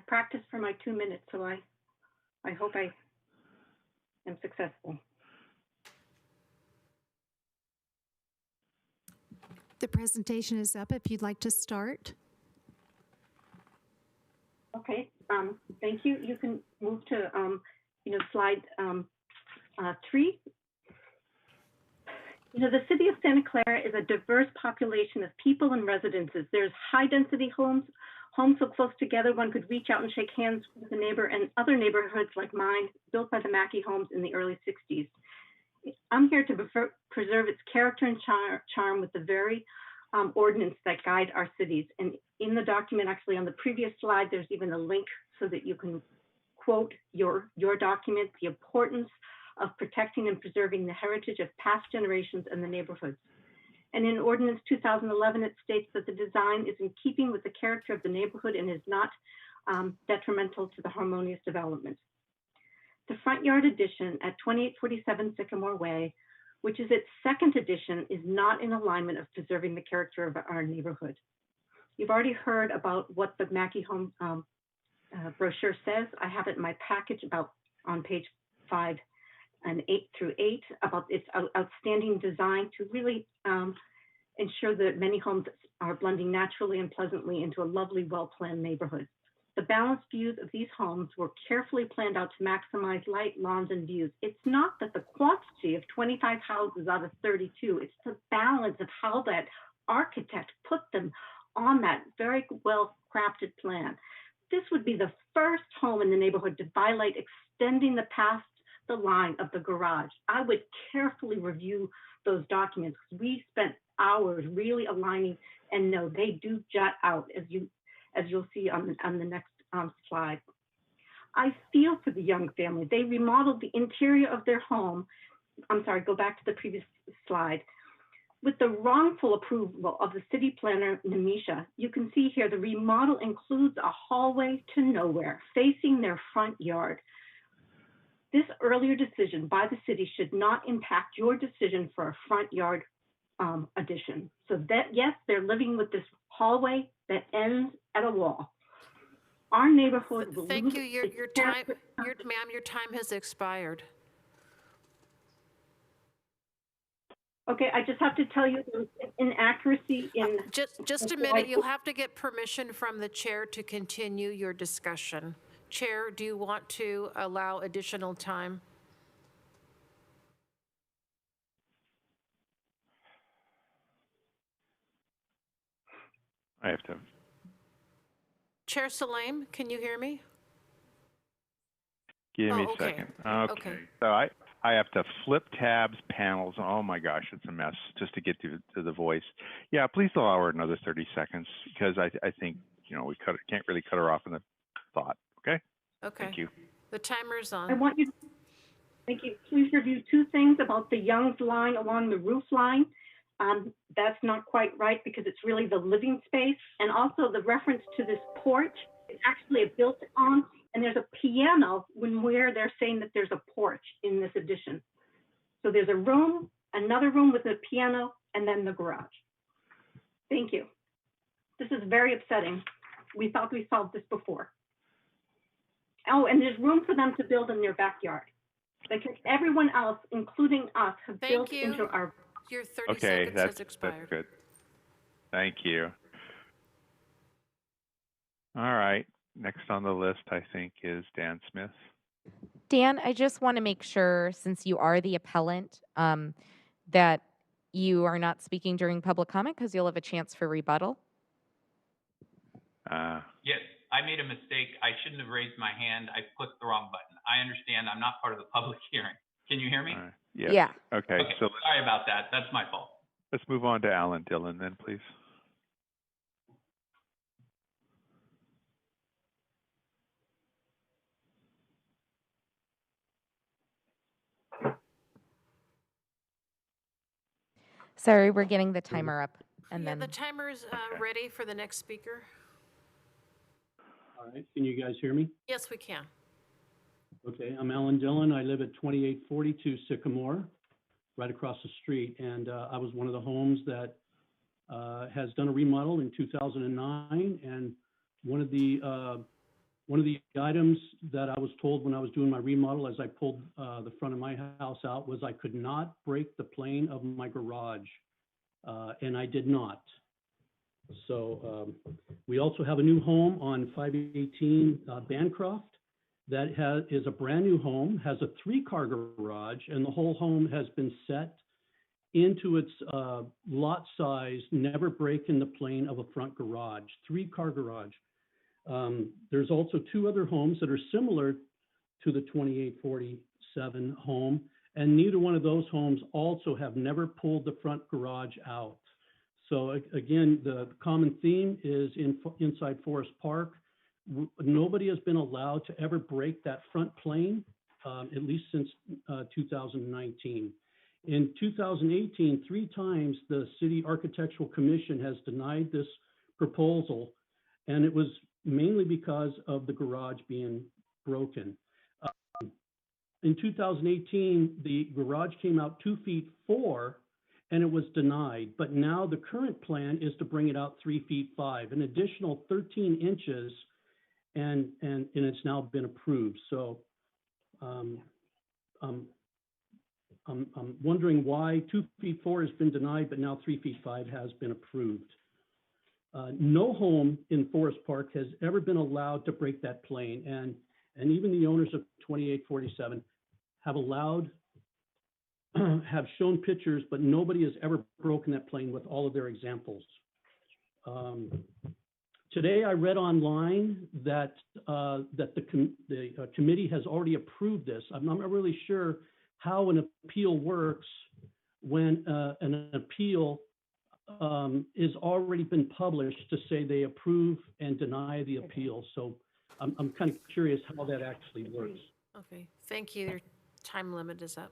practiced for my 2 minutes, so I hope I am successful. The presentation is up if you'd like to start. Okay, thank you. You can move to, slide 3. The city of Santa Clara is a diverse population of people and residences. There's high density homes so close together one could reach out and shake hands with a neighbor, and other neighborhoods like mine built by the Mackey homes in the early 60s. I'm here to preserve its character and charm with the very ordinance that guide our cities. And in the document, actually on the previous slide, there's even a link so that you can quote your document, the importance of protecting and preserving the heritage of past generations and the neighborhoods. And in Ordinance 2011, it states that the design is in keeping with the character of the neighborhood and is not detrimental to the harmonious development. The front yard addition at 2847 Sycamore Way, which is its second addition, is not in alignment of preserving the character of our neighborhood. You've already heard about what the Mackey Home brochure says. I have it in my package about on page 5 and 8 through 8 about its outstanding design to really ensure that many homes are blending naturally and pleasantly into a lovely, well-planned neighborhood. The balanced views of these homes were carefully planned out to maximize light, lawns, and views. It's not that the quantity of 25 houses out of 32, it's the balance of how that architect put them on that very well-crafted plan. This would be the first home in the neighborhood to violate extending past the line of the garage. I would carefully review those documents because we spent hours really aligning, and no, they do jut out as you'll see on the next slide. I feel for the young family. They remodeled the interior of their home. I'm sorry, go back to the previous slide. With the wrongful approval of the city planner, Nemisha, you can see here the remodel includes a hallway to nowhere facing their front yard. This earlier decision by the city should not impact your decision for a front yard addition. So that, yes, they're living with this hallway that ends at a wall. Our neighborhood will Thank you. Your time, ma'am, your time has expired. Okay, I just have to tell you there was inaccuracy in... Just a minute, you'll have to get permission from the chair to continue your discussion. Chair, do you want to allow additional time? I have to. Chair Saleem, can you hear me? Give me a okay. second. Okay. So I have to flip tabs, panels. Oh my gosh, it's a mess just to get to the voice. Yeah, please allow her another 30 seconds because I think, we can't really cut her off in the thought. Okay? Okay. Thank you. The timer's on. I want you to, thank you. Please review 2 things about the Young's line along the roof line. That's not quite right because it's really the living space. And also the reference to this porch is actually a built-on, and there's a piano where they're saying that there's a porch in this addition. So there's a room, another room with a piano, and then the garage. Thank you. This is very upsetting. We thought we solved this before. Oh, and there's room for them to build in their backyard. Because everyone else, including us, have built into our... Your 30 seconds has expired. That's good. Thank you. All right. Next on the list, I think, is Dan Smith. Dan, I just want to make sure, since you are the appellant, that you are not speaking during public comment because you'll have a chance for rebuttal. Yes, I made a mistake. I shouldn't have raised my hand. I clicked the wrong button. I understand. I'm not part of the public hearing. Can you hear me? Yeah. Okay. So sorry about that. That's my fault. let's move on to Alan Dillon then, please. Sorry, we're getting the timer up. And Yeah, then the timer is ready for the next speaker. All right, can you guys hear me? Yes, we can. Okay, I'm Alan Dillon. I live at 2842 Sycamore, right across the street. And I was one of the homes that has done a remodel in 2009. And one of the One of the items that I was told when I was doing my remodel as I pulled the front of my house out was I could not break the plane of my garage, and I did not. So we also have a new home on 518 Bancroft that is a brand new home, has a 3-car garage, and the whole home has been set into its lot size, never breaking the plane of a front garage, 3-car garage. There's also 2 other homes that are similar to the 2847 home, and neither one of those homes also have never pulled the front garage out. So again, the common theme is inside Forest Park. Nobody has been allowed to ever break that front plane, at least since 2019. In 2018, 3 times the City Architectural Commission has denied this proposal, and it was mainly because of the garage being broken. In 2018, the garage came out 2 feet 4, and it was denied. But now the current plan is to bring it out 3 feet 5, an additional 13 inches, and it's now been approved. So I'm wondering why 2 feet 4 has been denied, but now 3 feet 5 has been approved. No home in Forest Park has ever been allowed to break that plane, and even the owners of 2847 have shown pictures, but nobody has ever broken that plane with all of their examples. Today, I read online that the committee has already approved this. I'm not really sure how an appeal works when an appeal is already been published to say they approve and deny the appeal. So I'm kind of curious how that actually works. Okay, thank you. Your time limit is up.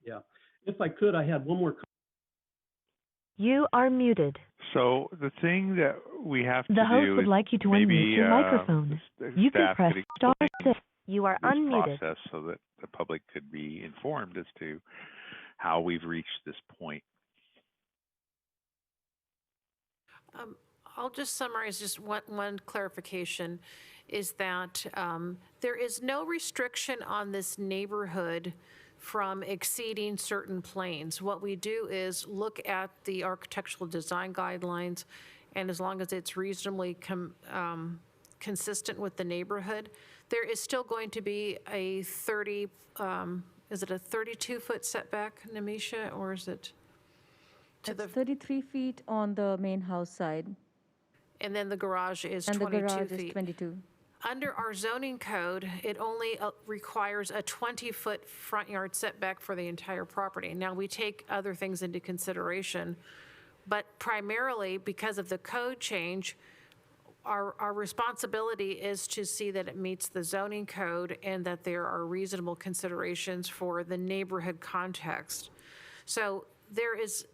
Yeah, if I could, I had one more. You are muted. So the thing that we have to The host do would is like you to maybe, unmute your microphone. You can staff press could star explain 6. You are this unmuted. process so that the public could be informed as to how we've reached this point. I'll just summarize just one clarification is that there is no restriction on this neighborhood from exceeding certain planes. What we do is look at the architectural design guidelines, and as long as it's reasonably consistent with the neighborhood, there is still going to be a 30, is it a 32-foot setback, Namisha, or is it? It's 33 feet on the main house side. And then the garage is 22 And the garage feet. is 22. Under our zoning code, it only requires a 20-foot front yard setback for the entire property. Now, we take other things into consideration, but primarily because of the code change, our responsibility is to see that it meets the zoning code and that there are reasonable considerations for the neighborhood context. So there is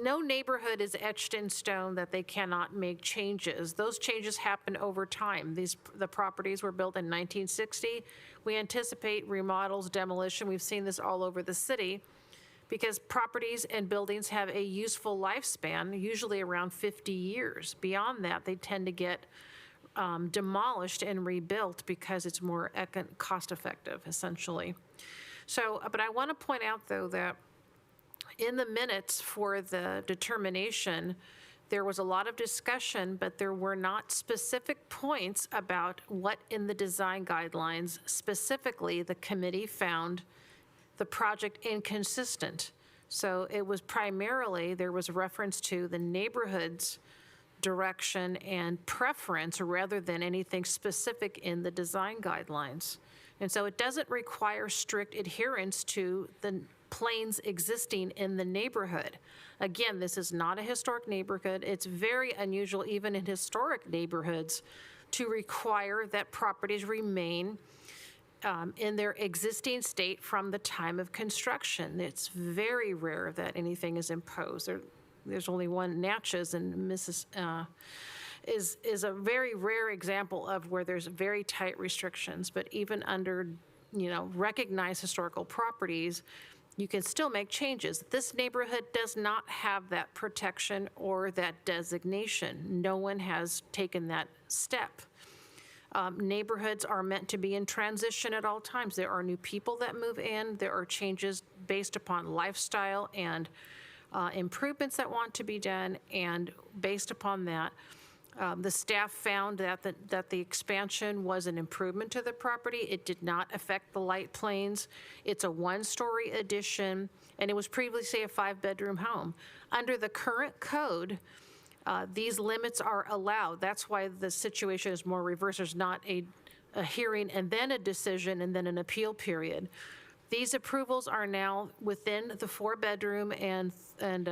no neighborhood is etched in stone that they cannot make changes. Those changes happen over time. The properties were built in 1960. We anticipate remodels, demolition. We've seen this all over the city because properties and buildings have a useful lifespan, usually around 50 years. Beyond that, they tend to get demolished and rebuilt because it's more cost effective, essentially. So, but I want to point out, though, that in the minutes for the determination, there was a lot of discussion, but there were not specific points about what in the design guidelines specifically the committee found the project inconsistent. So it was primarily, there was reference to the neighborhood's direction and preference rather than anything specific in the design guidelines. And so it doesn't require strict adherence to the planes existing in the neighborhood. Again, this is not a historic neighborhood. It's very unusual, even in historic neighborhoods, to require that properties remain in their existing state from the time of construction. It's very rare that anything is imposed. There's only one, Natchez, and Mrs. Is a very rare example of where there's very tight restrictions. But even under, recognized historical properties, you can still make changes. This neighborhood does not have that protection or that designation. No one has taken that step. Neighborhoods are meant to be in transition at all times. There are new people that move in. There are changes based upon lifestyle and improvements that want to be done. And based upon that, the staff found that the expansion was an improvement to the property. It did not affect the light planes. It's a one-story addition, and it was previously a 5-bedroom home. Under the current code, these limits are allowed. That's why the situation is more reverse. There's not a hearing and then a decision and then an appeal period. These approvals are now within the 4-bedroom and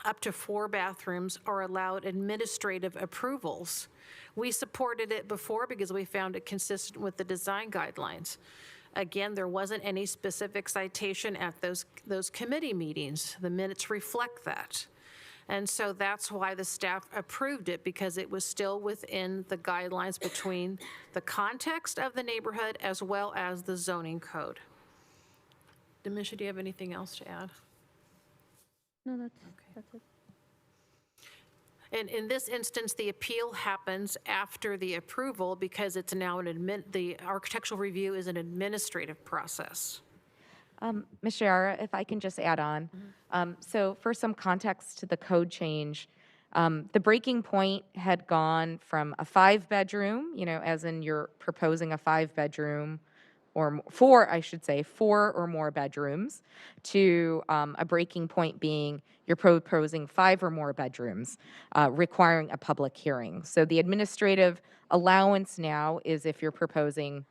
up to 4 bathrooms are allowed administrative approvals. We supported it before because we found it consistent with the design guidelines. Again, there wasn't any specific citation at those committee meetings. The minutes reflect that. And so that's why the staff approved it, because it was still within the guidelines between the context of the neighborhood as well as the zoning code. Demisha, do you have anything else to add? No, that's it. And in this instance, the appeal happens after the approval because it's now the architectural review is an administrative process. Ms. Chiara, if I can just add on. So for some context to the code change, the breaking point had gone from a 5-bedroom, as in you're proposing a 5-bedroom, or 4 or more bedrooms, to a breaking point being you're proposing 5 or more bedrooms, requiring a public hearing. So the administrative allowance now is if you're proposing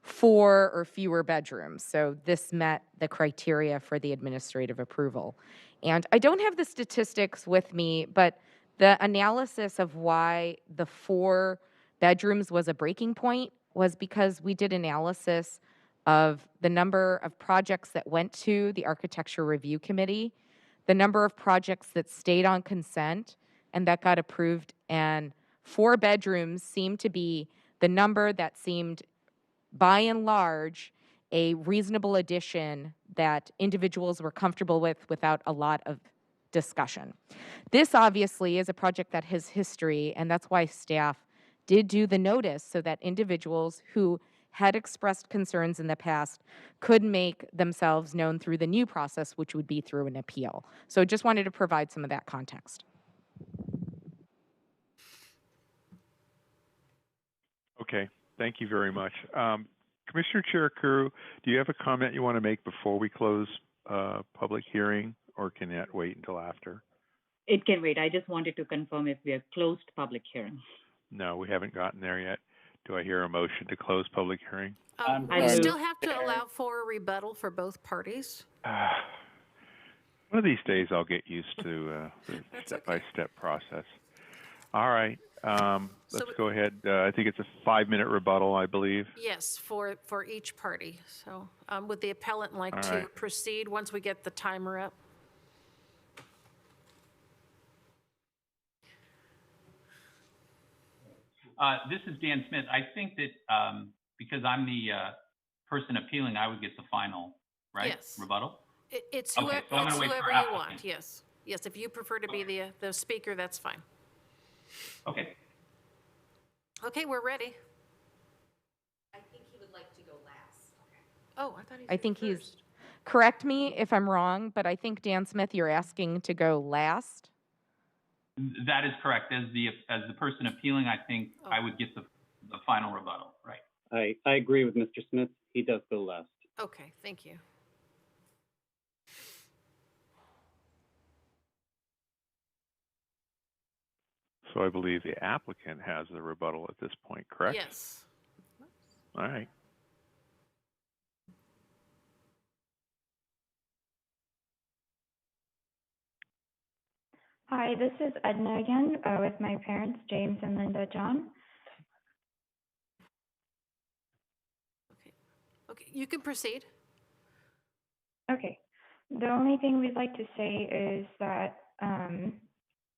4 or fewer bedrooms. So this met the criteria for the administrative approval. And I don't have the statistics with me, but the analysis of why the 4 bedrooms was a breaking point was because we did analysis of the number of projects that went to the Architecture Review Committee, the number of projects that stayed on consent and that got approved, and 4 bedrooms seemed to be the number that seemed, by and large, a reasonable addition that individuals were comfortable with without a lot of discussion. This obviously is a project that has history, and that's why staff did do the notice so that individuals who had expressed concerns in the past could make themselves known through the new process, which would be through an appeal. So just wanted to provide some of that context. Okay, thank you very much. Commissioner Chiricuru, do you have a comment you want to make before we close public hearing, or can that wait until after? It can wait. I just wanted to confirm if we have closed public hearing. No, we haven't gotten there yet. Do I hear a motion to close public hearing? We still have to allow for a rebuttal for both parties. One of these days I'll get used to the step-by-step process. All right, let's go ahead. I think it's a 5-minute rebuttal, I believe. Yes, for each party. So would the appellant like to proceed once we get the timer up? This is Dan Smith. I think that because I'm the person appealing, I would get the final, right? Yes. Rebuttal? It's okay, whoever, so whoever you want, yes. Yes, if you prefer to be the speaker, that's fine. Okay. Okay, we're ready. I think he would like to go last. Oh, I thought he I think he's, correct me if I'm wrong, but I think Dan Smith, you're asking to go last. That is correct. As the person appealing, I think I would get the final rebuttal, right? I agree with Mr. Smith. He does go last. Okay, thank you. So I believe the applicant has the rebuttal at this point, correct? Yes. All right. Hi, this is Edna again with my parents, James and Linda John. Okay, you can proceed. Okay. The only thing we'd like to say is that,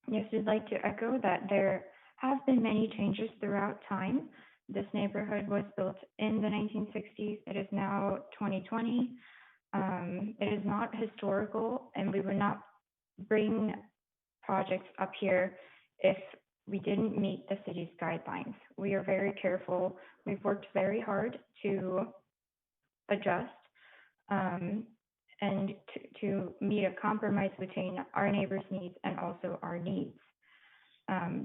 yes, we'd like to echo that there have been many changes throughout time. This neighborhood was built in the 1960s. It is now 2020. It is not historical, and we would not bring projects up here if we didn't meet the city's guidelines. We are very careful. We've worked very hard to adjust and to meet a compromise between our neighbors' needs and also our needs.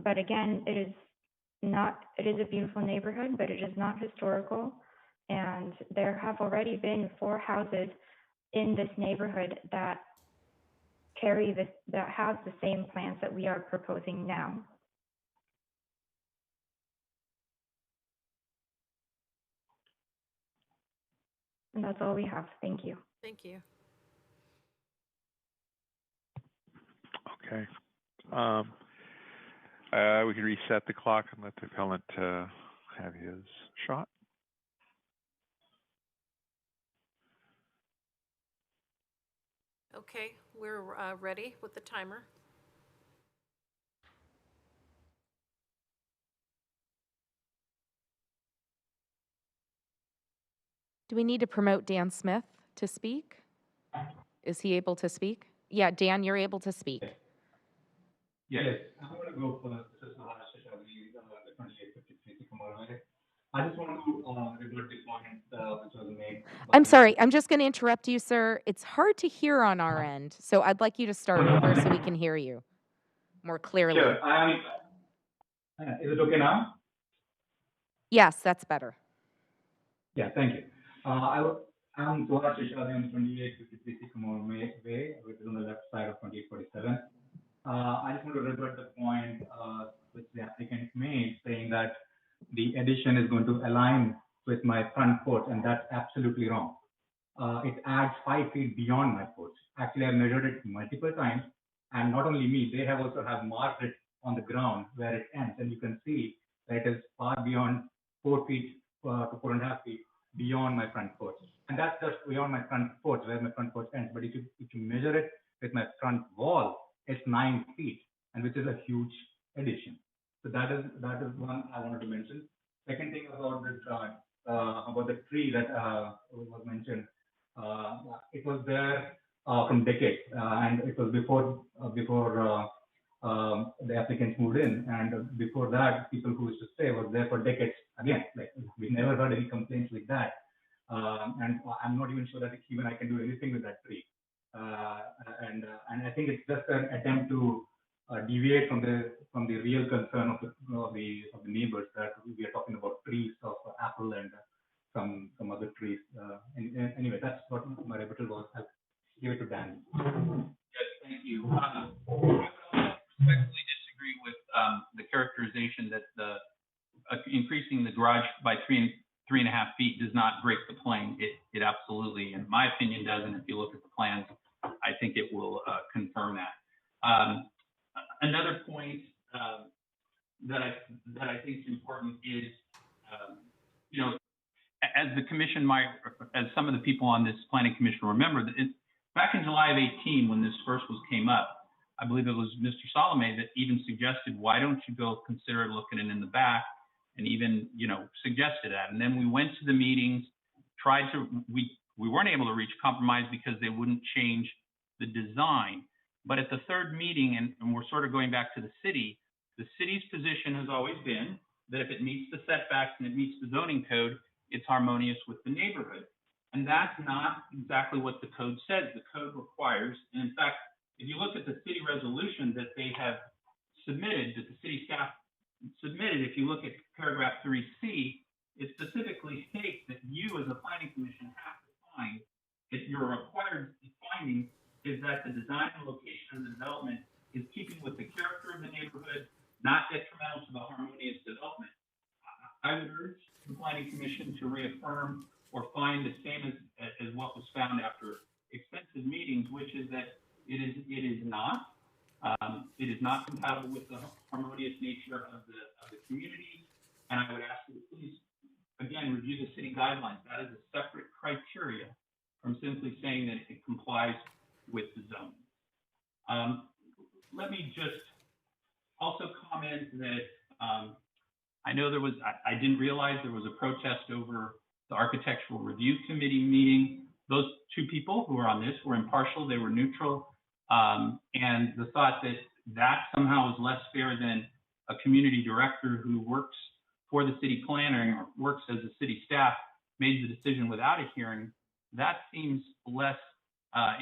But again, it is a beautiful neighborhood, but it is not historical. And there have already been 4 houses in this neighborhood that have the same plans that we are proposing now. And that's all we have. Thank you. Thank you. Okay. We can reset the clock and let the appellant have his shot. Okay, we're ready with the timer. Do we need to promote Dan Smith to speak? Is he able to speak? Yeah, Dan, you're able to speak. Yes, I'm going to go first. This is Maharaj Shashagri, the 2853 Sycamore Way. I just want to rebut the point which was made. I'm sorry, I'm just going to interrupt you, sir. It's hard to hear on our end, so I'd like you to start over so we can hear you more clearly. Sure. Is it okay now? Yes, that's better. Yeah, thank you. I'm Maharaj Shashagri on 2853 Sycamore Way, which is on the left side of 2847. I just want to rebut the point which the applicant made, saying that the addition is going to align with my front porch, and that's absolutely wrong. It adds 5 feet beyond my porch. Actually, I've measured it multiple times, and not only me, they have also marked it on the ground where it ends, and you can see that it is far beyond 4 feet to 4.5 feet beyond my front porch. And that's just beyond my front porch, where my front porch ends. But if you measure it with my front wall, it's 9 feet, and which is a huge addition. So that is one I wanted to mention. Second thing about this about the tree that was mentioned, it was there from decades, and it was before the applicants moved in, and before that, people who used to stay was there for decades. Again, like we never heard any complaints like that, and I'm not even sure that even I can do anything with that tree. And I think it's just an attempt to deviate from the real concern of the neighbors, that we are talking about trees of apple and some other trees. Anyway, that's what my rebuttal was. I'll give it to Dan. Yes, thank you. I would respectfully disagree with the characterization that increasing the garage by 3.5 feet does not break the plane. It absolutely, in my opinion, does. And if you look at the plans, I think it will confirm that. Another point that I think is important is, as the commission as some of the people on this planning commission remember, that back in July of 18, when this first came up, I believe it was Mr. Salome that even suggested, why don't you go consider looking it in the back, and even suggested that. And then we went to the meetings, we weren't able to reach compromise because they wouldn't change the design. But at the third meeting, and we're sort of going back to the city's position has always been that if it meets the setbacks and it meets the zoning code, it's harmonious with the neighborhood. And that's not exactly what the code says. The code requires, and in fact, if you look at the city resolution that they have submitted, that the city staff submitted, if you look at paragraph 3C, it specifically states that you as a planning commission have to find that your required finding is that the design and location of the development is keeping with the character of the neighborhood, not detrimental to the harmonious development. I would urge the planning commission to reaffirm or find the same as what was found after extensive meetings, which is that it is not compatible with the harmonious nature of the community. And I would ask you to please, again, review the city guidelines. That is a separate criteria from simply saying that it complies with the zone. Let me just also comment that I know I didn't realize there was a protest over the Architectural Review Committee meeting. those two people who were on this were impartial, they were neutral, and the thought that that somehow is less fair than a community director who works for the city planner or works as a city staff made the decision without a hearing, that seems less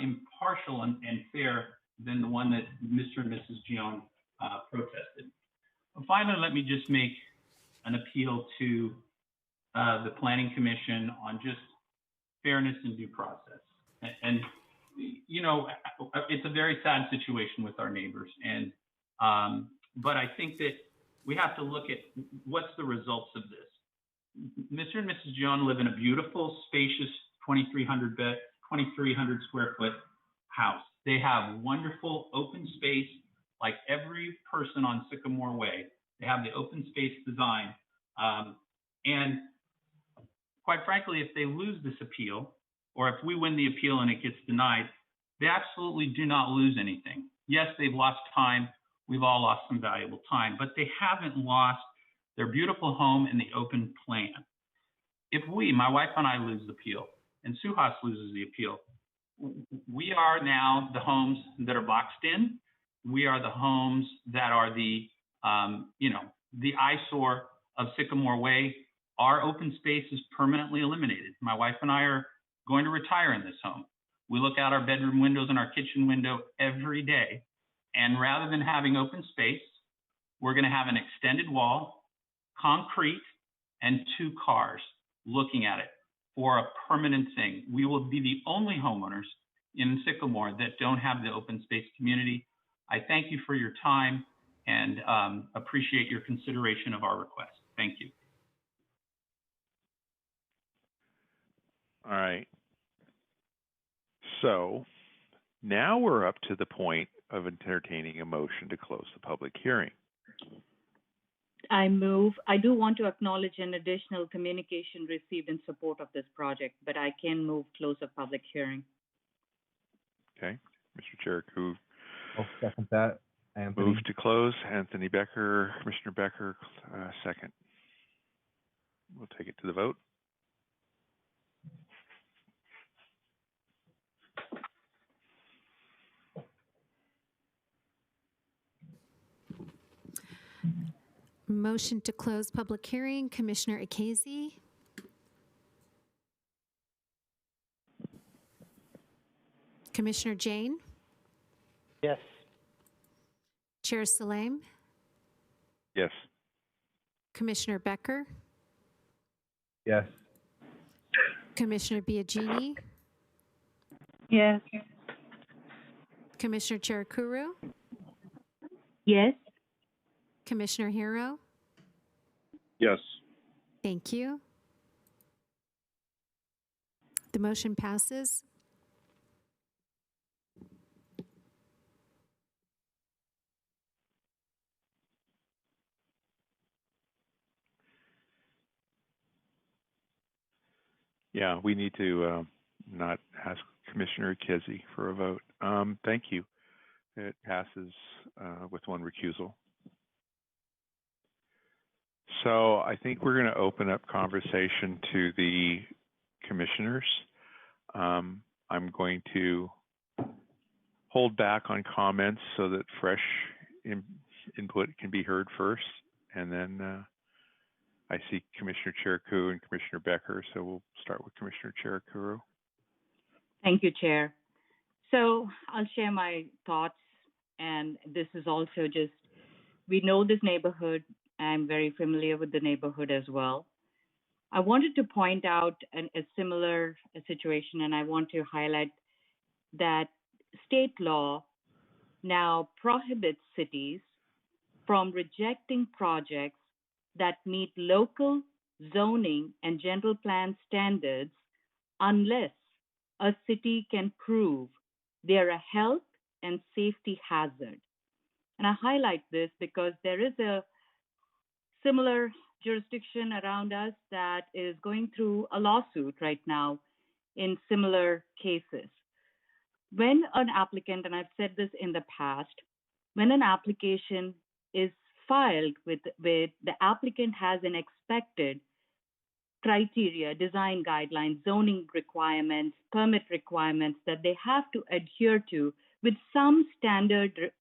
impartial and fair than the one that Mr. and Mrs. Gion protested. Finally, let me just make an appeal to the Planning Commission on just fairness and due process. And you know, it's a very sad situation with our neighbors, and but I think that we have to look at what's the results of this. Mr. and Mrs. Gion live in a beautiful, spacious 2,300 square foot house. They have wonderful open space, like every person on Sycamore Way. They have the open space design. And quite frankly, if they lose this appeal, or if we win the appeal and it gets denied, they absolutely do not lose anything. Yes, they've lost time. We've all lost some valuable time, but they haven't lost their beautiful home and the open plan. If we, my wife and I, lose the appeal, and Suhas loses the appeal, we are now the homes that are boxed in. We are the homes that are the, you know, the eyesore of Sycamore Way. Our open space is permanently eliminated. My wife and I are going to retire in this home. We look out our bedroom windows and our kitchen window every day. And rather than having open space, we're going to have an extended wall, concrete, and 2 cars looking at it for a permanent thing. We will be the only homeowners in Sycamore that don't have the open space community. I thank you for your time and appreciate your consideration of our request. Thank you. All right. So now we're up to the point of entertaining a motion to close the public hearing. I move. I do want to acknowledge an additional communication received in support of this project, but I can move close of public hearing. Okay. Mr. Chair, who I'll second that. Anthony. Move to close. Anthony Becker, Commissioner Becker, second. We'll take it to the vote. Motion to close public hearing, Commissioner Akazi. Commissioner Jane? Yes. Chair Salem? Yes. Commissioner Becker? Yes. Commissioner Biagini? Yes. Commissioner Cherukuru? Yes. Commissioner Hero? Yes. Thank you. The motion passes. Yeah, we need to not ask Commissioner Kizzy for a vote. Thank you. It passes with one recusal. So I think we're going to open up conversation to the commissioners. I'm going to hold back on comments so that fresh input can be heard first, and then I see Commissioner Cherukuru and Commissioner Becker, so we'll start with Commissioner Cherukuru. Thank you, Chair. So I'll share my thoughts, and this is also just, we know this neighborhood. I'm very familiar with the neighborhood as well. I wanted to point out a similar situation, and I want to highlight that state law now prohibits cities from rejecting projects that meet local zoning and general plan standards unless a city can prove they're a health and safety hazard. And I highlight this because there is a similar jurisdiction around us that is going through a lawsuit right now in similar cases. When an applicant, and I've said this in the past, when an application is filed with the applicant has an expected criteria, design guidelines, zoning requirements, permit requirements that they have to adhere to with some standard,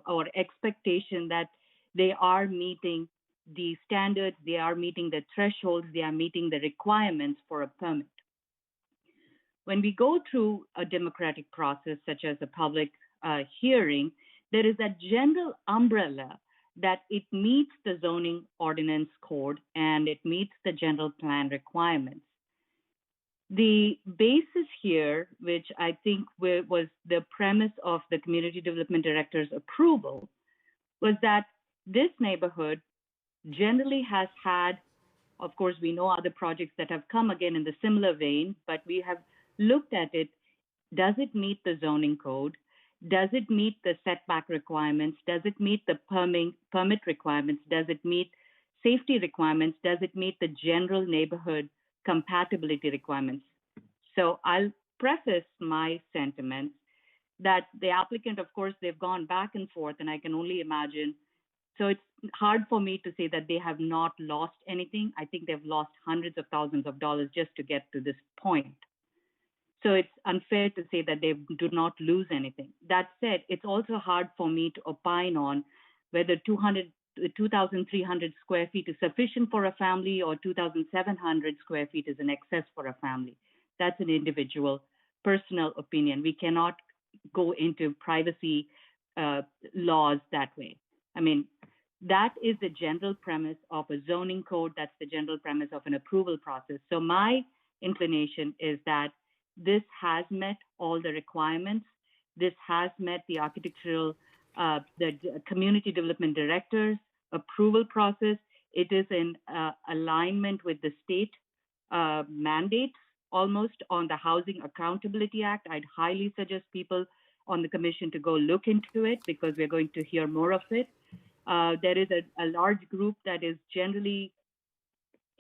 or expectation that they are meeting the standards, they are meeting the thresholds, they are meeting the requirements for a permit. When we go through a democratic process, such as a public hearing, there is a general umbrella that it meets the zoning ordinance code and it meets the general plan requirements. The basis here, which I think was the premise of the community development director's approval, was that this neighborhood generally has had, of course, we know other projects that have come again in the similar vein, but we have looked at it. Does it meet the zoning code? Does it meet the setback requirements? Does it meet the permit requirements? Does it meet safety requirements? Does it meet the general neighborhood compatibility requirements? So I'll preface my sentiments that the applicant, of course, they've gone back and forth, and I can only imagine. So it's hard for me to say that they have not lost anything. I think they've lost hundreds of thousands of dollars just to get to this point. So it's unfair to say that they do not lose anything. That said, it's also hard for me to opine on whether 2,300 square feet is sufficient for a family or 2,700 square feet is an excess for a family. That's an individual, personal opinion. We cannot go into privacy laws that way. I mean, that is the general premise of a zoning code. That's the general premise of an approval process. So my inclination is that this has met all the requirements. This has met the architectural, the community development director's approval process. It is in alignment with the state mandates almost on the Housing Accountability Act. I'd highly suggest people on the commission to go look into it because we're going to hear more of it. There is a large group that is generally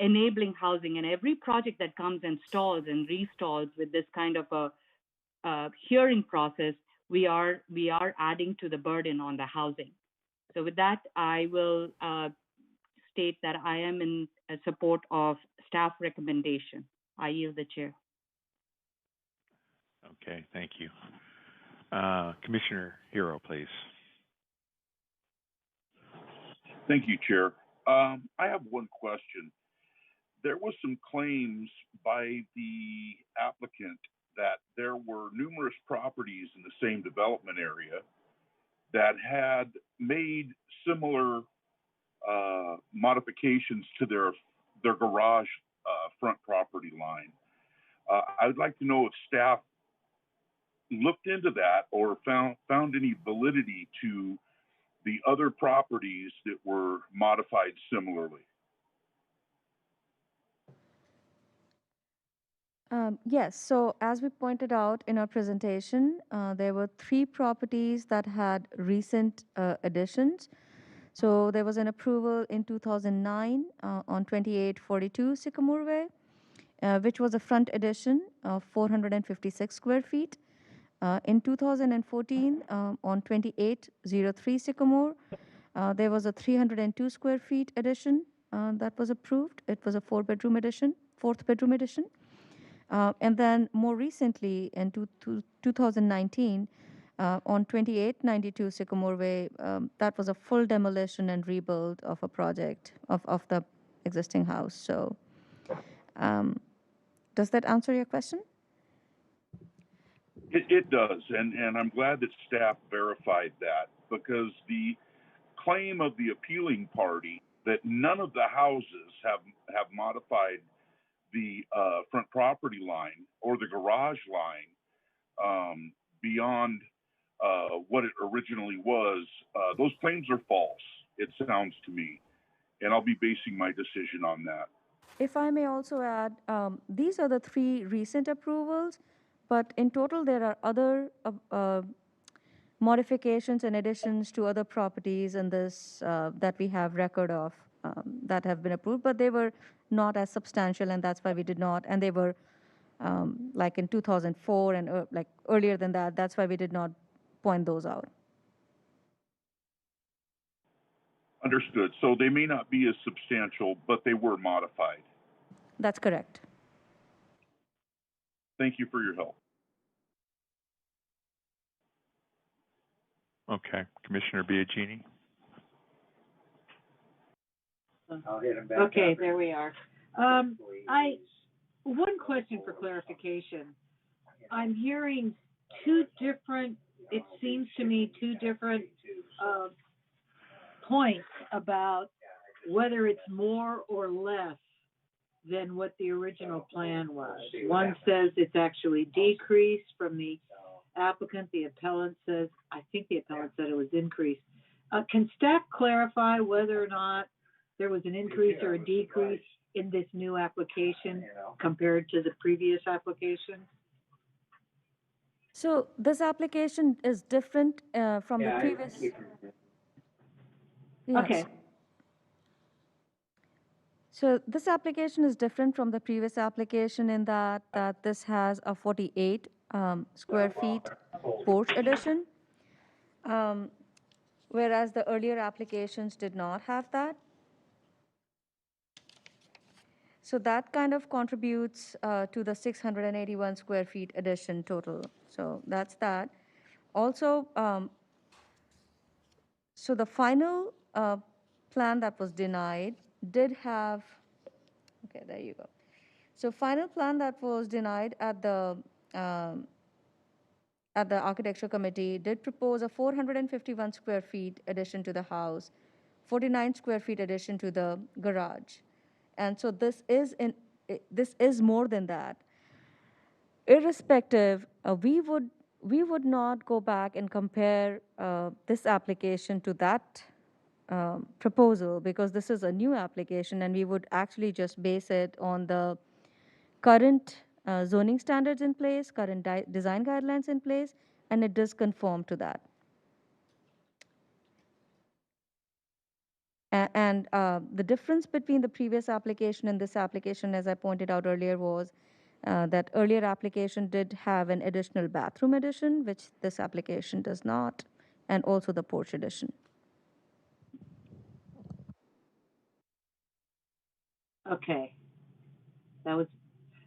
enabling housing, and every project that comes and stalls and restalls with this kind of a hearing process, we are adding to the burden on the housing. So with that, I will state that I am in support of staff recommendation. I yield the chair. Okay, thank you. Commissioner Hero, please. Thank you, Chair. I have one question. There was some claims by the applicant that there were numerous properties in the same development area that had made similar modifications to their garage front property line. I would like to know if staff looked into that or found any validity to the other properties that were modified similarly. Yes, so as we pointed out in our presentation, there were 3 properties that had recent additions. So there was an approval in 2009 on 2842 Sycamore Way, which was a front addition of 456 square feet. In 2014, on 2803 Sycamore, there was a 302 square feet addition that was approved. It was a 4-bedroom addition, 4th bedroom addition. And then more recently, in 2019, on 2892 Sycamore Way, that was a full demolition and rebuild of a project of the existing house. So does that answer your question? It does, and I'm glad that staff verified that, because the claim of the appealing party that none of the houses have modified the front property line or the garage line beyond what it originally was, those claims are false, it sounds to me, and I'll be basing my decision on that. If I may also add, these are the 3 recent approvals, but in total there are other modifications and additions to other properties in this that we have record of that have been approved, but they were not as substantial, and that's why we did not. And they were like in 2004 and like earlier than that. That's why we did not point those out. Understood. So they may not be as substantial, but they were modified. That's correct. Thank you for your help. Okay, Commissioner Biagini. Okay, there we are. One question for clarification. I'm hearing two different, it seems to me, two different points about whether it's more or less than what the original plan was. One says it's actually decreased from the applicant. The appellant says, I think the appellant said it was increased. Can staff clarify whether or not there was an increase or a decrease in this new application compared to the previous application? So this application is different from the previous. Yes. Okay. So this application is different from the previous application in that this has a 48 square feet porch addition, whereas the earlier applications did not have that. So that kind of contributes to the 681 square feet addition total. So that's that. Also, so the final plan that was denied did have, okay, there you go. So final plan that was denied at the architecture committee did propose a 451 square feet addition to the house, 49 square feet addition to the garage. And so this is more than that. Irrespective, we would not go back and compare this application to that proposal, because this is a new application, and we would actually just base it on the current zoning standards in place, current design guidelines in place, and it does conform to that. And the difference between the previous application and this application, as I pointed out earlier, was that earlier application did have an additional bathroom addition, which this application does not, and also the porch addition. Okay. That was,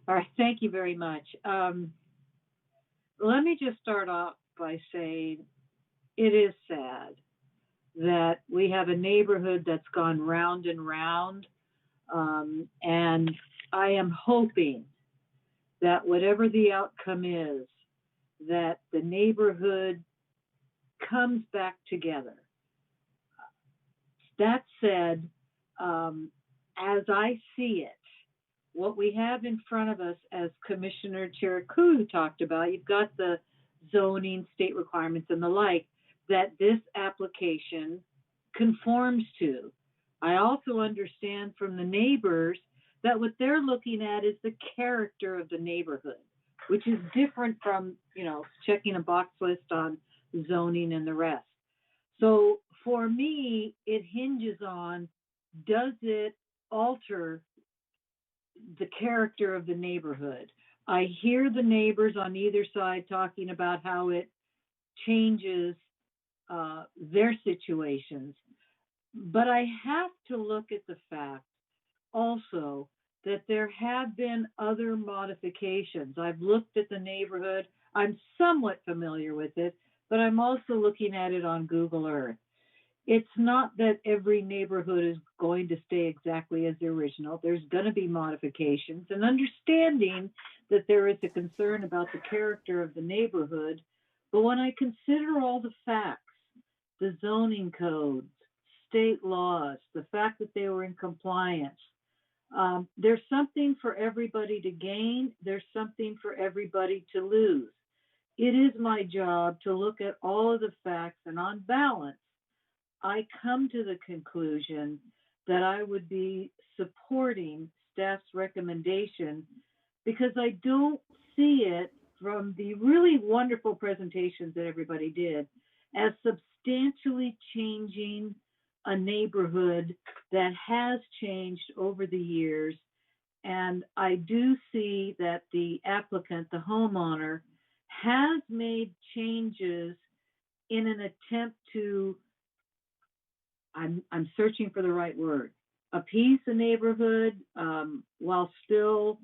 all right, thank you very much. Let me just start off by saying it is sad that we have a neighborhood that's gone round and round, and I am hoping that whatever the outcome is, that the neighborhood comes back together. That said, as I see it, what we have in front of us, as Commissioner Chiriku talked about, you've got the zoning, state requirements, and the like, that this application conforms to. I also understand from the neighbors that what they're looking at is the character of the neighborhood, which is different from, checking a box list on zoning and the rest. So for me, it hinges on, does it alter the character of the neighborhood? I hear the neighbors on either side talking about how it changes their situations, but I have to look at the fact also that there have been other modifications. I've looked at the neighborhood. I'm somewhat familiar with it, but I'm also looking at it on Google Earth. It's not that every neighborhood is going to stay exactly as the original. There's going to be modifications, and understanding that there is a concern about the character of the neighborhood. But when I consider all the facts, the zoning codes, state laws, the fact that they were in compliance, there's something for everybody to gain. There's something for everybody to lose. It is my job to look at all of the facts, and on balance, I come to the conclusion that I would be supporting staff's recommendation, because I don't see it, from the really wonderful presentations that everybody did, as substantially changing a neighborhood that has changed over the years. And I do see that the applicant, the homeowner, has made changes in an attempt to, I'm searching for the right word, appease the neighborhood while still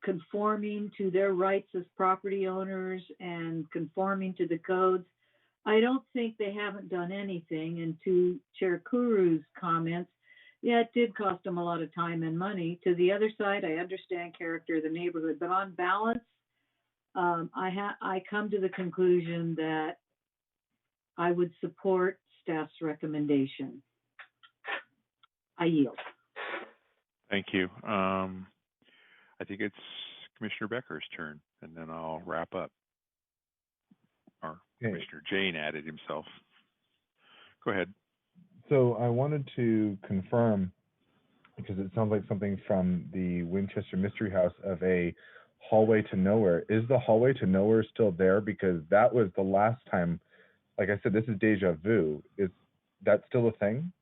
conforming to their rights as property owners and conforming to the codes. I don't think they haven't done anything. And to Chair Kuru's comments, yeah, it did cost them a lot of time and money. To the other side, I understand character of the neighborhood, but on balance, I come to the conclusion that I would support staff's recommendation. I yield. Thank you. I think it's Commissioner Becker's turn, and then I'll wrap up. Or Commissioner Jane added himself. Go ahead. So I wanted to confirm, because it sounds like something from the Winchester Mystery House, of a hallway to nowhere. Is the hallway to nowhere still there? Because that was the last time, like I said, this is deja vu. Is that still a thing?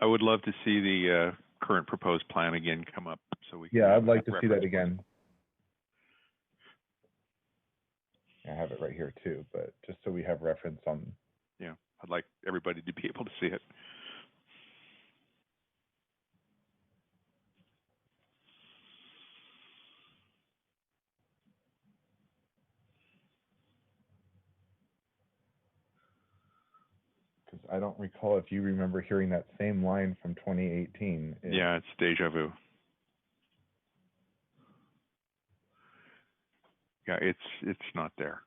I would love to see the current proposed plan again come up, so we can. Yeah, I'd like to see that again. I have it right here too, but just so we have reference on. Yeah, I'd like everybody to be able to see it. Because I don't recall if you remember hearing that same line from 2018. Yeah, it's deja vu. Yeah, it's not there.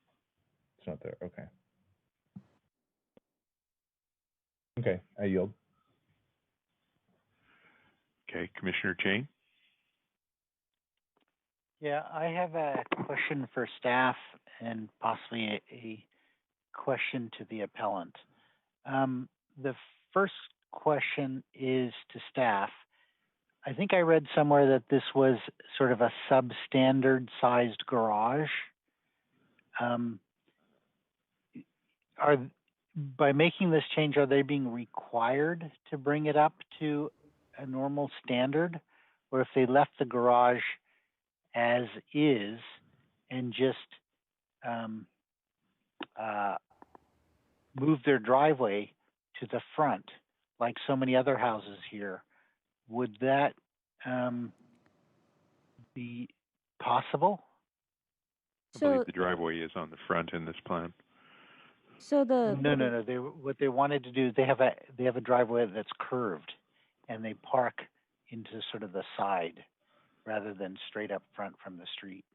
It's not there. Okay. Okay, I yield. Okay, Commissioner Jane. Yeah, I have a question for staff and possibly a question to the appellant. The first question is to staff. I think I read somewhere that this was sort of a substandard sized garage. By making this change, are they being required to bring it up to a normal standard? Or if they left the garage as is and just move their driveway to the front, like so many other houses here, would that be possible? I believe the driveway is on the front in this plan. So No. What they wanted to do, they have a driveway that's curved, and they park into sort of the side rather than straight up front from the street.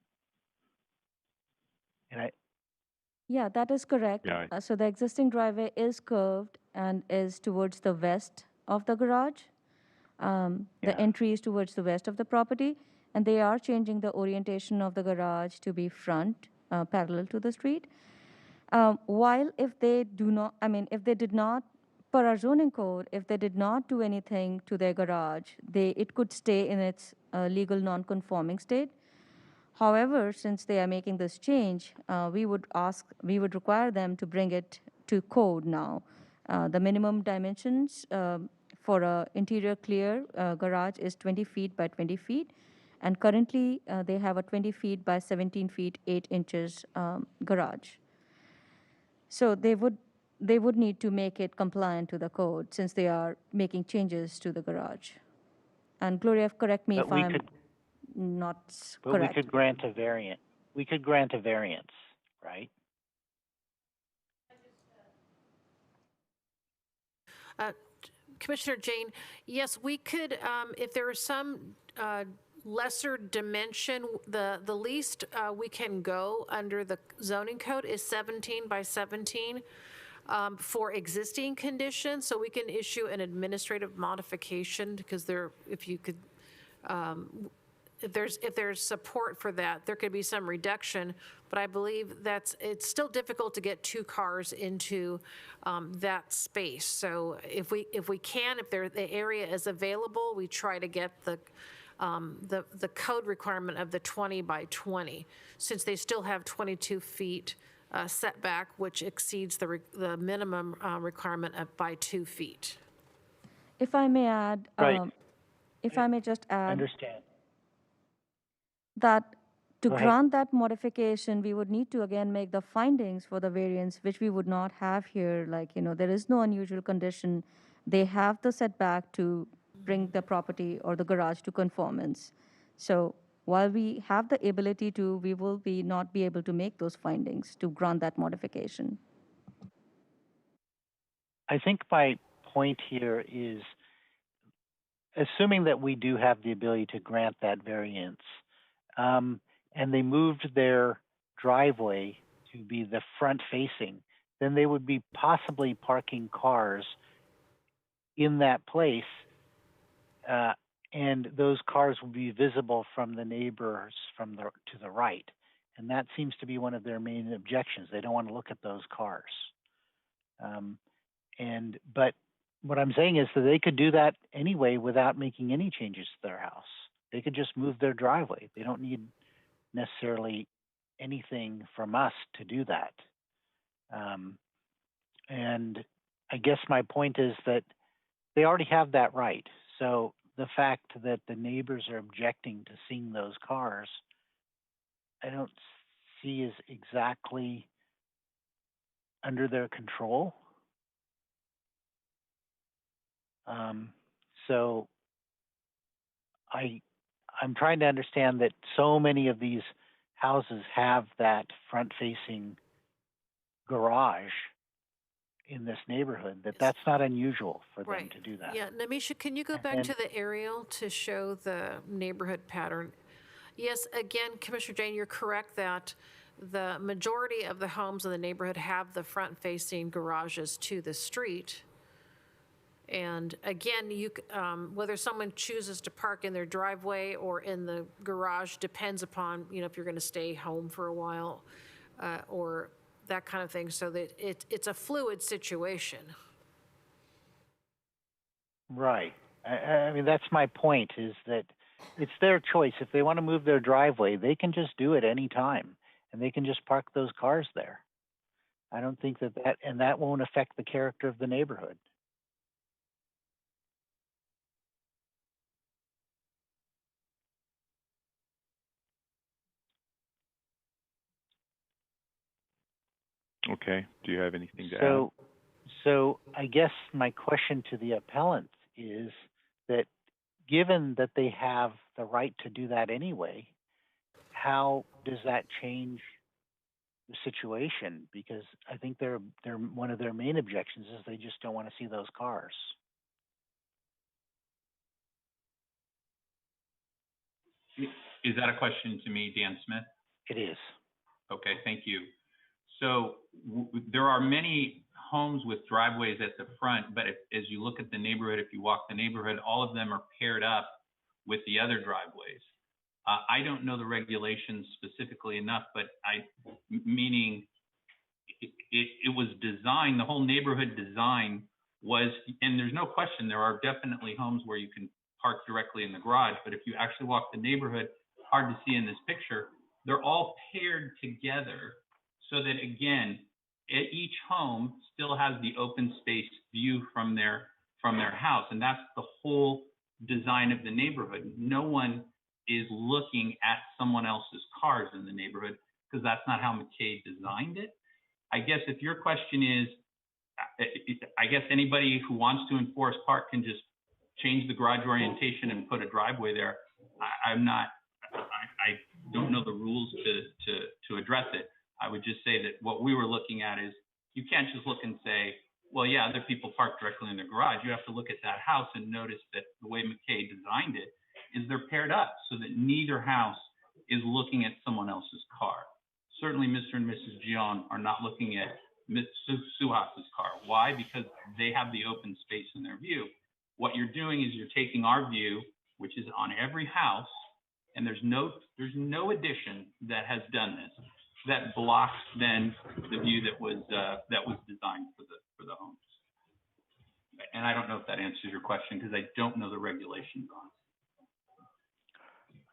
Yeah, that is correct. Yeah. So the existing driveway is curved and is towards the west of the garage. The entry is towards the west of the property, and they are changing the orientation of the garage to be front, parallel to the street. While if they did not, per our zoning code, if they did not do anything to their garage, it could stay in its legal non-conforming state. However, since they are making this change, we would require them to bring it to code now. The minimum dimensions for an interior clear garage is 20 feet by 20 feet. And currently, they have a 20 feet by 17 feet, 8 inches garage. So they would need to make it compliant to the code since they are making changes to the garage. And Gloria, correct me if I'm not correct. But we could grant a variant. We could grant a variance, right? Commissioner Jane, yes, we could, if there is some lesser dimension, the least we can go under the zoning code is 17 by 17 for existing conditions. So we can issue an administrative modification because if there's support for that, there could be some reduction, but I believe it's still difficult to get 2 cars into that space. So if the area is available, we try to get the code requirement of the 20 by 20, since they still have 22 feet setback, which exceeds the minimum requirement by 2 feet. If I may add, right. if I may just add, Understand. that To Go ahead. grant that modification, we would need to again make the findings for the variance, which we would not have here. Like, there is no unusual condition. They have the setback to bring the property or the garage to conformance. So while we have the ability to, we will not be able to make those findings to grant that modification. I think my point here is, assuming that we do have the ability to grant that variance, and they moved their driveway to be the front facing, then they would be possibly parking cars in that place, and those cars will be visible from the neighbors to the right. And that seems to be one of their main objections. They don't want to look at those cars. But what I'm saying is that they could do that anyway without making any changes to their house. They could just move their driveway. They don't need necessarily anything from us to do that. And I guess my point is that they already have that right. So the fact that the neighbors are objecting to seeing those cars, I don't see as exactly under their control. So I'm trying to understand that so many of these houses have that front-facing garage in this neighborhood, that's not unusual for them to do that. Yeah, Namisha, can you go back to the aerial to show the neighborhood pattern? Yes, again, Commissioner Jane, you're correct that the majority of the homes in the neighborhood have the front-facing garages to the street. And again, whether someone chooses to park in their driveway or in the garage depends upon, if you're going to stay home for a while or that kind of thing. So that it's a fluid situation. Right. I mean, that's my point, is that it's their choice. If they want to move their driveway, they can just do it any time, and they can just park those cars there. I don't think that won't affect the character of the neighborhood. Okay. Do you have anything to add? So I guess my question to the appellant is that given that they have the right to do that anyway, how does that change the situation? Because I think they're one of their main objections is they just don't want to see those cars. Is that a question to me, Dan Smith? It is. Okay, thank you. So there are many homes with driveways at the front, but as you look at the neighborhood, if you walk the neighborhood, all of them are paired up with the other driveways. I don't know the regulations specifically enough, but meaning it was designed, the whole neighborhood design was, and there's no question, there are definitely homes where you can park directly in the garage, but if you actually walk the neighborhood, hard to see in this picture, they're all paired together so that, again, each home still has the open space view from their house, and that's the whole design of the neighborhood. No one is looking at someone else's cars in the neighborhood because that's not how McKay designed it. I guess if your question is, I guess anybody who wants to enforce park can just change the garage orientation and put a driveway there. I don't know the rules to address it. I would just say that what we were looking at is you can't just look and say, well, yeah, other people park directly in the garage. You have to look at that house and notice that the way McKay designed it is they're paired up so that neither house is looking at someone else's car. Certainly Mr. and Mrs. Gion are not looking at Ms. Suhas's car. Why? Because they have the open space in their view. What you're doing is you're taking our view, which is on every house, and there's no addition that has done this, that blocks then the view that was designed for the homes. And I don't know if that answers your question because I don't know the regulations on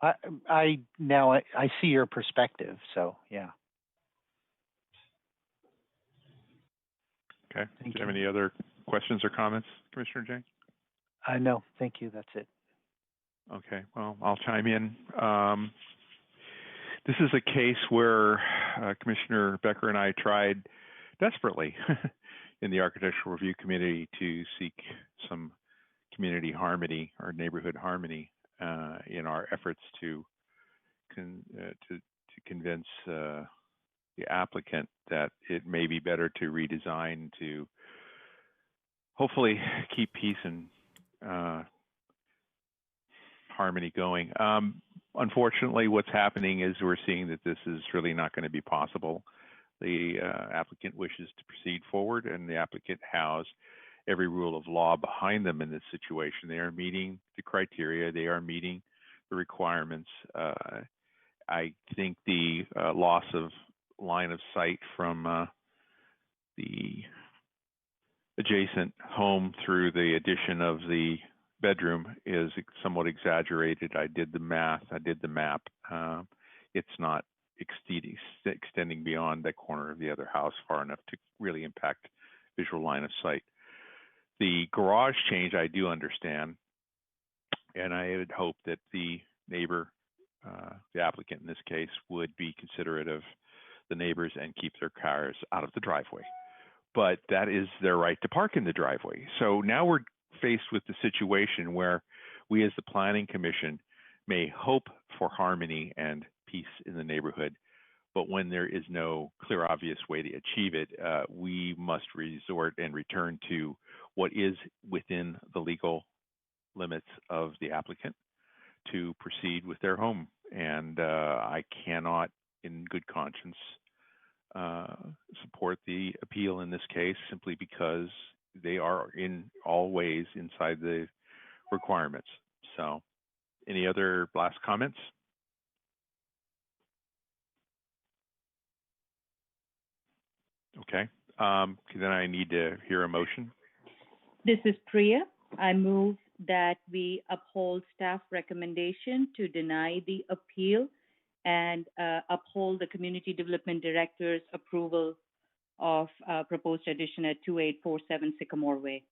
it. I see your perspective, so yeah. Okay. Do you have any other questions or comments, Commissioner Jane? No, thank you. That's it. Okay. Well, I'll chime in. This is a case where Commissioner Becker and I tried desperately in the Architectural Review Committee to seek some community harmony or neighborhood harmony in our efforts to convince the applicant that it may be better to redesign to hopefully keep peace and harmony going. Unfortunately, what's happening is we're seeing that this is really not going to be possible. The applicant wishes to proceed forward, and the applicant has every rule of law behind them in this situation. They are meeting the criteria. They are meeting the requirements. I think the loss of line of sight from the adjacent home through the addition of the bedroom is somewhat exaggerated. I did the math. I did the map. It's not extending beyond that corner of the other house far enough to really impact visual line of sight. The garage change I do understand, and I would hope that the neighbor, the applicant in this case, would be considerate of the neighbors and keep their cars out of the driveway. But that is their right to park in the driveway. So now we're faced with the situation where we as the Planning Commission may hope for harmony and peace in the neighborhood, but when there is no clear, obvious way to achieve it, we must resort and return to what is within the legal limits of the applicant to proceed with their home. And I cannot, in good conscience, support the appeal in this case simply because they are in all ways inside the requirements. So, any other last comments? Okay, then I need to hear a motion. This is Priya. I move that we uphold staff recommendation to deny the appeal and uphold the Community Development Director's approval of proposed addition at 2847 Sycamore Way.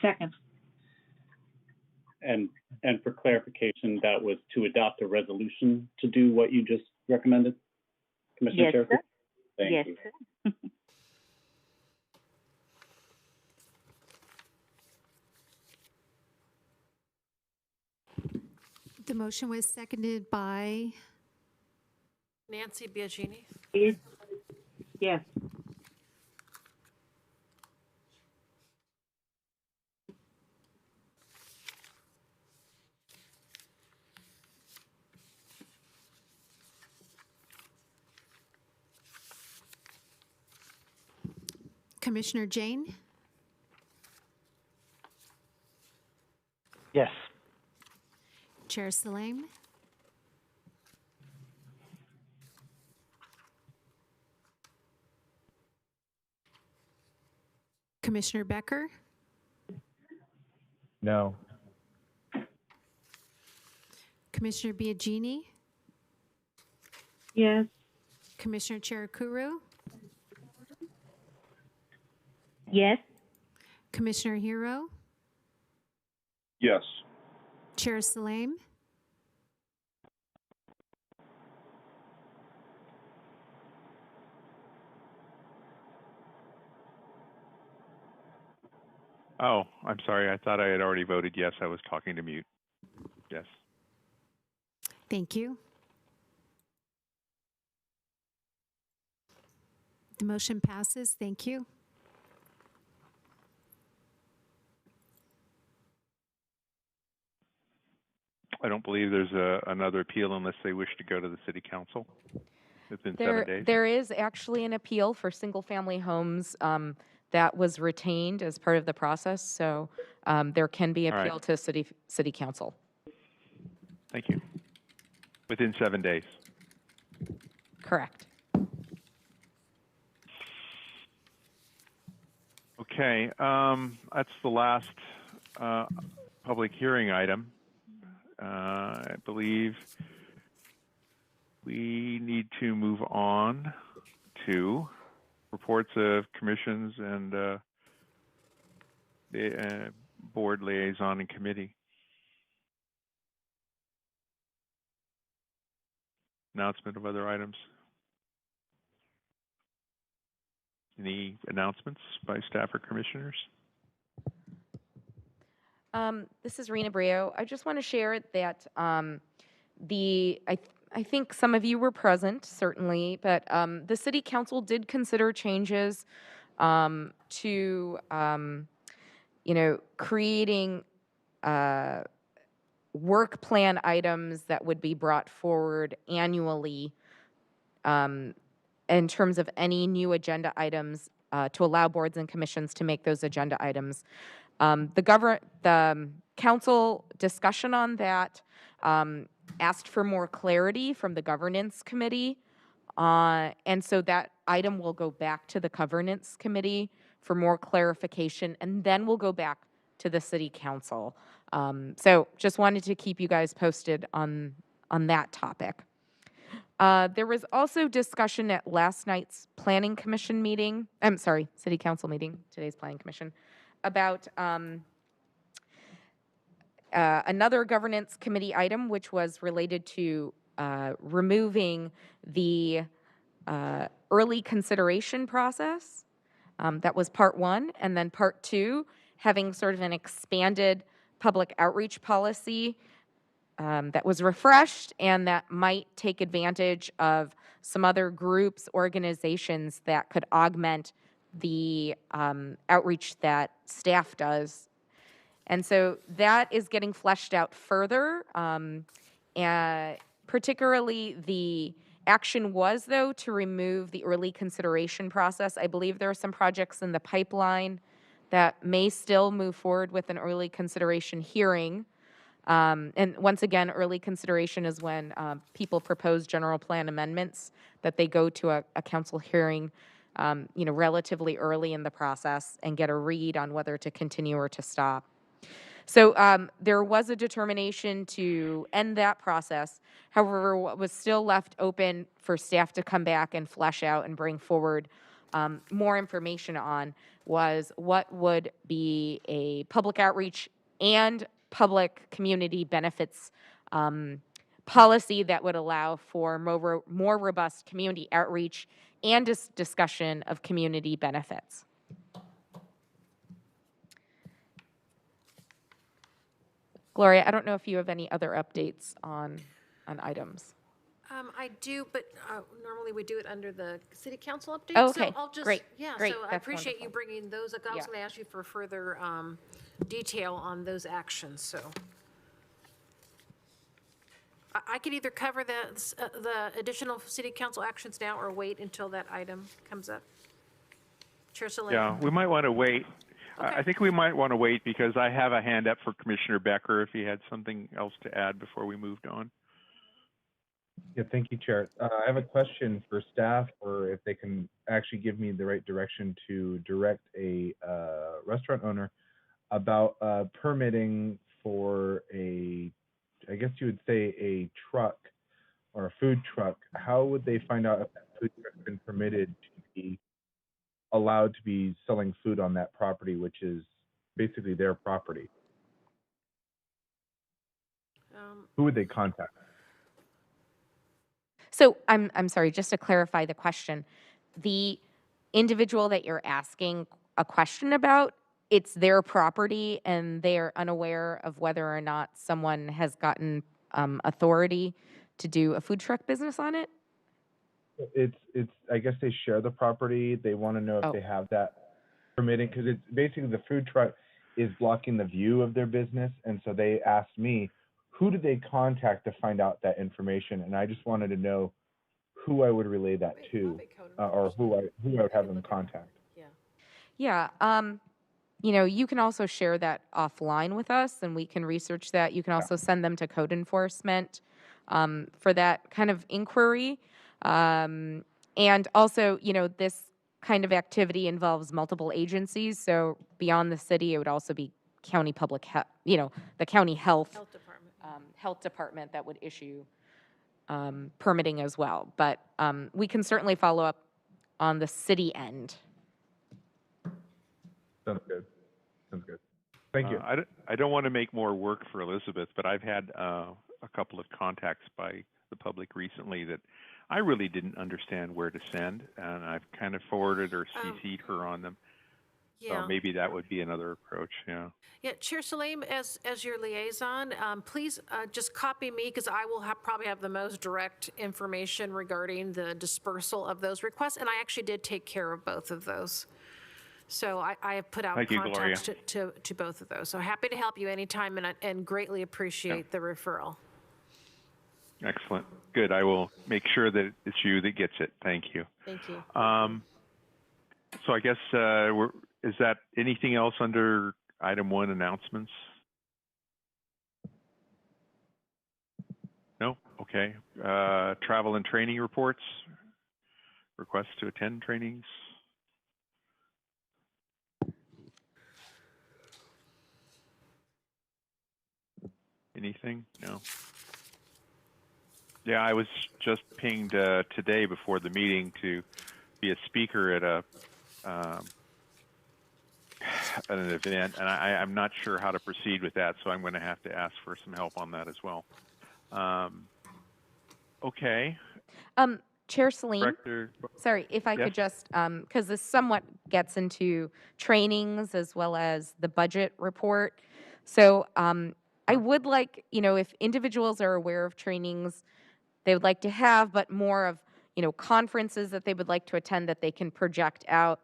Second. And for clarification, that was to adopt a resolution to do what you just recommended, Commissioner Yes, Chair? sir. Thank Yes, you. sir. The motion was seconded by Nancy Biagini. Yes. Commissioner Jane. Yes. Chair Salam. Commissioner Becker. No. Commissioner Biagini. Yes. Commissioner Cherukuru. Yes. Commissioner Hero. Yes. Chair Salam. Oh, I'm sorry. I thought I had already voted yes. I was talking to mute. Yes. Thank you. The motion passes. Thank you. I don't believe there's another appeal unless they wish to go to the City Council within 7 days. There is actually an appeal for single-family homes that was retained as part of the process, so there can be appeal to City Council. Thank you. Within 7 days. Correct. Okay, that's the last public hearing item. I believe we need to move on to reports of commissions and the board liaison and committee. announcement of other items? Any announcements by staff or commissioners? This is Rena Brio. I just want to share that I think some of you were present, certainly, but the City Council did consider changes to, creating work plan items that would be brought forward annually in terms of any new agenda items to allow boards and commissions to make those agenda items. The council discussion on that asked for more clarity from the governance committee. And so that item will go back to the governance committee for more clarification, and then we'll go back to the city council. So just wanted to keep you guys posted on that topic. There was also discussion at last night's planning commission meeting, city council meeting, today's planning commission, about another governance committee item, which was related to removing the early consideration process. That was part one. And then part two, having sort of an expanded public outreach policy that was refreshed and that might take advantage of some other groups, organizations that could augment the outreach that staff does. And so that is getting fleshed out further. And particularly the action was, though, to remove the early consideration process. I believe there are some projects in the pipeline that may still move forward with an early consideration hearing. And once again, early consideration is when people propose general plan amendments that they go to a council hearing, relatively early in the process and get a read on whether to continue or to stop. So there was a determination to end that process. However, what was still left open for staff to come back and flesh out and bring forward more information on was what would be a public outreach and public community benefits policy that would allow for more robust community outreach and discussion of community benefits. Gloria, I don't know if you have any other updates on items. I do, but normally we do it under the city council update. Oh, okay, So I'll just, great. Yeah, great. so I That's appreciate wonderful. you bringing those up. I was going to ask you for further detail on those actions, so. I could either cover the additional city council actions now or wait until that item comes up. Chair Soleil. Yeah, we might want to wait. Okay. I think we might want to wait because I have a hand up for Commissioner Becker if he had something else to add before we moved on. Yeah, thank you, Chair. I have a question for staff, or if they can actually give me the right direction to direct a restaurant owner about permitting for I guess you would say a truck or a food truck. How would they find out if that food truck has been permitted to be allowed to be selling food on that property, which is basically their property? Who would they contact? So I'm sorry, just to clarify the question, the individual that you're asking a question about, it's their property and they're unaware of whether or not someone has gotten authority to do a food truck business on it? It's I guess they share the property. They want to know if they have that permitting, because it's basically the food truck is blocking the view of their business, and so they asked me, who do they contact to find out that information? And I just wanted to know who I would relay that to, or who I would have them contact. Yeah. You can also share that offline with us and we can research that. You can also send them to code enforcement for that kind of inquiry. And also, this kind of activity involves multiple agencies. So beyond the city, it would also be county public health, the county health department that would issue permitting as well. But we can certainly follow up on the city end. Sounds good. Sounds good. Thank you. I don't want to make more work for Elizabeth, but I've had a couple of contacts by the public recently that I really didn't understand where to send, and I've kind of forwarded or CC'd her on them. Yeah. So maybe that would be another approach. Yeah. Yeah, Chair Salim, as your liaison, please just copy me because I will probably have the most direct information regarding the dispersal of those requests, and I actually did take care of both of those. So I have put out Thank you, contacts to both of those. So happy to help you anytime, and greatly appreciate the referral. Excellent. Good. I will make sure that it's you that gets it. Thank you. Thank you. So I guess is that anything else under item 1, announcements? No? Okay. Travel and training reports. Requests to attend trainings. Anything? No. Yeah, I was just pinged today before the meeting to be a speaker at an event, and I'm not sure how to proceed with that, so I'm going to have to ask for some help on that as well. Okay. Chair Salim, Director, sorry, if I could just, because this somewhat gets into trainings as well as the budget report. So I would like, if individuals are aware of trainings they would like to have, but more of, conferences that they would like to attend that they can project out,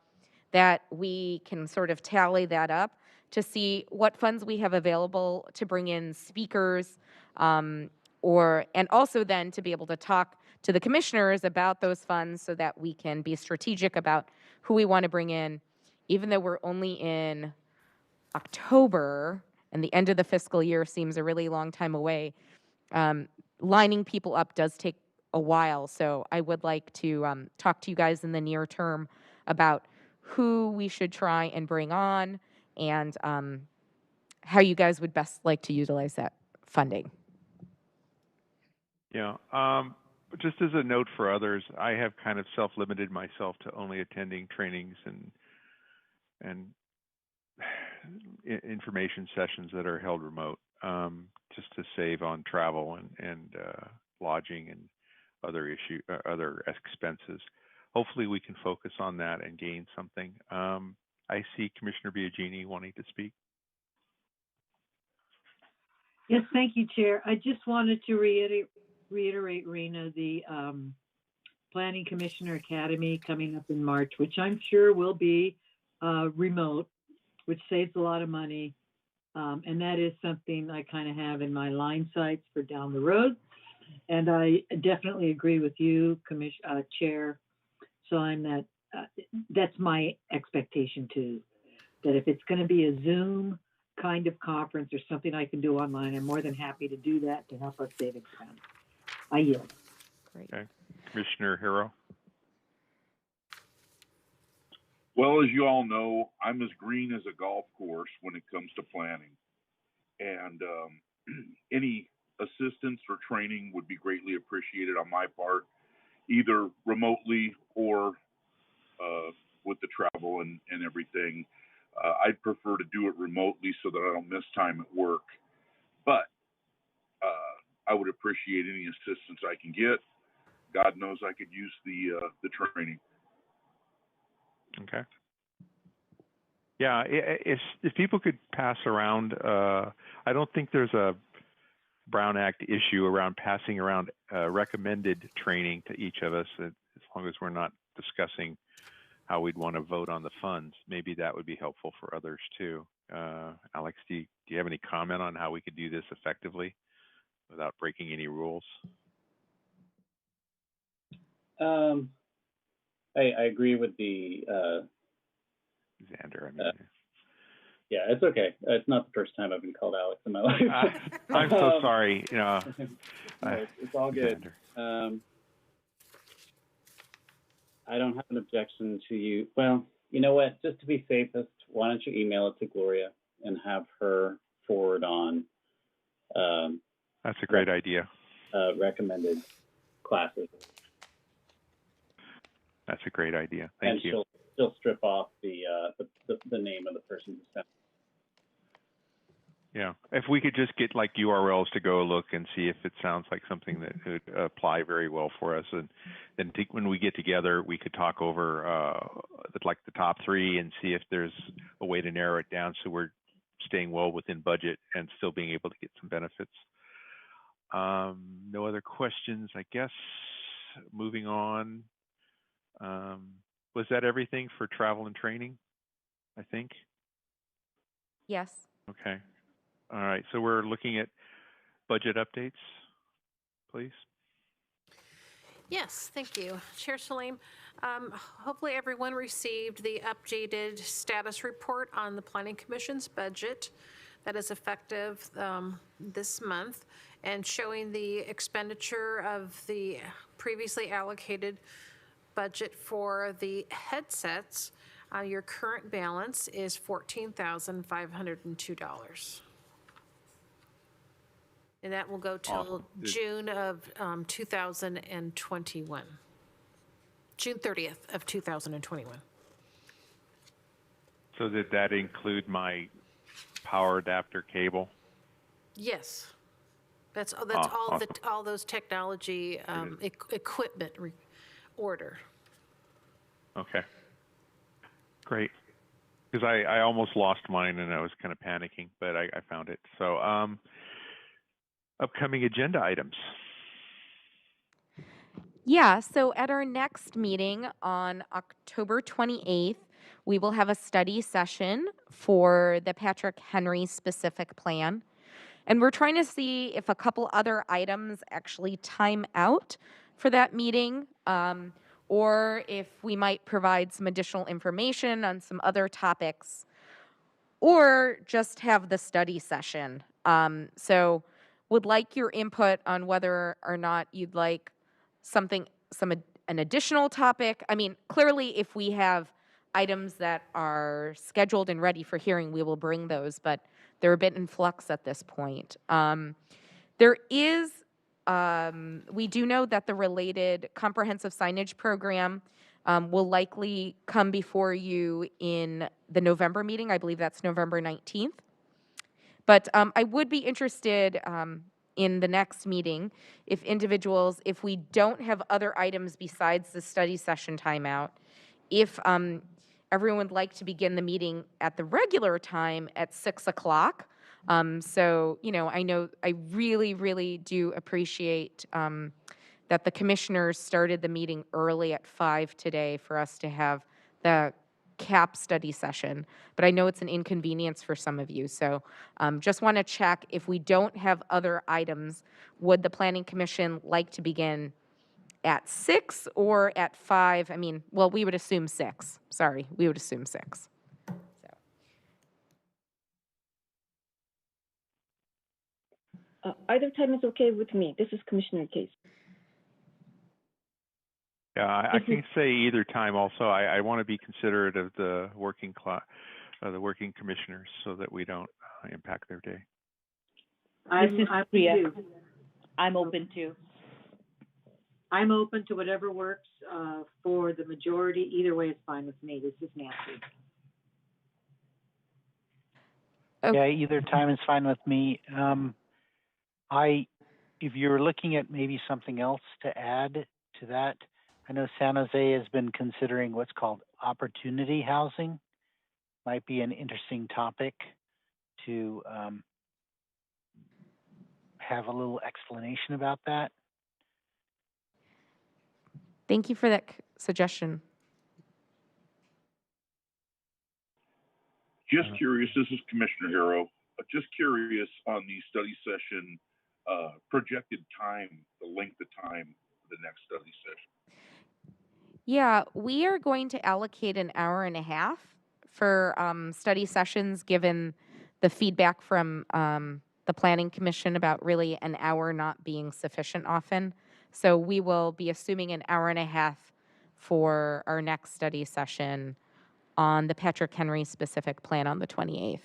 that we can sort of tally that up to see what funds we have available to bring in speakers, and also then to be able to talk to the commissioners about those funds so that we can be strategic about who we want to bring in, even though we're only in October and the end of the fiscal year seems a really long time away. Lining people up does take a while, so I would like to talk to you guys in the near term about who we should try and bring on and how you guys would best like to utilize that funding. Yeah. Just as a note for others, I have kind of self-limited myself to only attending trainings and information sessions that are held remote, just to save on travel and lodging and other expenses. Hopefully we can focus on that and gain something. I see Commissioner Biagini wanting to speak. Yes, thank you, Chair. I just wanted to reiterate, Rena, the Planning Commissioner Academy coming up in March, which I'm sure will be remote, which saves a lot of money. And that is something I kind of have in my line sights for down the road. And I definitely agree with you, Chair. So that's my expectation too, that if it's going to be a Zoom kind of conference or something I can do online, I'm more than happy to do that to help us save expense. I yield. Great. Okay. Commissioner Hero. Well, as you all know, I'm as green as a golf course when it comes to planning. And any assistance or training would be greatly appreciated on my part, either remotely or with the travel and everything. I'd prefer to do it remotely so that I don't miss time at work. But I would appreciate any assistance I can get. God knows I could use the training. Okay. Yeah, if people could pass around, I don't think there's a Brown Act issue around passing around recommended training to each of us, as long as we're not discussing how we'd want to vote on the funds. Maybe that would be helpful for others too. Alex, do you have any comment on how we could do this effectively without breaking any rules? I agree with the Xander. Yeah, it's okay. It's not the first time I've been called Alex in my life. I'm so sorry. It's all good. I don't have an objection to you. Well, you know what? Just to be safest, why don't you email it to Gloria and have her forward on. That's a great idea. Recommended classes. That's a great idea. Thank you. She'll strip off the name of the person who sent. Yeah, if we could just get like URLs to go look and see if it sounds like something that could apply very well for us, and then when we get together, we could talk over like the top three and see if there's a way to narrow it down so we're staying well within budget and still being able to get some benefits. No other questions, I guess. Moving on. Was that everything for travel and training? I think. Yes. Okay. All right. So we're looking at budget updates, please. Yes, thank you. Chair Salim, hopefully everyone received the updated status report on the Planning Commission's budget that is effective this month and showing the expenditure of the previously allocated budget for the headsets. Your current balance is $14,502. And that will go till Awesome. June of 2021. June 30th of 2021. So did that include my power adapter cable? Yes. That's all awesome. all those technology equipment order. Okay. Great. Because I almost lost mine and I was kind of panicking, but I found it. So upcoming agenda items. Yeah, so at our next meeting on October 28th, we will have a study session for the Patrick Henry specific plan. And we're trying to see if a couple other items actually time out for that meeting, or if we might provide some additional information on some other topics, or just have the study session. So would like your input on whether or not you'd like an additional topic. I mean, clearly if we have items that are scheduled and ready for hearing, we will bring those, but they're a bit in flux at this point. We do know that the related comprehensive signage program will likely come before you in the November meeting. I believe that's November 19th. But I would be interested in the next meeting if we don't have other items besides the study session timeout, if everyone would like to begin the meeting at the regular time at 6 o'clock. So, I know I really, really do appreciate that the commissioners started the meeting early at 5 today for us to have the CAP study session, but I know it's an inconvenience for some of you. So just want to check, if we don't have other items, would the Planning Commission like to begin at 6 or at 5? I mean, well, we would assume 6. Sorry, we would assume 6. Either time is okay with me. This is Commissioner Case. Yeah, I can say either time. Also, I want to be considerate of the working commissioners so that we don't impact their day. This is Priya. I'm open to. I'm open to whatever works for the majority. Either way is fine with me. This is Nancy. Yeah, either time is fine with me. If you're looking at maybe something else to add to that, I know San Jose has been considering what's called opportunity housing. Might be an interesting topic to have a little explanation about that. Thank you for that suggestion. Just curious, this is Commissioner Hero. Just curious on the study session projected time, the length of time for the next study session. Yeah, we are going to allocate an hour and a half for study sessions, given the feedback from the Planning Commission about really an hour not being sufficient often. So we will be assuming an hour and a half for our next study session on the Patrick Henry specific plan on the 28th.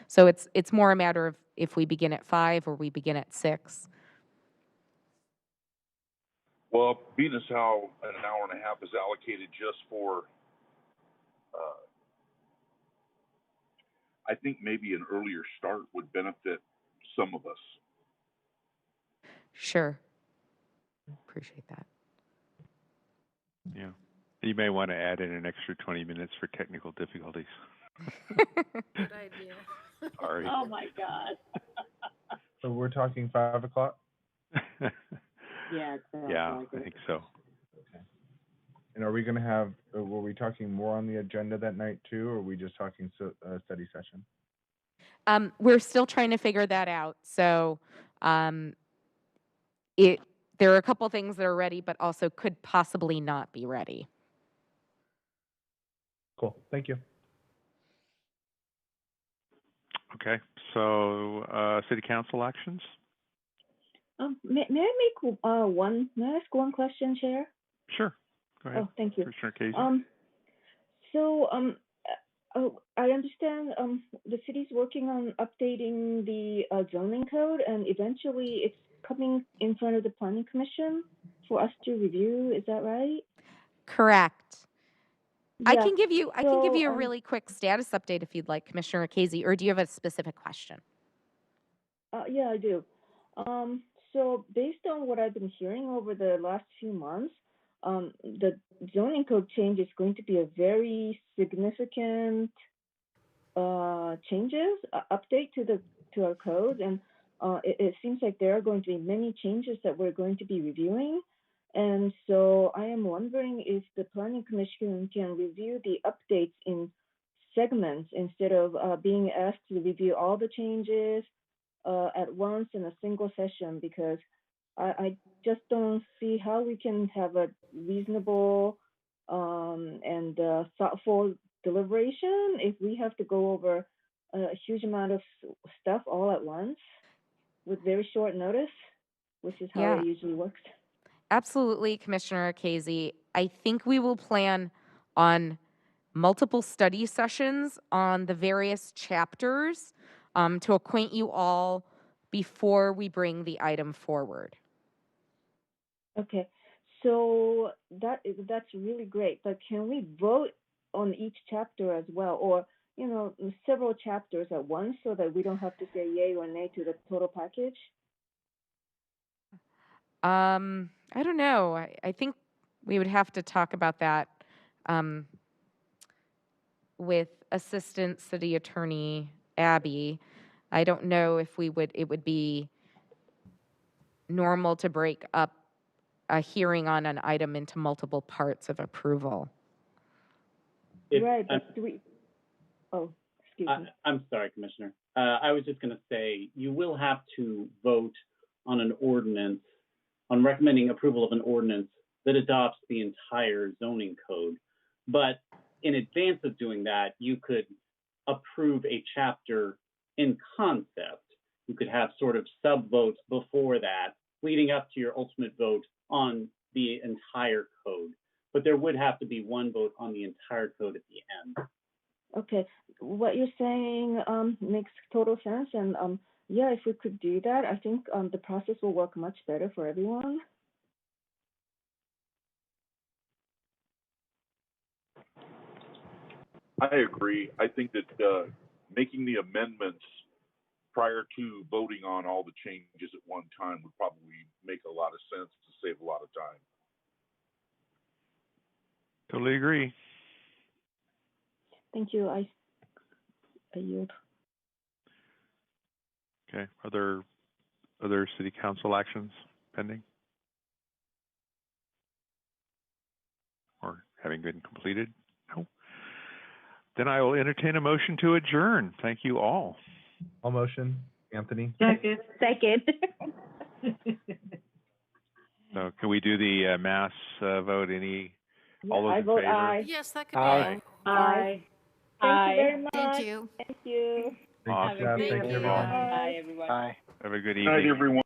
So it's more a matter of if we begin at 5 or we begin at 6. Well, being as how an hour and a half is allocated just for, I think maybe an earlier start would benefit some of us. Sure. Appreciate that. Yeah. You may want to add in an extra 20 minutes for technical difficulties. Good idea. Sorry. Oh my God. So we're talking 5 o'clock? Yeah, Yeah, I think so. And are we going to have, were we talking more on the agenda that night too, or are we just talking study session? We're still trying to figure that out. So there are a couple things that are ready, but also could possibly not be ready. Cool. Thank you. Okay. So city council actions? May I ask one question, Chair? Sure. Go ahead. Oh, thank you. Commissioner Casey. I understand the city's working on updating the zoning code, and eventually it's coming in front of the Planning Commission for us to review. Is that right? Correct. Yeah. I can give you a So, really quick status update if you'd like, Commissioner Casey, or do you have a specific question? Yeah, I do. So based on what I've been hearing over the last few months, the zoning code change is going to be a very significant update to our code, and it seems like there are going to be many changes that we're going to be reviewing. And so I am wondering if the Planning Commission can review the updates in segments instead of being asked to review all the changes at once in a single session, because I just don't see how we can have a reasonable and thoughtful deliberation if we have to go over a huge amount of stuff all at once with very short notice, which is how it usually works. Absolutely, Commissioner Casey. I think we will plan on multiple study sessions on the various chapters to acquaint you all before we bring the item forward. Okay, so that's really great, but can we vote on each chapter as well, or several chapters at once, so that we don't have to say yay or nay to the total package? I don't know. I think we would have to talk about that with Assistant City Attorney Abby. I don't know if it would be normal to break up a hearing on an item into multiple parts of approval. Right, but excuse me. I'm sorry, Commissioner. I was just going to say, you will have to vote on an ordinance, on recommending approval of an ordinance that adopts the entire zoning code. But in advance of doing that, you could approve a chapter in concept. You could have sort of sub-votes before that, leading up to your ultimate vote on the entire code. But there would have to be one vote on the entire code at the end. Okay, what you're saying makes total sense, and yeah, if we could do that, I think the process will work much better for everyone. I agree. I think that making the amendments prior to voting on all the changes at one time would probably make a lot of sense to save a lot of time. Totally agree. Thank you. I yield. Okay. Are there other city council actions pending? Or having been completed? No. Then I will entertain a motion to adjourn. Thank you all. All motion, Anthony. Second. So can we do the mass vote? All those I in vote favor? aye. Yes, that could Aye. Aye. Thank you very much. Thank you. Thank you. Thank you, Jeff. Thank you, everyone. Bye, everyone. Bye. Have a good Good evening. night, everyone.